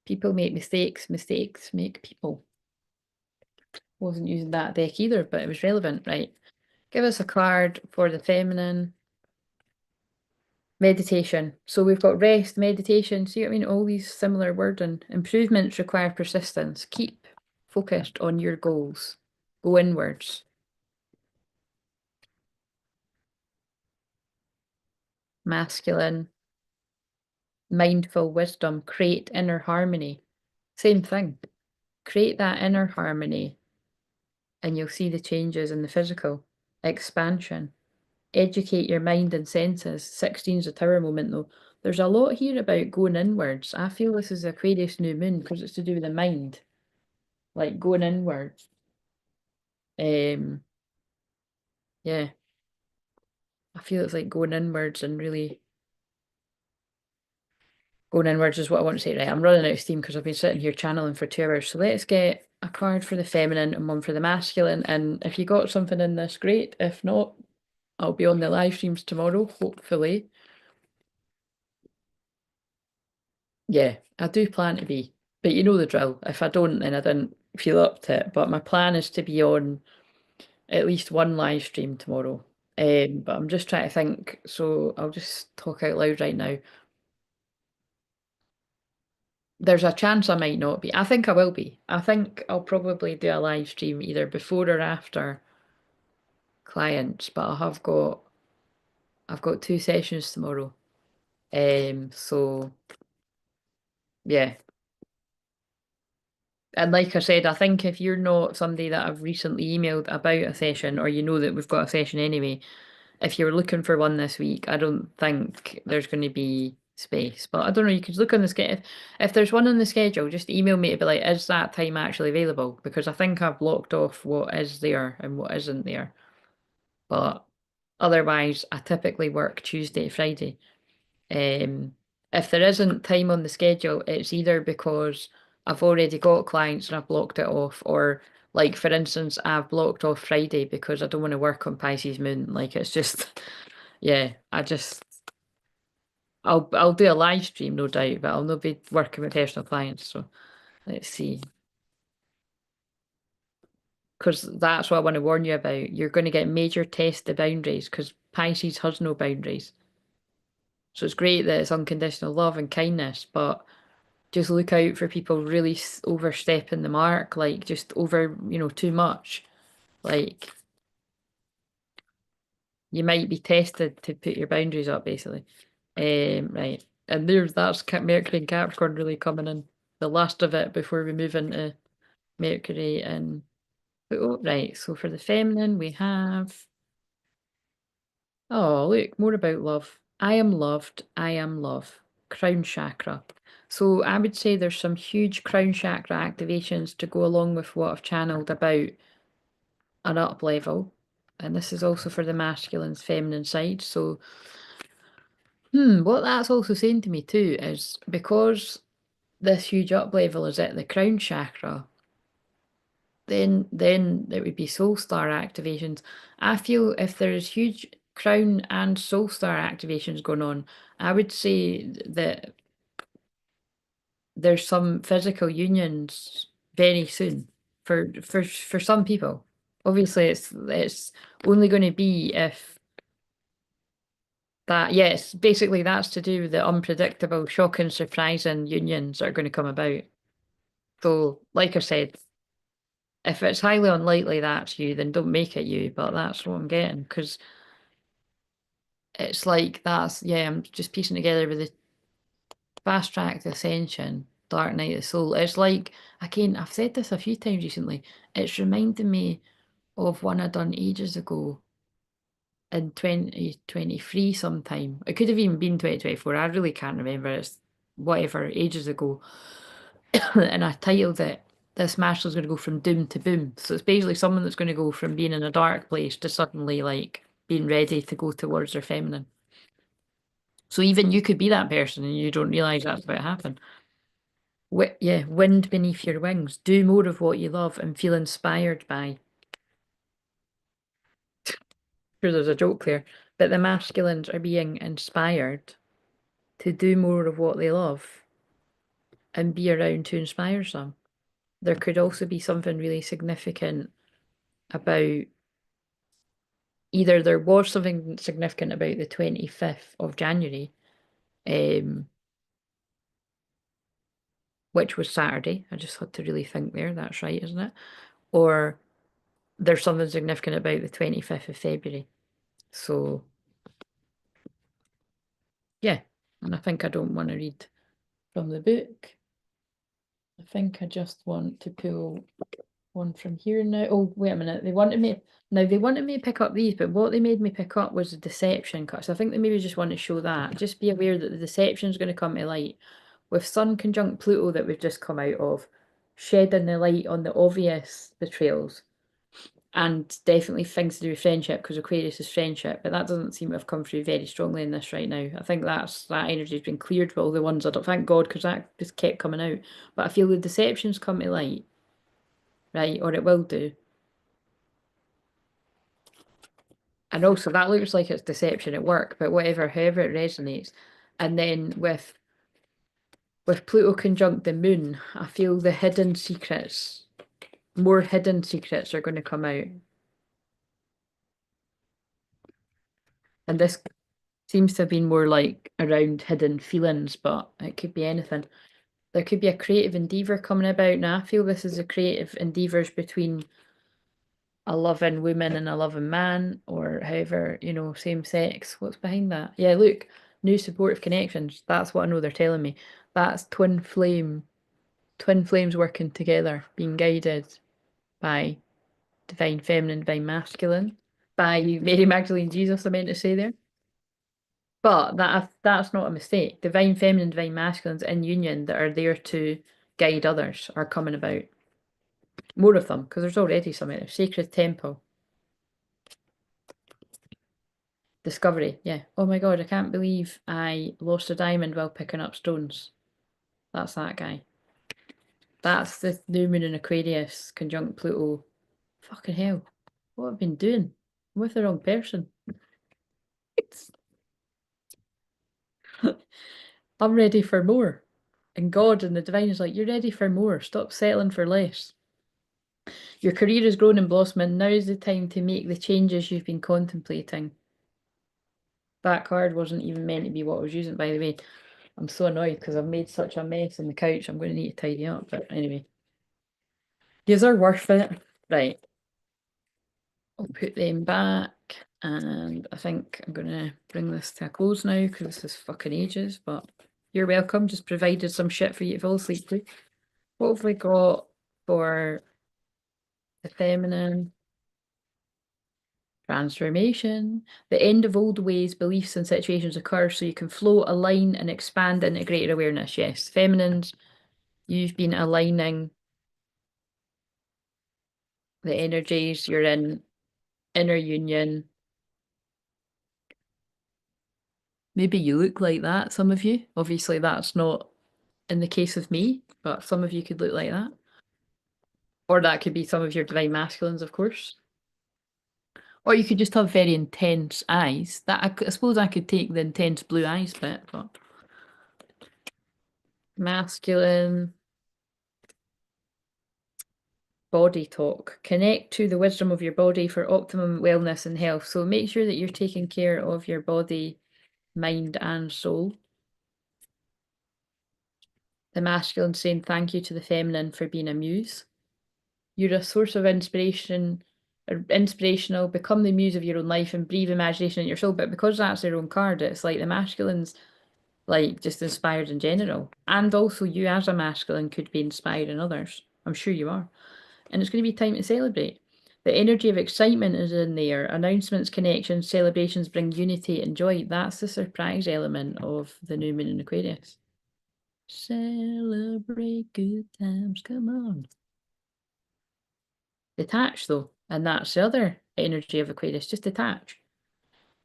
S1: People make mistakes, mistakes make people. Wasn't using that deck either, but it was relevant, right? Give us a card for the feminine. Meditation. So we've got rest, meditation. See what I mean? All these similar wording. Improvements require persistence. Keep focused on your goals. Go inwards. Masculine. Mindful wisdom. Create inner harmony. Same thing. Create that inner harmony and you'll see the changes in the physical. Expansion. Educate your mind and senses. 16's a tower moment though. There's a lot here about going inwards. I feel this is Aquarius new moon because it's to do with the mind. Like going inwards. Yeah. I feel it's like going inwards and really going inwards is what I want to say. Right, I'm running out of steam because I've been sitting here channeling for 2 hours. So let's get a card for the feminine and one for the masculine. And if you got something in this, great. If not, I'll be on the live streams tomorrow, hopefully. Yeah, I do plan to be. But you know the drill. If I don't, then I didn't feel up to it. But my plan is to be on at least one live stream tomorrow. But I'm just trying to think, so I'll just talk out loud right now. There's a chance I might not be. I think I will be. I think I'll probably do a live stream either before or after clients, but I've got 2 sessions tomorrow. So yeah. And like I said, I think if you're not somebody that I've recently emailed about a session or you know that we've got a session anyway, if you're looking for one this week, I don't think there's going to be space. But I don't know, you could look on the schedule. If there's one on the schedule, just email me to be like, is that time actually available? Because I think I've blocked off what is there and what isn't there. But otherwise, I typically work Tuesday to Friday. Um, if there isn't time on the schedule, it's either because I've already got clients and I've blocked it off, or like for instance, I've blocked off Friday because I don't want to work on Pisces moon. Like it's just, yeah, I'll do a live stream, no doubt, but I'll not be working with personal clients. So let's see. Because that's what I want to warn you about. You're going to get major test the boundaries because Pisces has no boundaries. So it's great that it's unconditional love and kindness, but just look out for people really overstepping the mark, like just over, too much. Like you might be tested to put your boundaries up, basically. Right. And that's Mercury and Capricorn really coming in. The last of it before we move into Mercury and Pluto. Right. So for the feminine, we have. Oh, look, more about love. I am loved. I am love. Crown chakra. So I would say there's some huge crown chakra activations to go along with what I've channeled about an up level. And this is also for the masculine's feminine side. So, what that's also saying to me too is because this huge up level is at the crown chakra, then it would be soul star activations. I feel if there's huge crown and soul star activations going on, I would say that there's some physical unions very soon for some people. Obviously, it's only going to be if that, yes, basically that's to do with the unpredictable, shocking, surprising unions that are going to come about. So, like I said, if it's highly unlikely that's you, then don't make it you. But that's what I'm getting because it's like that's yeah. I'm just piecing together with the fast track to ascension, dark night of the soul. It's like again, I've said this a few times recently. It's reminding me of one I done ages ago in 2023 sometime. It could have even been 2024. I really can't remember. It's whatever, ages ago. And I titled it, This Master's going to go from doom to boom. So it's basically someone that's going to go from being in a dark place to suddenly like being ready to go towards their feminine. So even you could be that person and you don't realise that's about to happen. Yeah, wind beneath your wings. Do more of what you love and feel inspired by. Sure, there's a joke there, but the masculines are being inspired to do more of what they love and be around to inspire them. There could also be something really significant about either there was something significant about the 25th of January, which was Saturday. I just had to really think there. That's right, isn't it? Or there's something significant about the 25th of February. So, yeah. And I think I don't want to read from the book. I think I just want to pull one from here now. Oh, wait a minute. They wanted me to pick up these, but what they made me pick up was the deception cut. So I think they maybe just want to show that. Just be aware that the deception is going to come to light with Sun conjunct Pluto that we've just come out of, shedding the light on the obvious betrayals. And definitely things to do with friendship because Aquarius is friendship, but that doesn't seem to have come through very strongly in this right now. I think that energy has been cleared with all the ones I don't thank God because that just kept coming out. But I feel the deceptions come to light, right? Or it will do. And also that looks like it's deception at work, but whatever, however it resonates. And then with Pluto conjunct the moon, I feel the hidden secrets, more hidden secrets are going to come out. And this seems to have been more like around hidden feelings, but it could be anything. There could be a creative endeavour coming about. Now, I feel this is a creative endeavours between a loving woman and a loving man, or however, same sex. What's behind that? Yeah, look, new supportive connections. That's what I know they're telling me. That's twin flames working together, being guided by divine feminine, divine masculine, by Mary Magdalene Jesus, I meant to say there. But that's not a mistake. Divine feminine, divine masculines in union that are there to guide others are coming about. More of them, because there's already some out there. Sacred Temple. Discovery, yeah. Oh my god, I can't believe I lost a diamond while picking up stones. That's that guy. That's the new moon in Aquarius, conjunct Pluto. Fucking hell. What have I been doing? I'm with the wrong person. I'm ready for more. And God and the divine is like, you're ready for more. Stop settling for less. Your career has grown and blossoming. Now is the time to make the changes you've been contemplating. That card wasn't even meant to be what I was using, by the way. I'm so annoyed because I've made such a mess on the couch. I'm going to need to tidy up. But anyway, these are worth it. Right. I'll put them back. And I think I'm going to bring this to a close now because this is fucking ages. But you're welcome. Just provided some shit for you to fall asleep to. What have we got for the feminine? Transformation. The end of old ways, beliefs, and situations occur so you can flow, align, and expand into greater awareness. Yes, feminines, you've been aligning the energies, you're in inner union. Maybe you look like that, some of you. Obviously, that's not in the case of me, but some of you could look like that. Or that could be some of your divine masculines, of course. Or you could just have very intense eyes. I suppose I could take the intense blue eyes bit, but masculine. Body talk. Connect to the wisdom of your body for optimum wellness and health. So make sure that you're taking care of your body, mind, and soul. The masculine saying thank you to the feminine for being a muse. You're a source of inspiration, inspirational, become the muse of your own life and breathe imagination in your soul. But because that's their own card, it's like the masculine's like just inspired in general. And also you as a masculine could be inspiring others. I'm sure you are. And it's going to be time to celebrate. The energy of excitement is in there. Announcements, connections, celebrations bring unity and joy. That's the surprise element of the new moon in Aquarius. Celebrate good times, come on. Detach though, and that's the other energy of Aquarius, just detach.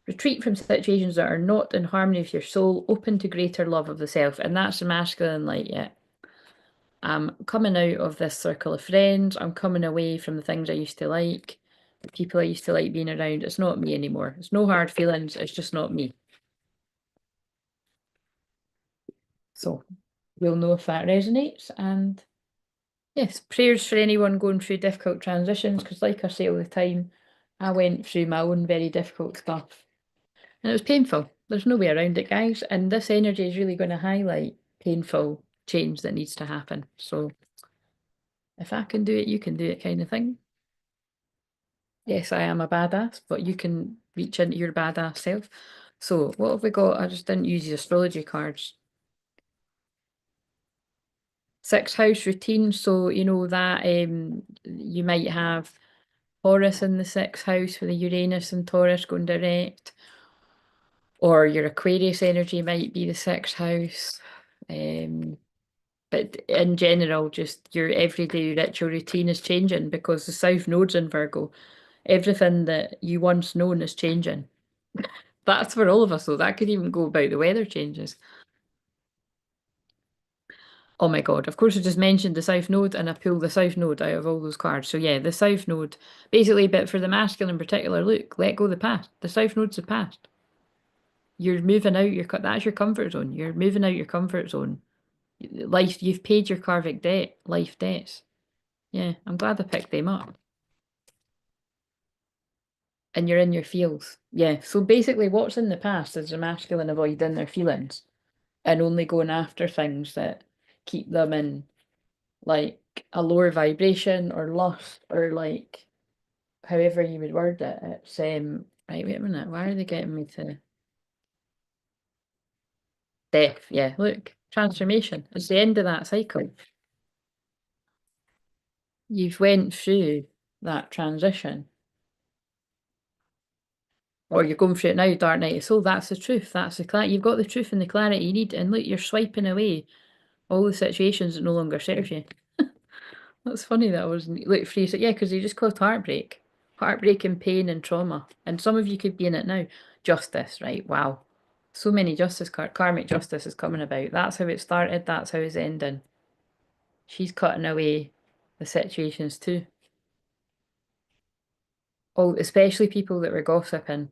S1: Retreat from situations that are not in harmony with your soul, open to greater love of the self. And that's the masculine, like, yeah, I'm coming out of this circle of friends. I'm coming away from the things I used to like, the people I used to like being around. It's not me anymore. It's no hard feelings. It's just not me. So we'll know if that resonates. And yes, prayers for anyone going through difficult transitions, because like I say all the time, I went through my own very difficult stuff. And it was painful. There's no way around it, guys. And this energy is really going to highlight painful change that needs to happen. So if I can do it, you can do it kind of thing. Yes, I am a badass, but you can reach into your badass self. So what have we got? I just didn't use the astrology cards. Sixth house routine. So you know that you might have Taurus in the sixth house with the Uranus and Taurus going direct. Or your Aquarius energy might be the sixth house. But in general, just your everyday ritual routine is changing because the South Node's in Virgo. Everything that you once known is changing. That's for all of us, though. That could even go about the weather changes. Oh my God. Of course, I just mentioned the South Node and I pulled the South Node out of all those cards. So yeah, the South Node, basically, but for the masculine in particular, look, let go of the past. The South Node's the past. You're moving out that's your comfort zone. You're moving out your comfort zone. Life, you've paid your karmic debt, life debts. Yeah, I'm glad I picked them up. And you're in your feels. Yeah, so basically what's in the past is the masculine avoiding their feelings and only going after things that keep them in like a lower vibration or lust or like however you would word it. It's right, wait a minute, why are they getting me to death? Yeah, look, transformation. It's the end of that cycle. You've went through that transition. Or you're going through it now, Dark Night of Soul. That's the truth. That's the clarity. You've got the truth and the clarity you need. And look, you're swiping away all the situations that no longer serve you. That's funny that I wasn't look free. So yeah, because they just caused heartbreak, heartbreak and pain and trauma. And some of you could be in it now. Justice, right? Wow, so many justice karmic justice is coming about. That's how it started. That's how it's ending. She's cutting away the situations too. Oh, especially people that were gossiping.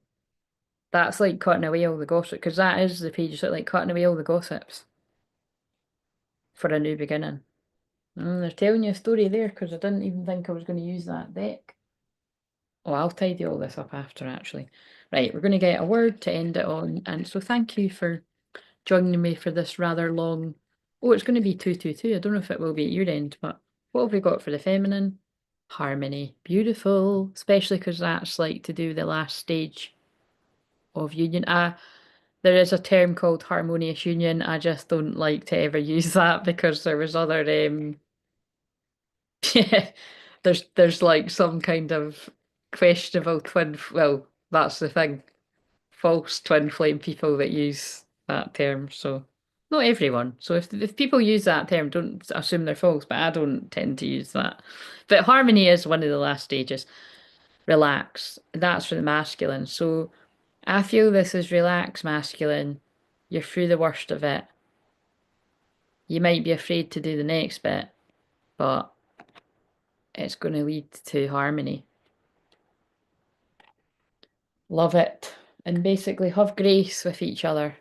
S1: That's like cutting away all the gossip because that is the page. It's like cutting away all the gossips for a new beginning. They're telling you a story there because I didn't even think I was going to use that deck. Oh, I'll tidy all this up after actually. Right, we're going to get a word to end it on. And so thank you for joining me for this rather long. Oh, it's going to be 222. I don't know if it will be at your end, but what have we got for the feminine? Harmony. Beautiful, especially because that's like to do the last stage of union. There is a term called harmonious union. I just don't like to ever use that because there was other yeah, there's like some kind of questionable well, that's the thing. False twin flame people that use that term. So not everyone. So if people use that term, don't assume they're false, but I don't tend to use that. But harmony is one of the last stages. Relax. That's for the masculine. So I feel this is relaxed masculine. You're through the worst of it. You might be afraid to do the next bit, but it's going to lead to harmony. Love it. And basically have grace with each other.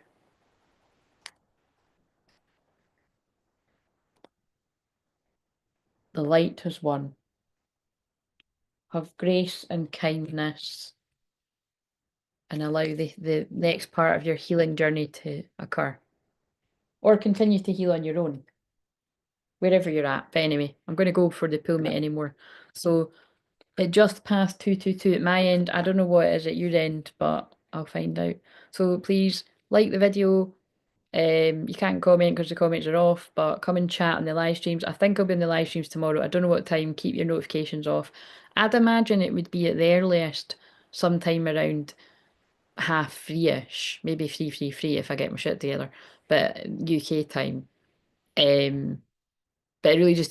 S1: The light has won. Have grace and kindness and allow the next part of your healing journey to occur. Or continue to heal on your own. wherever you're at. But anyway, I'm going to go before they pull me anymore. So it just passed 222 at my end. I don't know what it is at your end, but I'll find out. So please like the video. You can't comment because the comments are off, but come and chat on the live streams. I think I'll be in the live streams tomorrow. I don't know what time. Keep your notifications off. I'd imagine it would be at the earliest sometime around 3:30ish, maybe 3:33 if I get my shit together, but UK time. But it really just